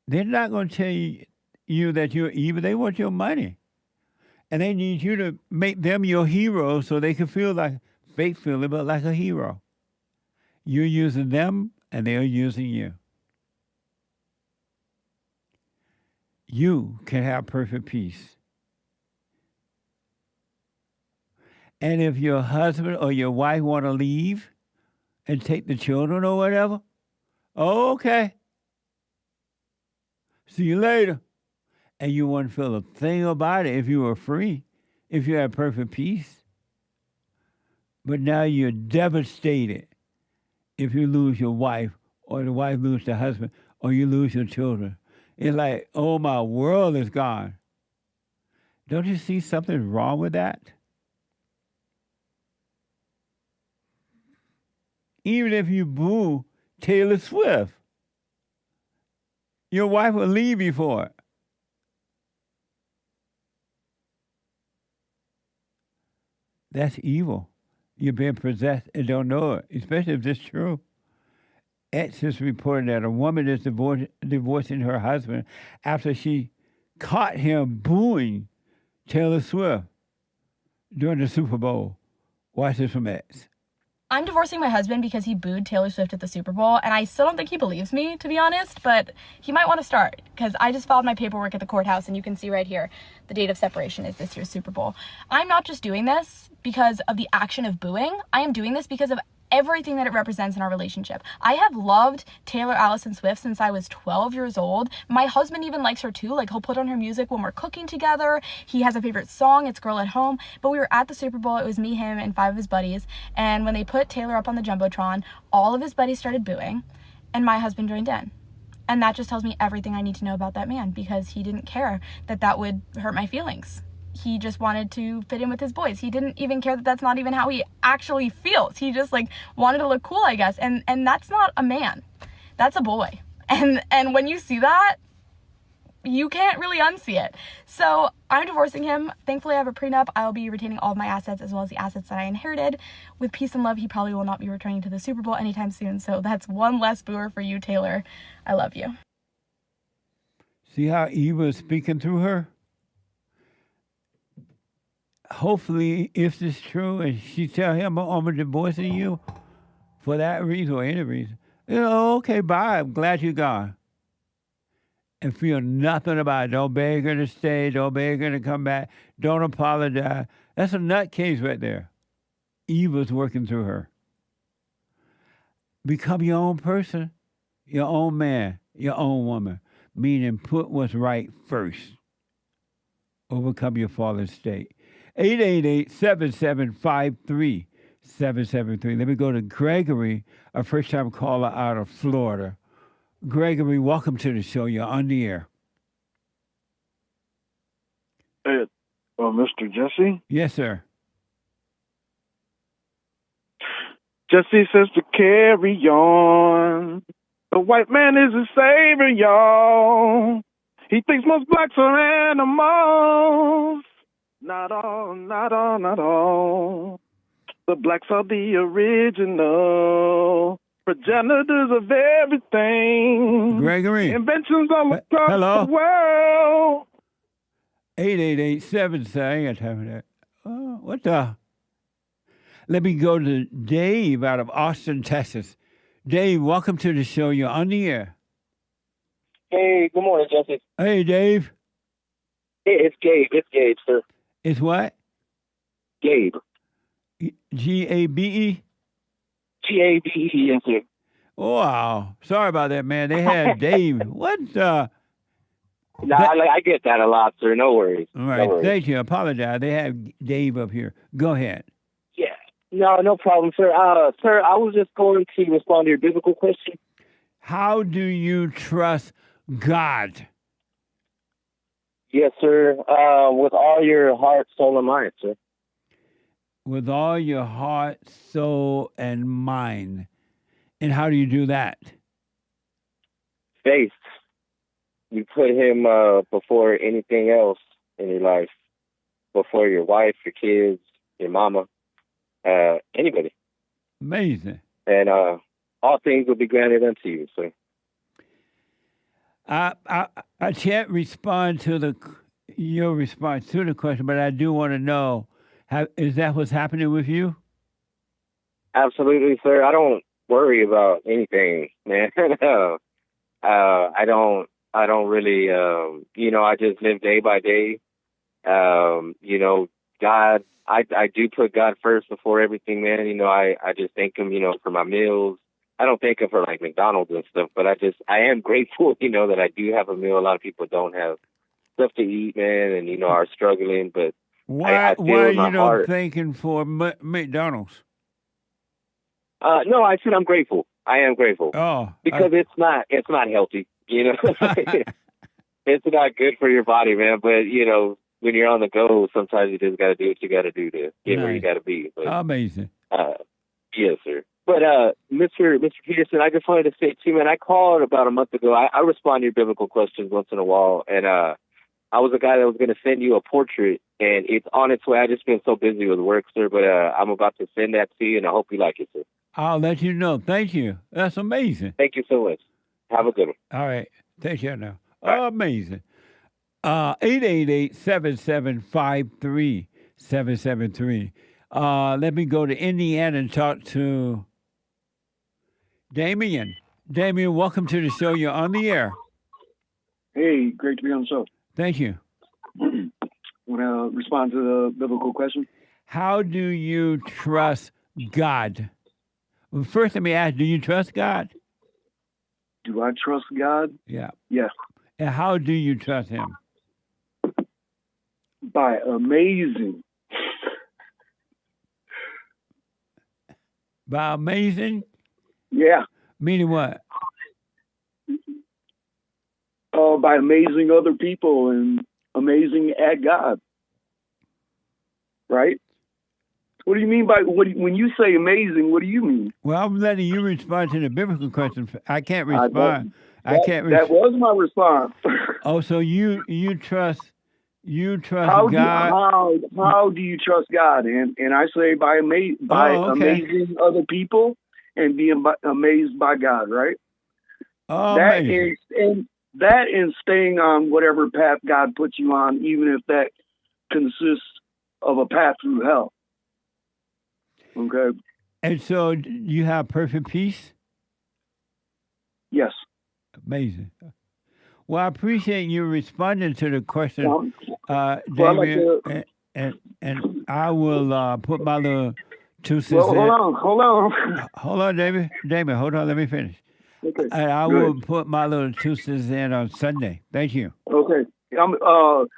They're not going to tell you that you're evil. They want your money. And they need you to make them your hero so they can feel like, fake feeling, but like a hero. You're using them and they're using you. You can have perfect peace. And if your husband or your wife want to leave and take the children or whatever, okay. See you later. And you wouldn't feel a thing about it if you were free, if you had perfect peace. But now you're devastated if you lose your wife, or the wife loses the husband, or you lose your children. It's like, oh, my world is gone. Don't you see something wrong with that? Even if you boo Taylor Swift, your wife will leave you for it. That's evil. You're being possessed and don't know it, especially if this is true. X is reporting that a woman is divorcing her husband after she caught him booing Taylor Swift during the Super Bowl. Watch this from X. I'm divorcing my husband because he booed Taylor Swift at the Super Bowl, and I still don't think he believes me, to be honest, but he might want to start, because I just filed my paperwork at the courthouse, and you can see right here, the date of separation is this year's Super Bowl. I'm not just doing this because of the action of booing. I am doing this because of everything that it represents in our relationship. I have loved Taylor Allison Swift since I was 12 years old. My husband even likes her too. Like, he'll put on her music when we're cooking together. He has a favorite song. It's Girl at Home. But we were at the Super Bowl. It was me, him, and 5 of his buddies. And when they put Taylor up on the Jumbotron, all of his buddies started booing, and my husband joined in. And that just tells me everything I need to know about that man, because he didn't care that that would hurt my feelings. He just wanted to fit in with his boys. He didn't even care that that's not even how he actually feels. He just like wanted to look cool, I guess. And that's not a man. That's a boy. And when you see that, you can't really unsee it. So I'm divorcing him. Thankfully, I have a prenup. I'll be retaining all of my assets as well as the assets that I inherited. With peace and love, he probably will not be returning to the Super Bowl anytime soon. So that's one less booer for you, Taylor. I love you. See how Eva is speaking through her? Hopefully, if this is true, and she tell him, I'm divorcing you for that reason or any reason, okay, bye, I'm glad you're gone. And feel nothing about it. Don't beg her to stay. Don't beg her to come back. Don't apologize. That's a nutcase right there. Evil's working through her. Become your own person, your own man, your own woman. Meaning put what's right first. Overcome your fallen state. 888-7753-773. Let me go to Gregory, a first-time caller out of Florida. Gregory, welcome to the show. You're on the air. Hey, Mr. Jesse? Yes, sir. Jesse says to carry on. The white man is a savior, y'all. He thinks most blacks are animals. Not all, not all, not all. The blacks are the original progenitors of everything. Gregory. Inventions all across the world. 888-7. I ain't got time for that. Oh, what the? Let me go to Dave out of Austin, Texas. Dave, welcome to the show. You're on the air. Hey, good morning, Jesse. Hey, Dave. It's Gabe. It's Gabe, sir. It's what? Gabe. Gabe? Gabe, yes, sir. Oh, wow. Sorry about that, man. They had Dave. What? I get that a lot, sir. No worries. All right. No worries. Thank you. I apologize. They have Dave up here. Go ahead. Yeah. No problem, sir. Sir, I was just going to respond to your biblical question. How do you trust God? Yes, sir. With all your heart, soul, and mind, sir. With all your heart, soul, and mind. And how do you do that? Faith. You put him before anything else in your life. Before your wife, your kids, your mama, anybody. Amazing. And all things will be granted unto you, sir. I can't respond to your response to the question, but I do want to know, is that what's happening with you? Absolutely, sir. I don't worry about anything, man. I don't really, I just live day by day. God, I do put God first before everything, man. I just thank him, for my meals. I don't thank him for like McDonald's and stuff, but I am grateful, that I do have a meal. A lot of people don't have stuff to eat, man, and, are struggling, but why I feel in my you heart. don't thanking for McDonald's? No, I said I'm grateful. I am grateful. Oh, because it's not healthy, It's not good for your body, man. But when you're on the go, sometimes you just got to do what you got to do to get where you got to be. But, amazing. Yes, sir. But Mr. Peterson, I just wanted to say too, man. I called about a month ago. I respond to your biblical questions once in a while, and I was a guy that was going to send you a portrait, and it's on its way. I just been so busy with work, sir. But I'm about to send that to you, and I hope you like it, sir. I'll let you know. Thank you. That's amazing. Thank you so much. Have a good one. All right. Take care now. Right. Amazing. 888-7753-773. Let me go to Indiana and talk to Damien. Damien, welcome to the show. You're on the air. Hey, great to be on the show. Thank you. Want to respond to the biblical question? How do you trust God? Well, first, let me ask, do you trust God? Do I trust God? Yeah. Yeah. And how do you trust him? By amazing. By amazing? Yeah. Meaning what? By amazing other people and amazing at God. Right? What do you mean by when you say amazing? What do you mean? Well, I'm letting you respond to the biblical question. I can't respond. That was my response. Oh, so you trust how God? How do you trust God? And I say by amazing other people and being amazed by God, right? Oh, that amazing. and staying on whatever path God puts you on, even if that consists of a path through hell. Okay. And so you have perfect peace? Yes. Amazing. Well, I appreciate you responding to the question, Damien, and I will put my little 2 cents in. Hold on. Hold on, Damien, hold on, let me finish. Okay. And I will put my little 2 cents in on Sunday. Thank you. Okay. The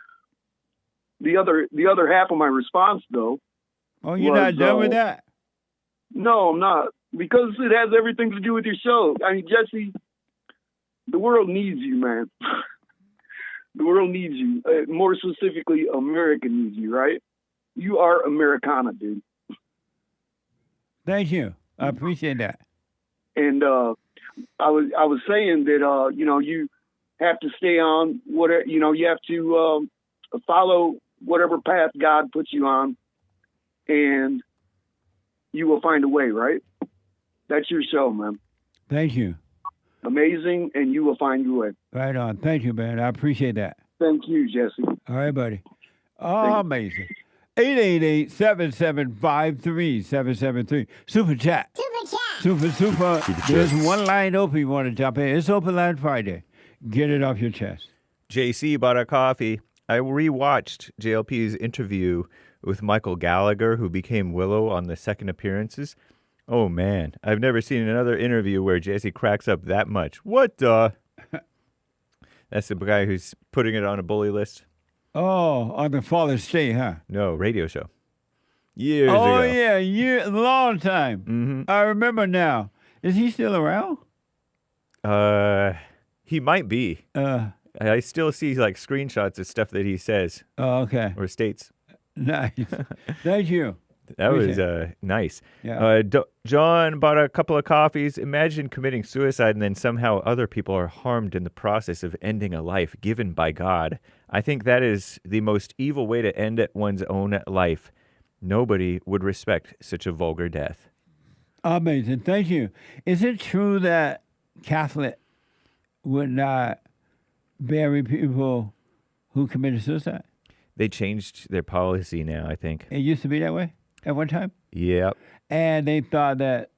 other half of my response, though. Oh, you're not done with that? No, I'm not. Because it has everything to do with your show. I mean, Jesse, the world needs you, man. The world needs you. More specifically, America needs you, right? You are Americana, dude. Thank you. I appreciate that. And I was saying that you have to stay on whatever, you have to follow whatever path God puts you on, and you will find a way, right? That's your show, man. Thank you. Amazing, and you will find your way. Right on. Thank you, man. I appreciate that. Thank you, Jesse. All right, buddy. Oh, amazing. 888-7753-773. Super chat. Super. There's one line open you want to jump in. It's Open Line Friday. Get it off your chest. JC bought a coffee. I rewatched JLP's interview with Michael Gallagher, who became Willow on the second appearances. Oh, man. I've never seen another interview where Jesse cracks up that much. What the? That's the guy who's putting it on a bully list. Oh, on the Father's Day, huh? No, radio show. Years ago. Oh, yeah, long time. Mm-hmm. I remember now. Is he still around? He might be. I still see like screenshots of stuff that he says. Oh, okay. Or states. Nice. Thank you. That was nice. Yeah. John bought a couple of coffees. Imagine committing suicide and then somehow other people are harmed in the process of ending a life given by God. I think that is the most evil way to end one's own life. Nobody would respect such a vulgar death. Amazing. Thank you. Is it true that Catholic would not bury people who committed suicide? They changed their policy now, I think. It used to be that way at one time? Yep. And they thought that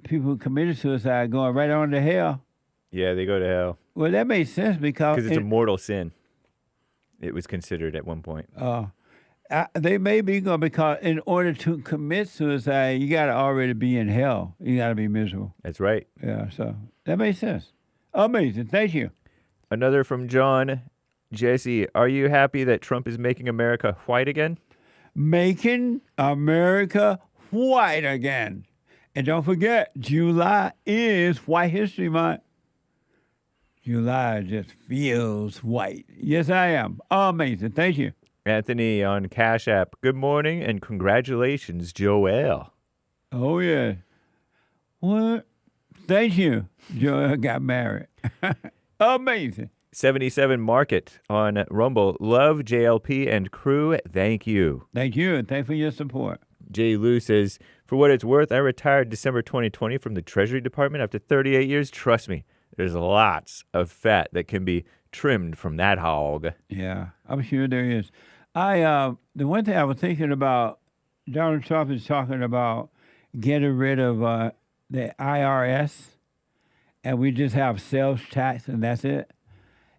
people who committed suicide going right on to hell. Yeah, they go to hell. Well, that makes sense because it's a mortal sin. It was considered at one point. They may be going because in order to commit suicide, you got to already be in hell. You got to be miserable. That's right. Yeah, so that makes sense. Amazing. Thank you. Another from John. Jesse, are you happy that Trump is making America white again? Making America white again. And don't forget, July is White History Month. July just feels white. Yes, I am. Amazing. Thank you. Anthony on Cash App. Good morning and congratulations, Joel. Oh, yeah. What? Thank you. Joel got married. Amazing. 77 Market on Rumble. Love JLP and crew. Thank you. Thank you, and thanks for your support. Jay Lou says, for what it's worth, I retired December 2020 from the Treasury Department after 38 years. Trust me, there's lots of fat that can be trimmed from that hog. Yeah, I'm sure there is. The one thing I was thinking about, Donald Trump is talking about getting rid of the IRS, and we just have sales tax, and that's it.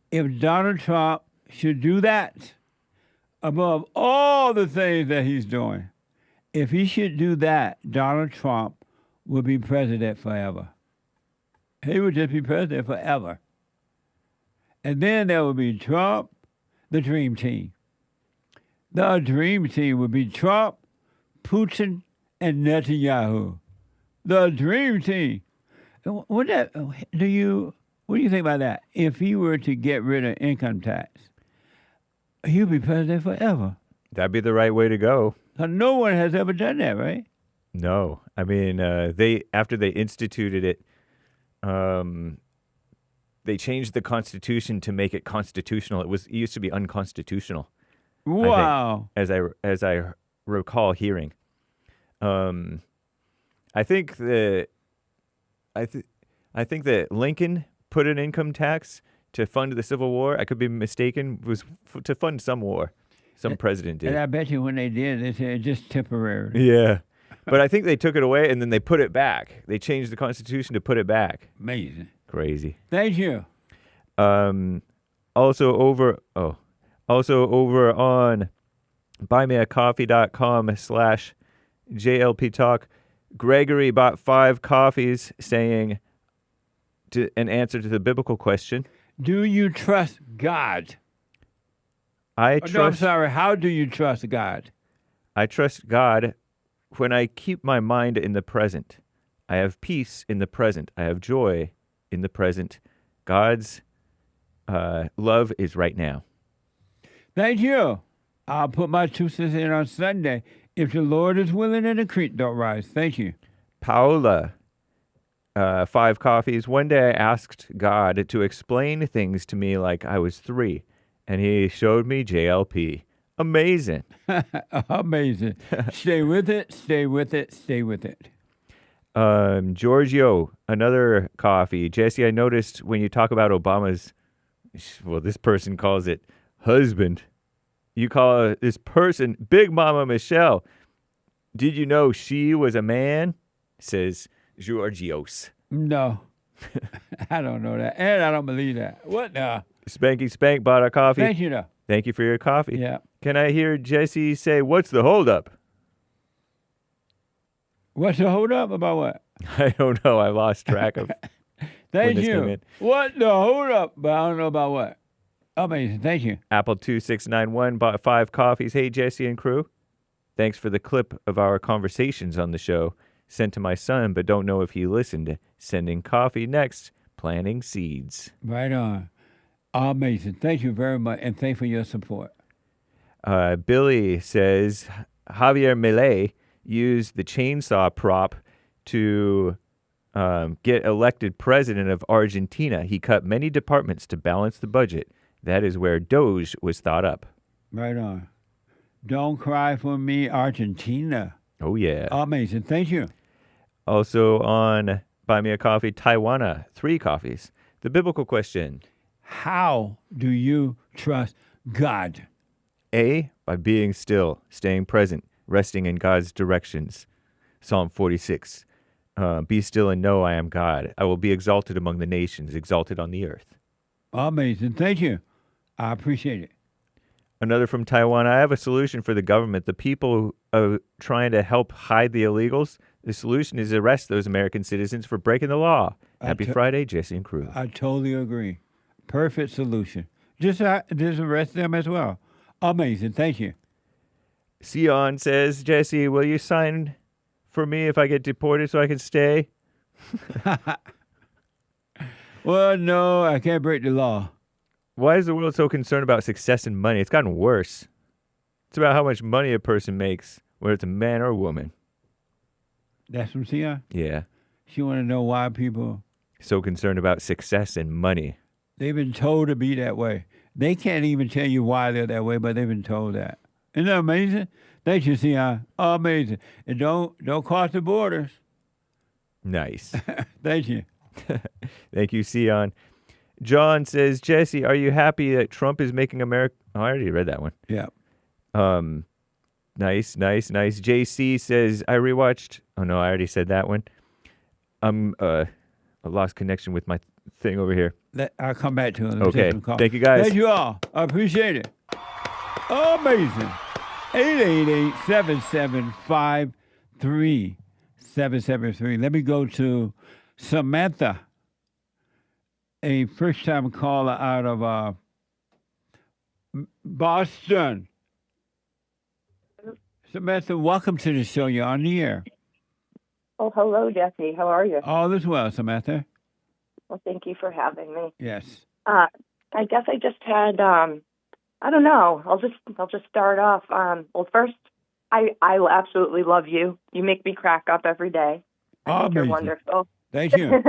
If Donald Trump should do that, above all the things that he's doing, if he should do that, Donald Trump would be president forever. He would just be president forever. And then there would be Trump, the Dream Team. The Dream Team would be Trump, Putin, and Netanyahu. The Dream Team. What do you think about that? If he were to get rid of income tax, he'd be president forever. That'd be the right way to go. No one has ever done that, right? No. I mean, after they instituted it, they changed the Constitution to make it constitutional. It used to be unconstitutional. Wow. I think, as I recall hearing. I think that Lincoln put an income tax to fund the Civil War. I could be mistaken. It was to fund some war. Some president did. And I bet you when they did, they said just temporary. Yeah. But I think they took it away and then they put it back. They changed the Constitution to put it back. Amazing. Crazy. Thank you. Also over on buymeacoffee.com/JLP Talk, Gregory bought 5 coffees saying an answer to the biblical question. Do you trust God? No, I'm sorry. How do you trust God? I trust God when I keep my mind in the present. I have peace in the present. I have joy in the present. God's love is right now. Thank you. I'll put my 2 cents in on Sunday. If the Lord is willing and the creek don't rise. Thank you. Paula, 5 coffees. One day I asked God to explain things to me like I was 3, and he showed me JLP. Amazing. Amazing. Stay with it, stay with it, stay with it. Giorgio, another coffee. Jesse, I noticed when you talk about Obama's, well, this person calls it husband. You call this person Big Mama Michelle. Did you know she was a man? Says Giorgios. No. I don't know that. And I don't believe that. What now? Spanky Spank bought a coffee. Thank you, though. Thank you for your coffee. Yeah. Can I hear Jesse say, what's the holdup? What's the holdup about what? I don't know. I lost track of when this came in. What the holdup? But I don't know about what. Amazing. Thank you. Apple2691 bought 5 coffees. Hey, Jesse and crew. Thanks for the clip of our conversations on the show. Sent to my son, but don't know if he listened. Sending coffee next. Planting seeds. Right on. Amazing. Thank you very much, and thank you for your support. Billy says Javier Milei used the chainsaw prop to get elected president of Argentina. He cut many departments to balance the budget. That is where Doge was thought up. Right on. Don't cry for me, Argentina. Oh, yeah. Amazing. Thank you. Also on Buy Me a Coffee, Taiwana, 3 coffees. The biblical question. How do you trust God? A, by being still, staying present, resting in God's directions. Psalm 46. Be still and know I am God. I will be exalted among the nations, exalted on the earth. Amazing. Thank you. I appreciate it. Another from Taiwan. I have a solution for the government. The people are trying to help hide the illegals. The solution is arrest those American citizens for breaking the law. Happy Friday, Jesse and crew. I totally agree. Perfect solution. Just arrest them as well. Amazing. Thank you. Sion says, Jesse, will you sign for me if I get deported so I can stay? Well, no, I can't break the law. Why is the world so concerned about success and money? It's gotten worse. It's about how much money a person makes, whether it's a man or a woman. That's from Sia? Yeah. She want to know why people... So concerned about success and money. They've been told to be that way. They can't even tell you why they're that way, but they've been told that. Isn't that amazing? Thank you, Sia. Amazing. And don't cross the borders. Nice. Thank you. Thank you, Sion. John says, Jesse, are you happy that Trump is making America... Oh, I already read that one. Yeah. Nice. JC says, I rewatched... Oh, no, I already said that one. I lost connection with my thing over here. I'll come back to it. Okay. Thank you, guys. Thank you all. I appreciate it. Amazing. 888-775-3773. Let me go to Samantha, a first-time caller out of Boston. Samantha, welcome to the show. You're on the air. Oh, hello, Jesse. How are you? All is well, Samantha. Well, thank you for having me. Yes. I guess I just had, I don't know. I'll just start off. Well, first, I absolutely love you. You make me crack up every day. I think you're wonderful. Thank you.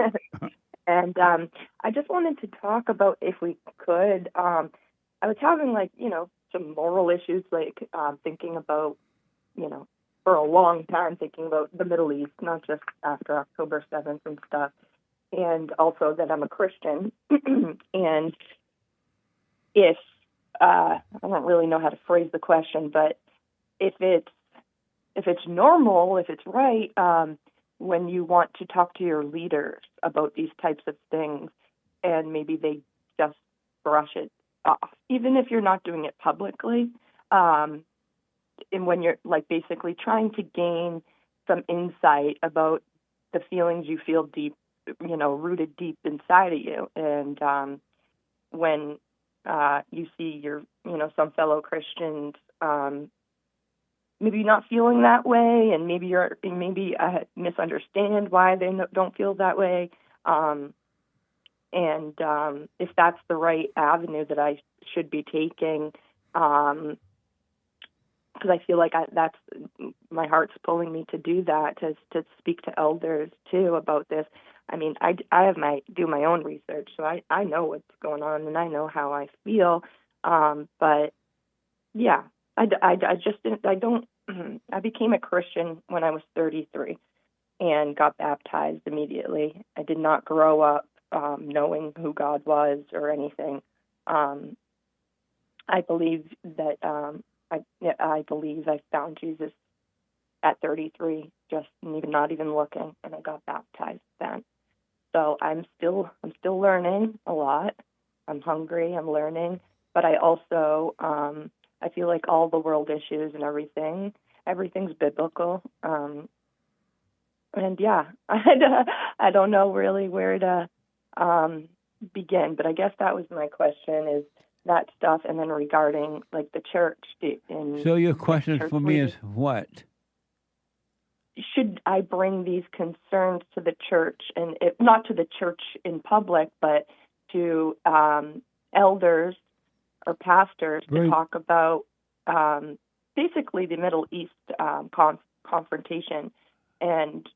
And I just wanted to talk about, if we could, I was having some moral issues, thinking about, for a long time, thinking about the Middle East, not just after October 7th and stuff. And also that I'm a Christian. And if, I don't really know how to phrase the question, but if it's normal, if it's right, when you want to talk to your leaders about these types of things, and maybe they just brush it off, even if you're not doing it publicly, and when you're basically trying to gain some insight about the feelings you feel deep, rooted deep inside of you, and when you see your, some fellow Christians maybe not feeling that way, and maybe I misunderstand why they don't feel that way, and if that's the right avenue that I should be taking, because I feel like that's my heart's pulling me to do that, to speak to elders too about this. I mean, I do my own research, so I know what's going on and I know how I feel. But yeah, I became a Christian when I was 33 and got baptized immediately. I did not grow up knowing who God was or anything. I believe that I believe I found Jesus at 33, just not even looking, and I got baptized then. So I'm still learning a lot. I'm hungry. I'm learning, but I also I feel like all the world issues and everything's biblical. And yeah, I don't know really where to begin, but I guess that was my question, is that stuff, and then regarding like the church. So your question for me is what? Should I bring these concerns to the church, and not to the church in public, but to elders or pastors to talk about basically the Middle East confrontation? And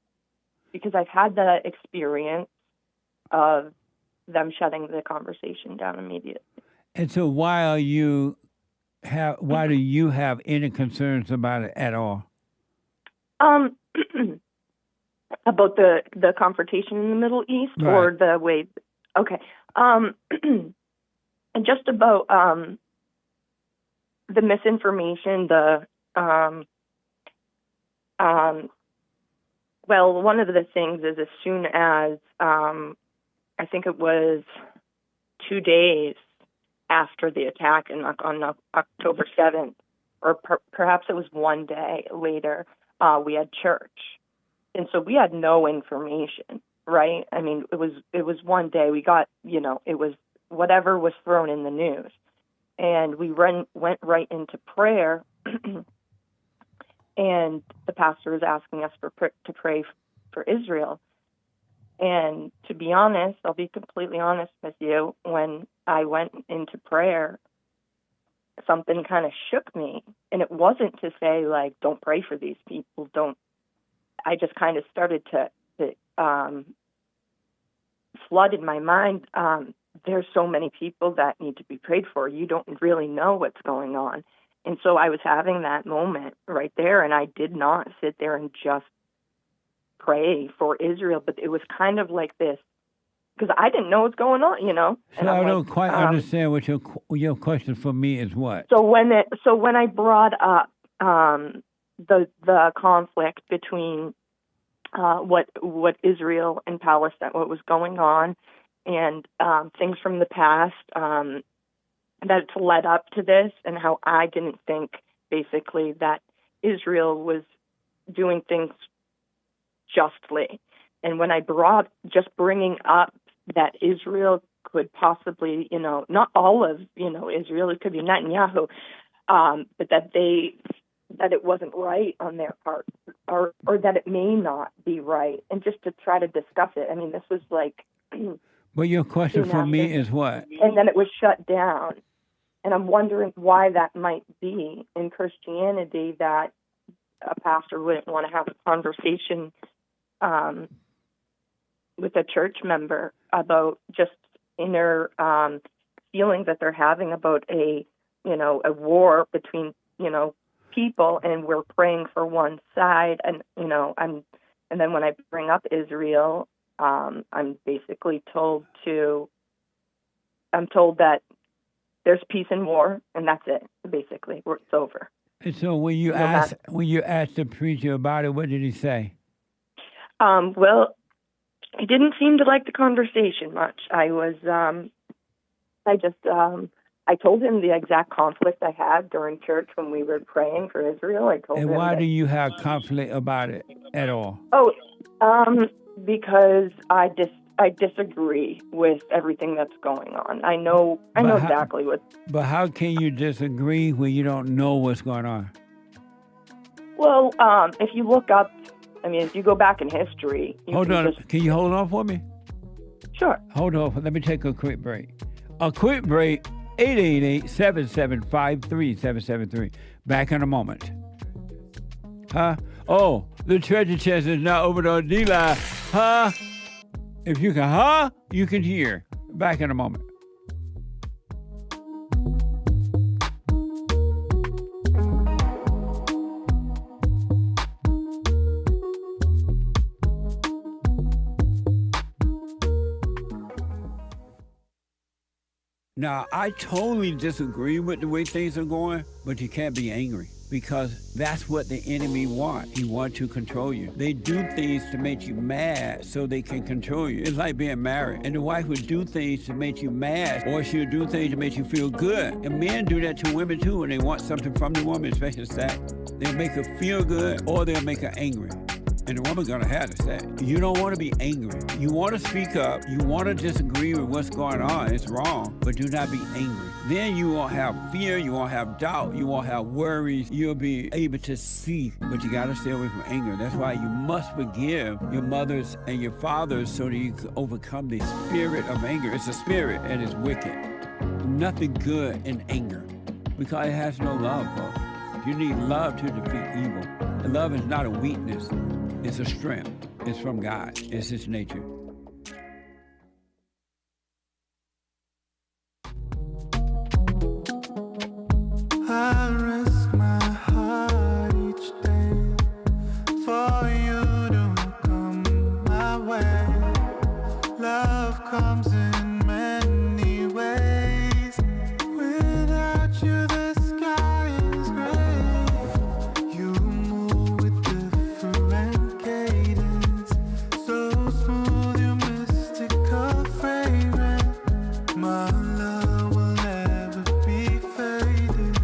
because I've had the experience of them shutting the conversation down immediately. And so why do you have any concerns about it at all? About the confrontation in the Middle East, right, or the way? Okay. And just about the misinformation, well, one of the things is, as soon as I think it was 2 days after the attack on October 7th, or perhaps it was 1 day later, we had church. And so we had no information, right? I mean, it was 1 day. We got, it was whatever was thrown in the news. And we went right into prayer, and the pastor was asking us to pray for Israel. And to be honest, I'll be completely honest with you, when I went into prayer, something kind of shook me. And it wasn't to say, like, don't pray for these people, I just kind of started to flood in my mind. There's so many people that need to be prayed for. You don't really know what's going on. And so I was having that moment right there, and I did not sit there and just pray for Israel, but it was kind of like this, because I didn't know what's going on, So And I don't quite understand what your question for me is. What? So when I brought up the conflict between what Israel and Palestine, what was going on, and things from the past that led up to this, and how I didn't think basically that Israel was doing things justly. And when I bringing up that Israel could possibly, not all of, Israel, it could be Netanyahu, but that it wasn't right on their part, or that it may not be right, and just to try to discuss it. I mean, this was like... But your question for me is what? And then it was shut down. And I'm wondering why that might be in Christianity, that a pastor wouldn't want to have a conversation with a church member about just inner feelings that they're having about a war between, people, and we're praying for one side. And, and then when I bring up Israel, I'm basically told that there's peace and war, and that's it. Basically, it's over. And so when you asked the preacher about it, what did he say? Well, he didn't seem to like the conversation much. I told him the exact conflict I had during church when we were praying for Israel. I told him. And why do you have conflict about it at all? Oh, because I disagree with everything that's going on. I know exactly what. But how can you disagree when you don't know what's going on? Well, if you look up, if you go back in history. Can you hold on for me? Sure. Hold on. Let me take a quick break. 888-775-3773. Back in a moment. Huh? Oh, the treasure chest is now over on D-Line. Huh? If you can, you can hear. Back in a moment. Now, I totally disagree with the way things are going, but you can't be angry. because that's what the enemy wants. He wants to control you. They do things to make you mad so they can control you. It's like being married. And the wife would do things to make you mad, or she'll do things to make you feel good. And men do that to women too when they want something from the woman, especially sex. They'll make her feel good or they'll make her angry. And the woman's gonna have the sex. You don't want to be angry. You want to speak up. You want to disagree with what's going on. It's wrong, but do not be angry. Then you won't have fear. You won't have doubt. You won't have worries. You'll be able to see, but you gotta stay away from anger. That's why you must forgive your mothers and your fathers so that you can overcome the spirit of anger. It's a spirit and it's wicked. Nothing good in anger because it has no love, folks. You need love to defeat evil. And love is not a weakness. It's a strength. It's from God. It's His nature. I risk my heart each day for you to come my way. Love comes in many ways. Without you, the sky is gray. You move with different cadence, so smooth, your mystical fragrance. My love will never be faded.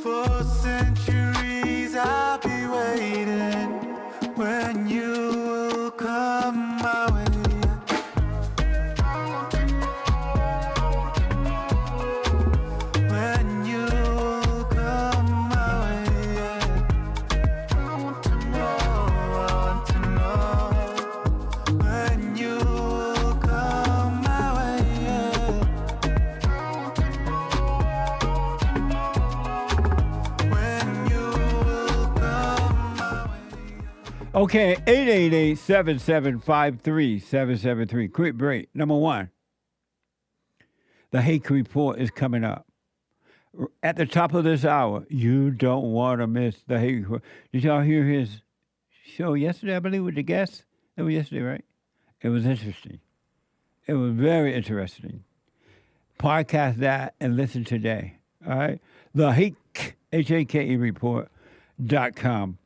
For centuries I'll be waiting when you will come my way. When you will come my way. I want to know when you will come my way. When you will come my way. Okay, 888-7753-773. Quick break. Number one, the Hake Report is coming up. At the top of this hour, you don't want to miss the Hake Report. Did y'all hear his show yesterday, I believe, with the guests? It was yesterday, right? It was interesting. It was very interesting. Podcast that and listen today, all right? The Hake, H-A-K-E report.com.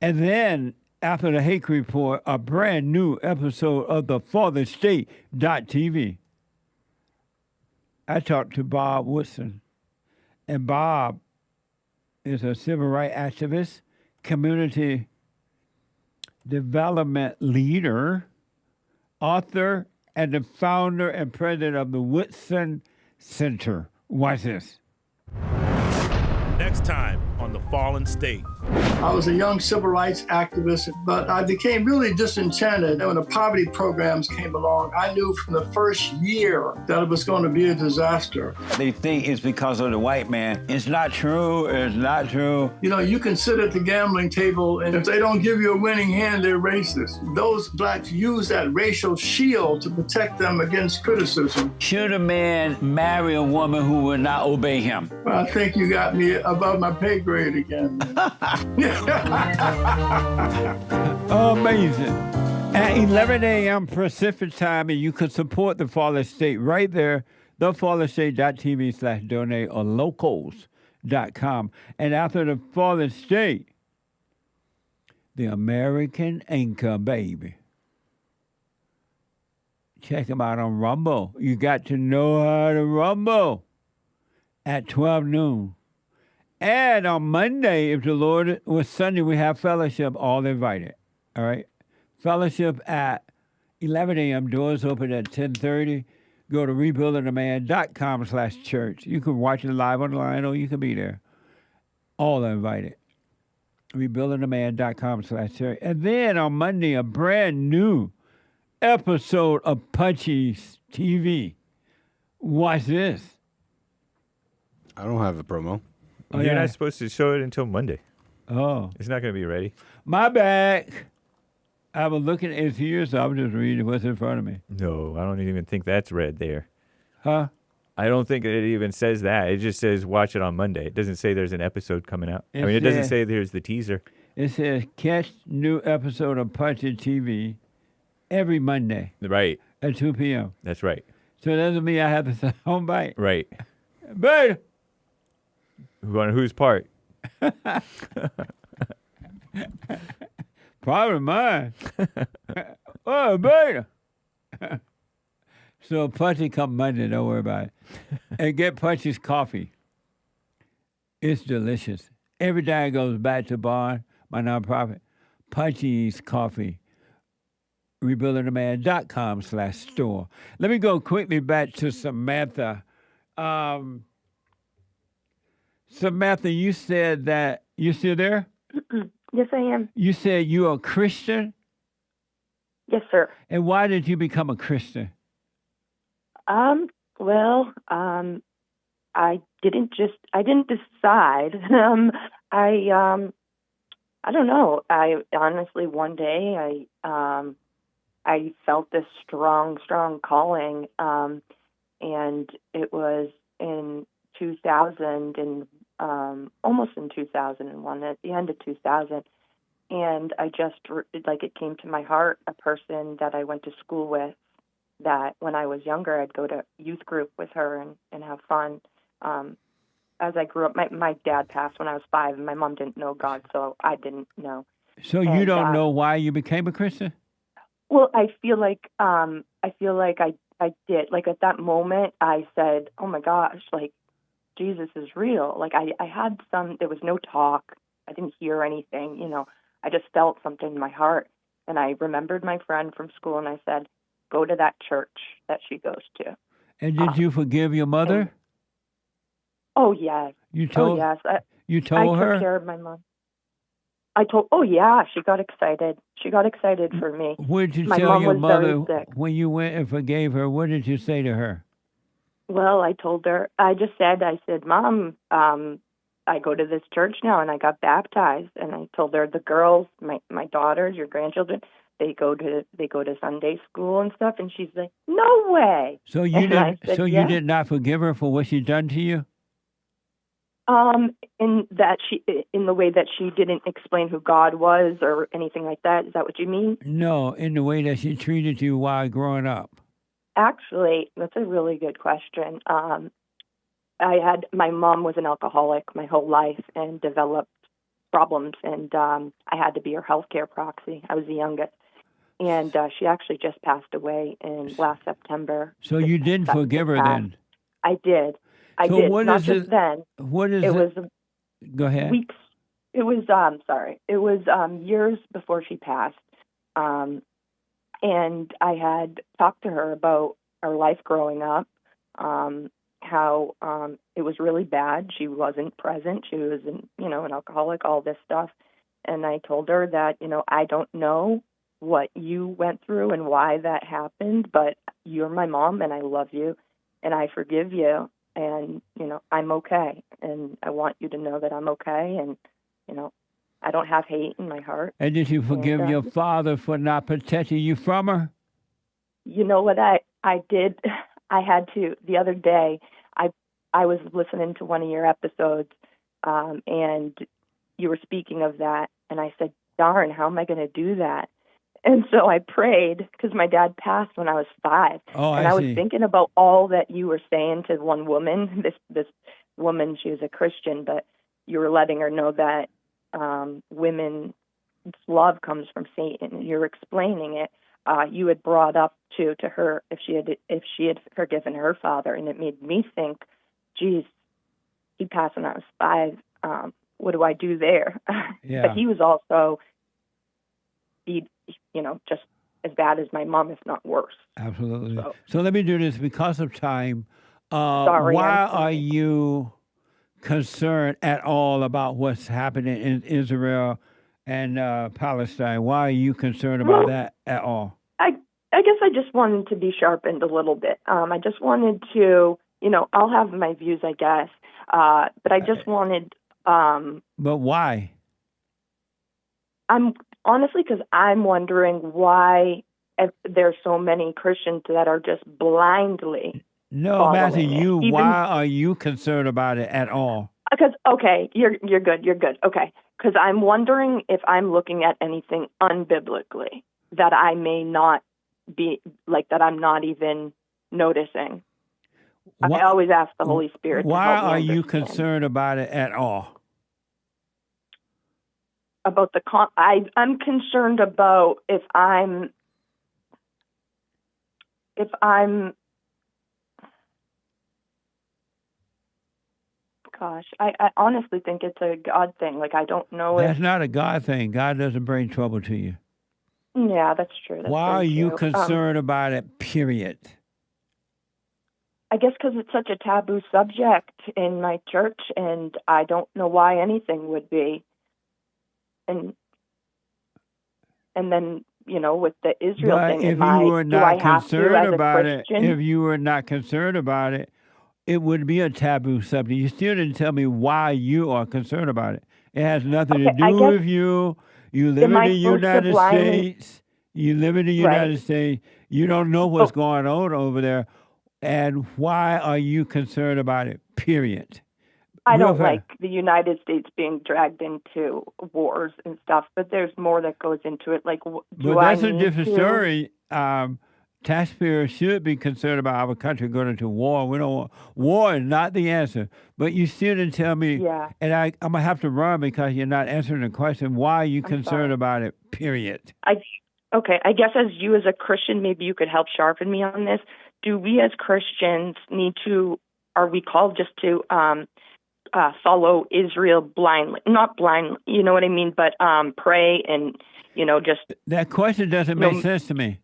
And then, after the Hake Report, a brand new episode of the FartherState.tv. I talked to Bob Woodson, and Bob is a civil rights activist, community development leader, author, and the founder and president of the Woodson Center. Watch this. Next time on The Fallen State. I was a young civil rights activist, but I became really disenchanted when the poverty programs came along. I knew from the first year that it was going to be a disaster. They think it's because of the white man. It's not true. It's not true. You know, you can sit at the gambling table, and if they don't give you a winning hand, they're racist. Those blacks use that racial shield to protect them against criticism. Should a man marry a woman who will not obey him? Well, I think you got me above my pay grade again. Amazing. At 11 a.m. Pacific time, and you can support the Fallen State right there, thefallenstate.tv/donate or locals.com. And after the Fallen State, the American Anchor, baby. Check them out on Rumble. You got to know how to Rumble at 12 noon. And on Monday, if the Lord was Sunday, we have fellowship, all invited. All right? Fellowship at 11 a.m. Doors open at 10:30. Go to rebuildingtheman.com/church. You can watch it live online or you can be there. All are invited. Rebuildingtheman.com/church. And then on Monday, a brand new episode of Punchy's TV. Watch this. I don't have a promo. Oh, You're not supposed to show it until Monday. Oh. It's not going to be ready. My bad. I was looking at it here, so I'm just reading what's in front of me. No, I don't even think that's read there. Huh? I don't think it even says that. It just says watch it on Monday. It doesn't say there's an episode coming out. It doesn't say there's the teaser. It says catch new episode of Punchy TV every Monday. Right. At 2 p.m. That's right. So it doesn't mean I have to say home bite. Right. But On whose part? Probably mine. Oh, baby. So Punchy come Monday, don't worry about it. And get Punchy's coffee. It's delicious. Every day I goes back to Barn, my nonprofit, Punchy's Coffee, rebuildingtheman.com/store. Let me go quickly back to Samantha. Samantha, you said that, you still there? Yes, I am. You said you're a Christian? Yes, sir. And why did you become a Christian? Well, I didn't decide. I don't know. I honestly, one day, I felt this strong calling, and it was in 2000 and almost in 2001, at the end of 2000, and I just it came to my heart, a person that I went to school with, that when I was younger, I'd go to youth group with her and have fun. As I grew up, my dad passed when I was 5, and my mom didn't know God, so I didn't know. So you don't know why you became a Christian? Well, I feel like I did. Like at that moment, I said, "Oh my gosh, like Jesus is real." Like I had there was no talk. I didn't hear anything. I just felt something in my heart, and I remembered my friend from school, and I said, "Go to that church that she goes to." And did you forgive your mother? Oh yes. You told? Oh yes. You told her? I took care of my mom. Oh yeah, she got excited. She got excited for me. What did you my tell mom your was mother very sick. when you went and forgave her? What did you say to her? Well, I told her, I said, "Mom, I go to this church now, and I got baptized." And I told her, the girls, my daughters, your grandchildren, they go to Sunday school and stuff. And she's like, "No way." So you And I did. said, So "Yeah." you did not forgive her for what she done to you? In the way that she didn't explain who God was or anything like that. Is that what you mean? No, in the way that she treated you while growing up. Actually, that's a really good question. My mom was an alcoholic my whole life and developed problems, and I had to be her healthcare proxy. I was the youngest, and she actually just passed away in last September. So you didn't forgive her then? I did. I So did. what Not is just it? then. What is it? it? Was Go ahead. weeks. It was It was years before she passed, and I had talked to her about our life growing up. How it was really bad. She wasn't present. She was an alcoholic, all this stuff. And I told her that, I don't know what you went through and why that happened, but you're my mom and I love you and I forgive you and, I'm okay. And I want you to know that I'm okay. And, I don't have hate in my heart. And did you forgive your father for not protecting you from her? You know what I did? I had to. The other day, I was listening to one of your episodes, and you were speaking of that, and I said, "Darn, how am I going to do that?" And so I prayed because my dad passed when I was 5, and I was thinking about all that you were saying to one woman. This woman, she was a Christian, but you were letting her know that women's love comes from Satan. You're explaining it. You had brought up to her if she had forgiven her father, and it made me think, geez, he passed when I was 5. What do I do there? Yeah. But he was also, just as bad as my mom, if not worse. Absolutely. So let me do this because of time. Sorry, why are you concerned at all about what's happening in Israel and Palestine? Why are you concerned about that at all? I guess I just wanted to be sharpened a little bit. I just wanted to, I'll have my views, I guess, but I just wanted. But why? I'm honestly because I'm wondering why there's so many Christians that are just blindly. No, I'm asking you, why are you concerned about it at all? Because you're good. You're good. Okay, because I'm wondering if I'm looking at anything unbiblically that I may not be that I'm not even noticing. I always ask the Holy Spirit. Why to help me are you understand. concerned about it at all? About the I'm concerned about if I'm gosh, I honestly think it's a God thing. Like, I don't know That's not a God thing. God doesn't bring trouble to you. Yeah, that's true. That's Why are very you true. concerned about it, period? I guess because it's such a taboo subject in my church, and I don't know why anything would be. And then, with the Israel But thing, if you were do I not have to, concerned as a about it, Christian? if you were not concerned about it, it would be a taboo subject. You still didn't tell me why you are concerned about it. It has nothing to do with you. You live in the United States. You live in the United States. You don't know what's going on over there. And why are you concerned about it, period? I Real don't fast. like the United States being dragged into wars and stuff, but there's more that goes into it. Like, But do I that's a need different to? story. Taxpayers should be concerned about our country going into war. We don't want war is not the answer. But you still didn't tell me, and I'm gonna have to run because you're not answering the question. Why are you concerned about it? Period. Okay, I guess as a Christian, maybe you could help sharpen me on this. Do we as Christians are we called just to follow Israel blindly? Not blindly, you know what I mean, but pray and, just... That question doesn't make sense to me.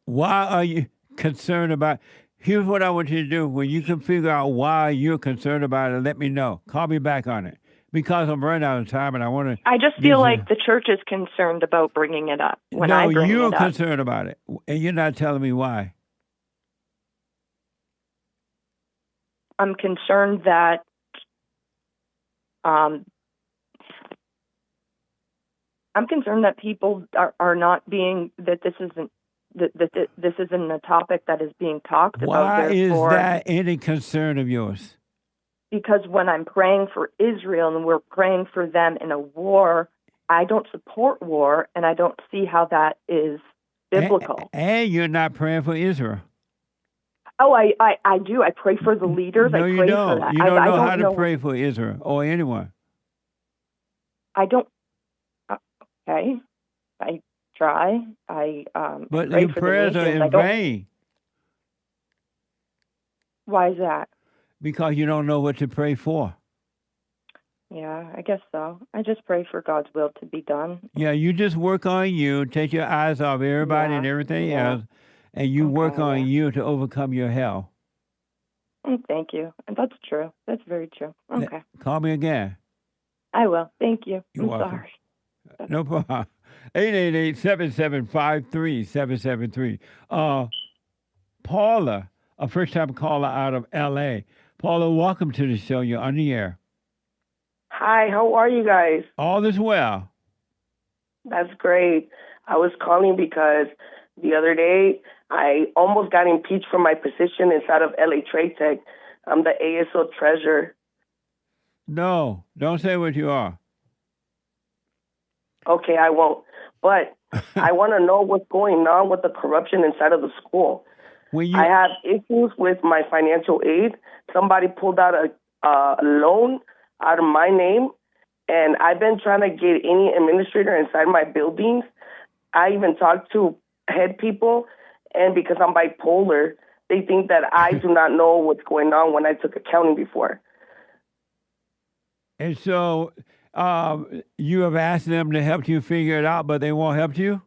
Why are you concerned about... Here's what I want you to do. When you can figure out why you're concerned about it, let me know. Call me back on it. Because I'm running out of time and I want to... I just feel like the church is concerned about bringing it up when I bring it up. No, you're concerned about it. And you're not telling me why. I'm concerned that people are not being, that this isn't a topic that is being talked about. Why is that any concern of yours? Because when I'm praying for Israel and we're praying for them in a war, I don't support war, and I don't see how that is biblical. And you're not praying for Israel. Oh, I do. I pray for the leaders. No, I you pray don't. for that. You don't I know don't how to know. pray for Israel or anyone. I don't. Okay, I try. But pray your for the prayers are nations. in vain Why is that? because you don't know what to pray for. Yeah, I guess so. I just pray for God's will to be done. Yeah, you just work on you, take your eyes off everybody and everything else, and you work on you to overcome your hell. Thank you. And that's true. That's very true. Okay. Call me again. I will. Thank you. You're I'm welcome. sorry. No problem. 888-775-3773. Paula, a first-time caller out of L.A. Paula, welcome to the show. You're on the air. Hi, how are you guys? All is well. That's great. I was calling because the other day I almost got impeached from my position inside of LA Trade Tech. I'm the ASO treasurer. No, don't say what you are. Okay, I won't. But I want to know what's going on with the corruption inside of the school. I have issues with my financial aid. Somebody pulled out a loan out of my name, and I've been trying to get any administrator inside my buildings. I even talked to head people, and because I'm bipolar, they think that I do not know what's going on when I took accounting before. And so you have asked them to help you figure it out, but they won't help you?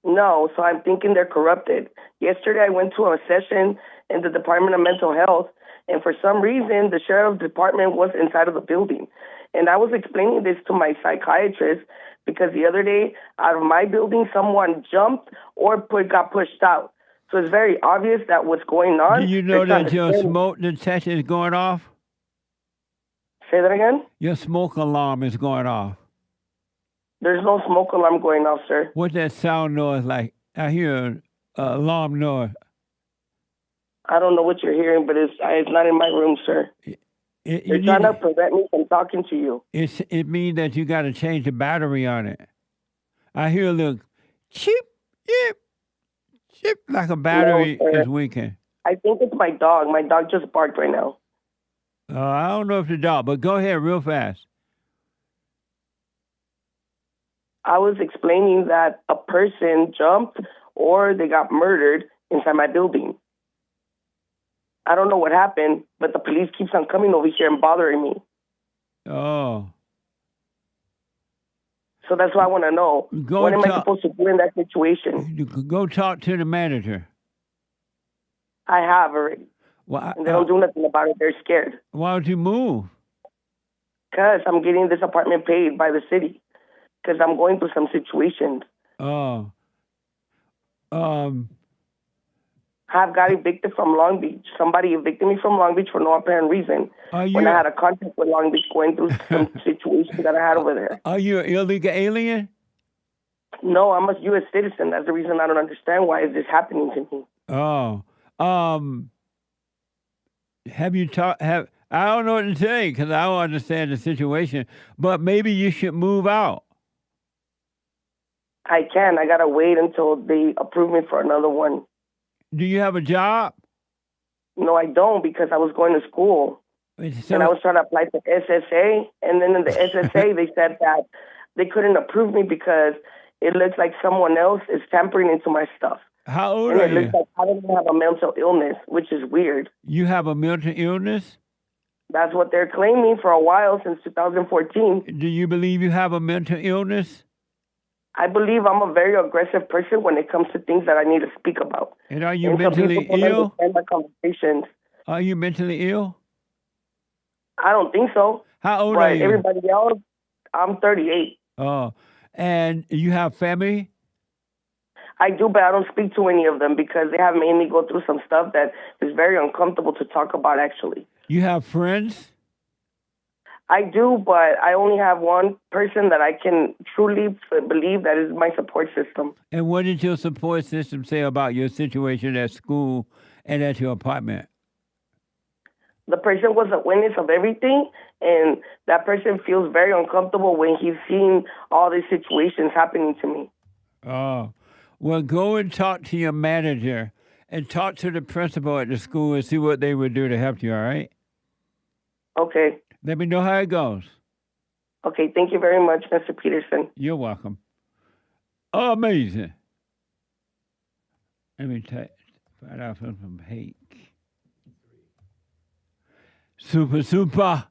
No, so I'm thinking they're corrupted. Yesterday I went to a session in the Department of Mental Health, and for some reason the sheriff's department was inside of the building. And I was explaining this to my psychiatrist because the other day out of my building someone jumped or got pushed out. So it's very obvious that what's going on. Do you know that your smoke detector is going off? Say that again? Your smoke alarm is going off. There's no smoke alarm going off, sir. What's that sound noise like? I hear an alarm noise. I don't know what you're hearing, but it's not in my room, sir. They're trying to prevent me from talking to you. It means that you got to change the battery on it. I hear a little chip, chip, chip, like a battery is weakened. I think it's my dog. My dog just barked right now. I don't know if the dog, but go ahead real fast. I was explaining that a person jumped or they got murdered inside my building. I don't know what happened, but the police keeps on coming over here and bothering me. Oh. So that's why I want to know. What am I supposed to do in that situation? Go talk to the manager. I have already. Well, and they don't do nothing about it. They're scared. Why don't you move? Because I'm getting this apartment paid by the city. Because I'm going through some situations. Oh. I've got evicted from Long Beach. Somebody evicted me from Long Beach for no apparent reason. When I had a contract with Long Beach going through some situations that I had over there. Are you an illegal alien? No, I'm a U.S. citizen. That's the reason I don't understand why is this happening to me. Oh. Have you talked? I don't know what to say because I don't understand the situation. But maybe you should move out. I can. I gotta wait until they approve me for another one. Do you have a job? No, I don't because I was going to school. And I was trying to apply to SSA. And then in the SSA, they said that they couldn't approve me because it looks like someone else is tampering into my stuff. How old and are it you? looks like I don't have a mental illness, which is weird. You have a mental illness? That's what they're claiming for a while since 2014. Do you believe you have a mental illness? I believe I'm a very aggressive person when it comes to things that I need to speak about. And are you And mentally some people don't ill? understand my conversations. Are you mentally ill? I don't think so. How old but are you? Everybody else, I'm 38. Oh, and you have family? I do, but I don't speak to any of them because they have made me go through some stuff that is very uncomfortable to talk about, actually. You have friends? I do, but I only have one person that I can truly believe that is my support system. And what did your support system say about your situation at school and at your apartment? The person was a witness of everything, and that person feels very uncomfortable when he's seeing all these situations happening to me. Oh, well, go and talk to your manager and talk to the principal at the school and see what they would do to help you, all right? Okay. Let me know how it goes. Okay, thank you very much, Mr. Peterson. You're welcome. Amazing. Let me find out from Hake. Super. Super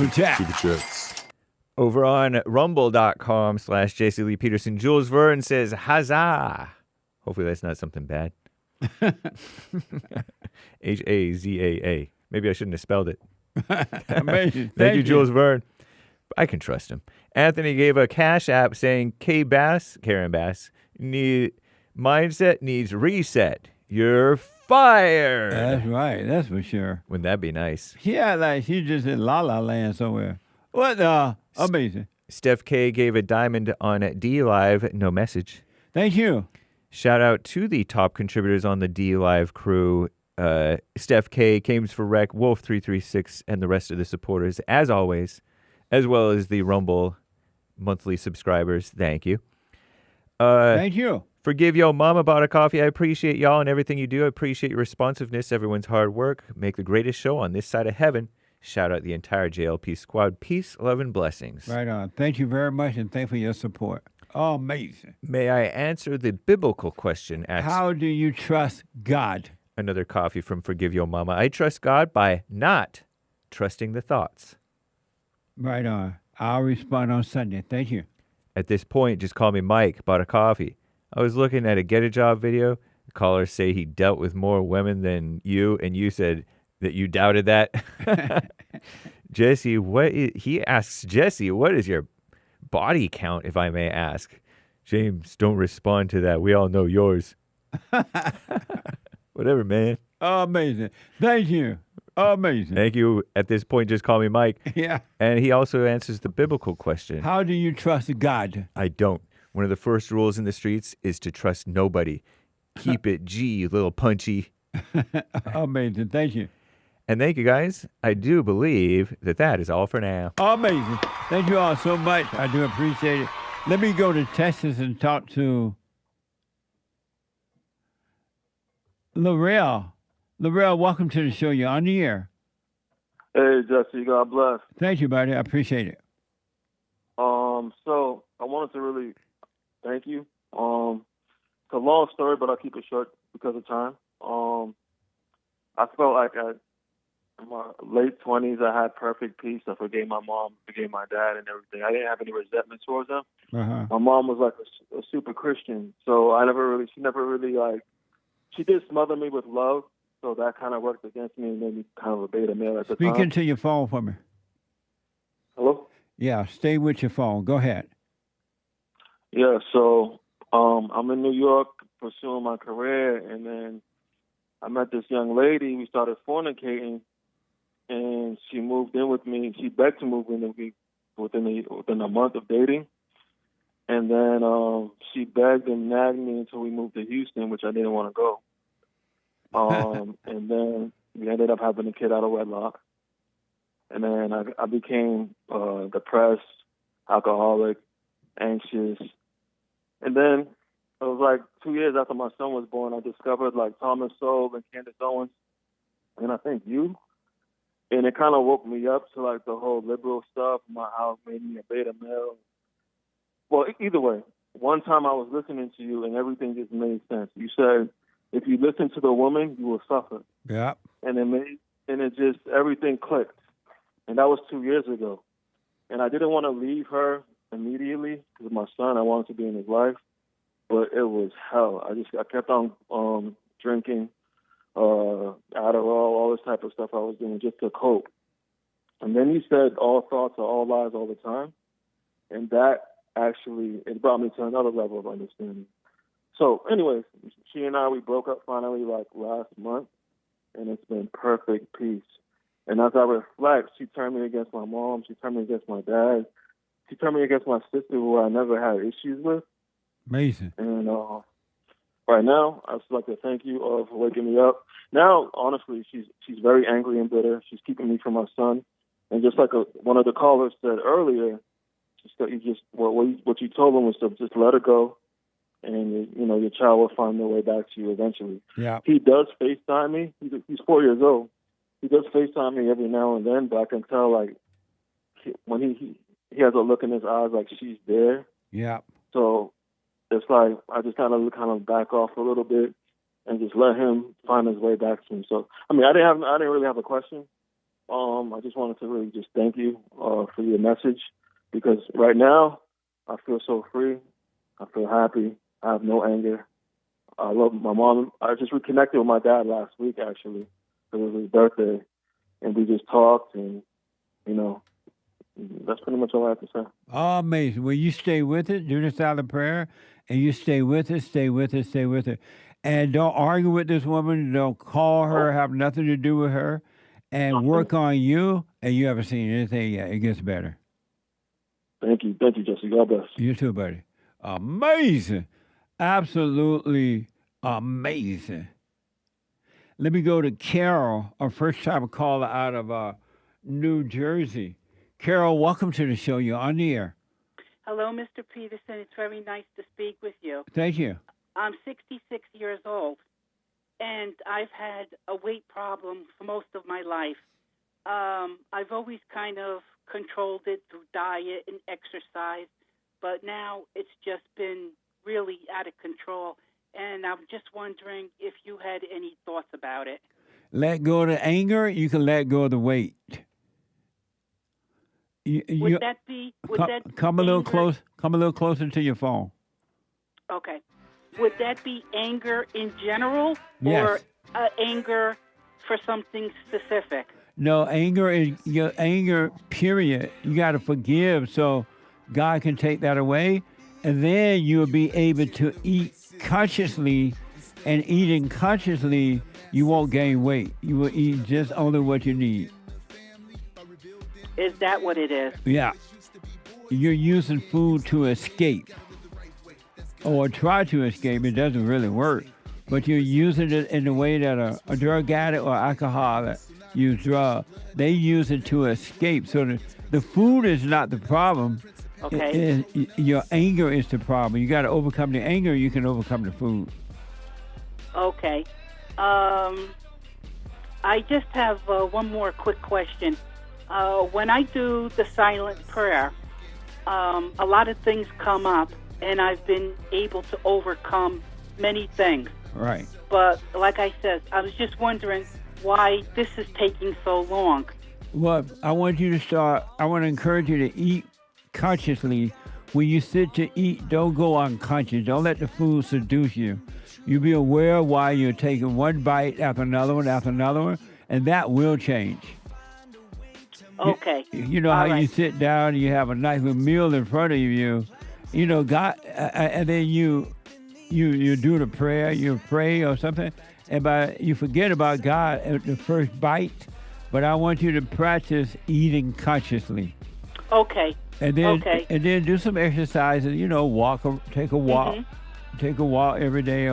chat. Super chats. Over on rumble.com/JC Lee Peterson, Jules Verne says, Huzzah. Hopefully that's not something bad. Hazaa. Maybe I shouldn't have spelled it. Amazing. Thank you, Jules Verne. I can trust him. Anthony gave a cash app saying, Karen Bass, mindset needs reset. You're fired. That's right. That's for sure. Wouldn't that be nice? Yeah, like she's just in La La Land somewhere. What? Amazing. Steph K gave a diamond on D Live. No message. Thank you. Shout out to the top contributors on the D Live crew. Steph K, Kames for Rec, Wolf336, and the rest of the supporters, as always, as well as the Rumble monthly subscribers. Thank you. Thank you. Forgive Yo Mama bought a coffee. I appreciate y'all and everything you do. I appreciate your responsiveness, everyone's hard work. Make the greatest show on this side of heaven. Shout out the entire JLP squad. Peace, love, and blessings. Right on. Thank you very much, and thank you for your support. Oh, amazing. May I answer the biblical question? How do you trust God? Another coffee from Forgive Yo Mama. I trust God by not trusting the thoughts. Right on. I'll respond on Sunday. Thank you. At this point, just call me Mike. Bought a coffee. I was looking at a Get a Job video. The caller say he dealt with more women than you, and you said that you doubted that. Jesse, he asks Jesse, what is your body count, if I may ask? James, don't respond to that. We all know yours. Whatever, man. Amazing. Thank you. Amazing. Thank you. At this point, just call me Mike. Yeah. And he also answers the biblical question. How do you trust God? I don't. One of the first rules in the streets is to trust nobody. Keep it G, you little punchy. Amazing. Thank you. And thank you, guys. I do believe that is all for now. Amazing. Thank you all so much. I do appreciate it. Let me go to Texas and talk to LORRELL. LORRELL, welcome to the show. You're on the air. Hey, Jesse, God bless. Thank you, buddy. I appreciate it. So I wanted to really thank you. It's a long story, but I'll keep it short because of time. I felt like in my late 20s, I had perfect peace. I forgave my mom, forgave my dad, and everything. I didn't have any resentment towards them. Uh-huh. My mom was like a super Christian, so she never really she did smother me with love, so that kind of worked against me and made me kind of a beta male at the time. Speak into your phone for me. Hello? Yeah, stay with your phone. Go ahead. Yeah, so I'm in New York pursuing my career, and then I met this young lady. We started fornicating, and she moved in with me. She begged to move in with me within a month of dating. And then she begged and nagged me until we moved to Houston, which I didn't want to go. And then we ended up having a kid out of wedlock. And then I became depressed, alcoholic, anxious. And then it was like 2 years after my son was born, I discovered like Thomas Sowell and Candace Owens, and I think you. And it kind of woke me up to like the whole liberal stuff, how it made me a beta male. Well, either way, one time I was listening to you and everything just made sense. You said, if you listen to the woman, you will suffer. Yeah. And it just, everything clicked. And that was 2 years ago. And I didn't want to leave her immediately because my son, I wanted to be in his life. But it was hell. I kept on drinking, Adderall, all this type of stuff I was doing just to cope. And then you said all thoughts are all lies all the time. And that actually, it brought me to another level of understanding. So anyways, she and I, we broke up finally like last month, and it's been perfect peace. And as I reflect, she turned me against my mom, she turned me against my dad, she turned me against my sister who I never had issues with. Amazing. And right now, I'd just like to thank you for waking me up. Now, honestly, she's very angry and bitter. She's keeping me from my son. And just like one of the callers said earlier, what you told him was to just let her go, and your child will find their way back to you eventually. Yeah. He does FaceTime me. He's 4 years old. He does FaceTime me every now and then, but I can tell like when he has a look in his eyes like she's there. Yeah. So it's like I just kind of back off a little bit and just let him find his way back to me. So I mean, I didn't really have a question. I just wanted to really just thank you for your message, because right now I feel so free. I feel happy. I have no anger. I love my mom. I just reconnected with my dad last week, actually. It was his birthday, and we just talked, and that's pretty much all I have to say. Oh, amazing. Well, you stay with it, do the silent prayer, and you stay with it, stay with it, stay with it. And don't argue with this woman. Don't call her, have nothing to do with her, and work on you, and you haven't seen anything yet. It gets better. Thank you, Jesse. God bless. You too, buddy. Amazing. Absolutely amazing. Let me go to Carol, our first-time caller out of New Jersey. Carol, welcome to the show. You're on the air. Hello, Mr. Peterson. It's very nice to speak with you. Thank you. I'm 66 years old, and I've had a weight problem for most of my life. I've always kind of controlled it through diet and exercise, but now it's just been really out of control, and I'm just wondering if you had any thoughts about it. Let go of the anger, you can let go of the weight. Would that be come a little close? Come a little closer to your phone. Okay. Would that be anger in general, Yes. or anger for something specific? No, anger is your anger, period. You got to forgive so God can take that away. And then you'll be able to eat consciously. And eating consciously, you won't gain weight. You will eat just only what you need. Is that what it is? Yeah. You're using food to escape. Or try to escape. It doesn't really work. But you're using it in the way that a drug addict or alcoholic use drugs. They use it to escape. So the food is not the problem. Okay. Your anger is the problem. You got to overcome the anger. You can overcome the food. Okay. I just have one more quick question. When I do the silent prayer, a lot of things come up, and I've been able to overcome many things. Right. But like I said, I was just wondering why this is taking so long. Well, I want to encourage you to eat consciously. When you sit to eat, don't go unconscious. Don't let the food seduce you. You be aware while you're taking one bite after another one, and that will change. Okay. You know All how right. you sit down and you have a nice little meal in front of you, God, and then you do the prayer, you pray or something, and you forget about God at the first bite. But I want you to practice eating consciously. Okay. And then do some exercises. Take a walk, every day,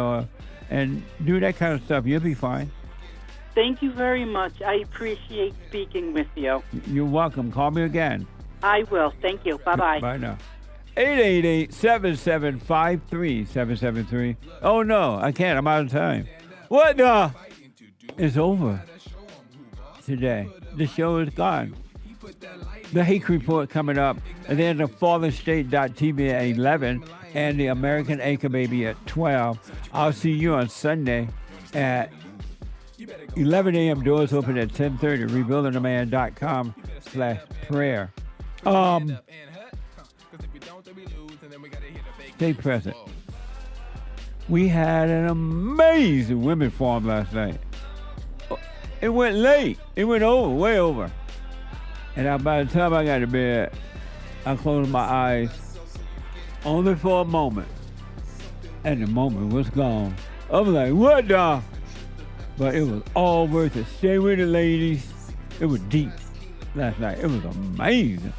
and do that kind of stuff. You'll be fine. Thank you very much. I appreciate speaking with you. You're welcome. Call me again. I will. Thank you. Bye-bye. Bye now. 888-7753-773. Oh, no, I can't. I'm out of time. What the? It's over today. The show is gone. The Hake Report coming up, and then the FallenState.tv at 11, and the American Anchor Baby at 12. I'll see you on Sunday at 11 a.m. Doors open at 10:30. RebuildingTheMan.com/prayer. Stay present. We had an amazing women forum last night. It went late. It went over, way over. And by the time I got to bed, I closed my eyes only for a moment. And the moment was gone. I was like, what the? But it was all worth it. Stay with it, ladies. It was deep last night. It was amazing.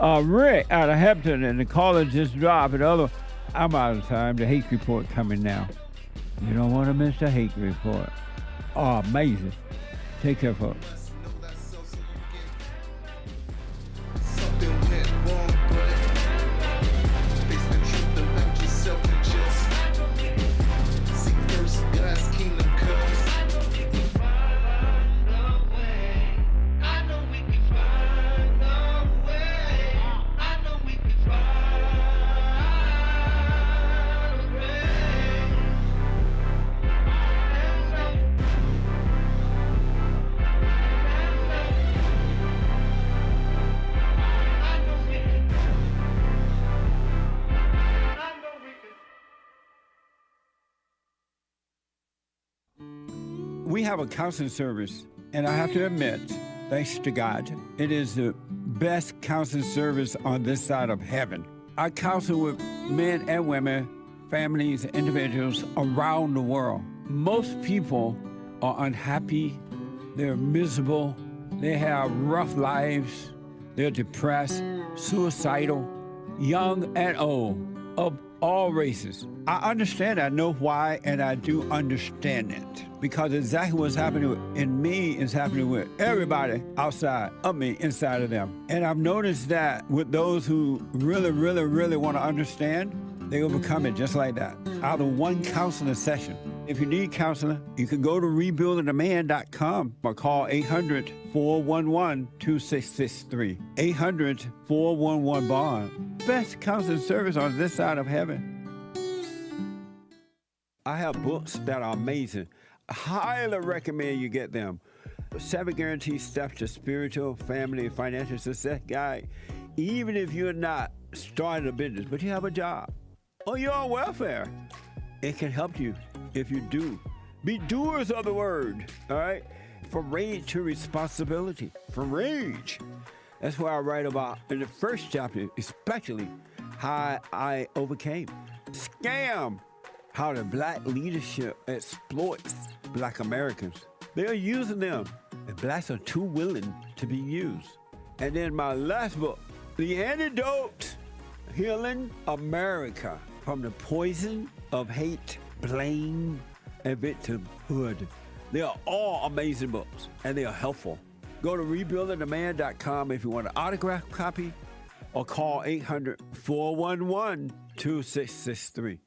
Rick out of Hampton, and the caller just dropped. And I'm out of time. The Hake Report coming now. You don't want to miss the Hake Report. Oh, amazing. Take care, folks. We have a counseling service, and I have to admit, thanks to God, it is the best counseling service on this side of heaven. I counsel with men and women, families, individuals around the world. Most people are unhappy, they're miserable, they have rough lives, they're depressed, suicidal, young and old, of all races. I understand, I know why, and I do understand it. Because exactly what's happening in me is happening with everybody outside of me, inside of them. And I've noticed that with those who really, really, really want to understand, they overcome it just like that, out of one counseling session. If you need counseling, you can go to rebuildingtheman.com or call 800-411-2663. 800-411-BOND. Best counseling service on this side of heaven. I have books that are amazing. I highly recommend you get them. 7 Guaranteed Steps to Spiritual, Family, and Financial Success Guide. Even if you're not starting a business, but you have a job, or you're on welfare, it can help you if you do. Be doers of the word, all right? From rage to responsibility. From rage. That's what I write about in the first chapter, especially how I overcame. Scam. How the black leadership exploits black Americans. They are using them, and blacks are too willing to be used. And then my last book, The Antidote, Healing America from the Poison of Hate, Blame, and Victimhood. They are all amazing books, and they are helpful. Go to rebuildingtheman.com if you want an autographed copy, or call 800-411-2663.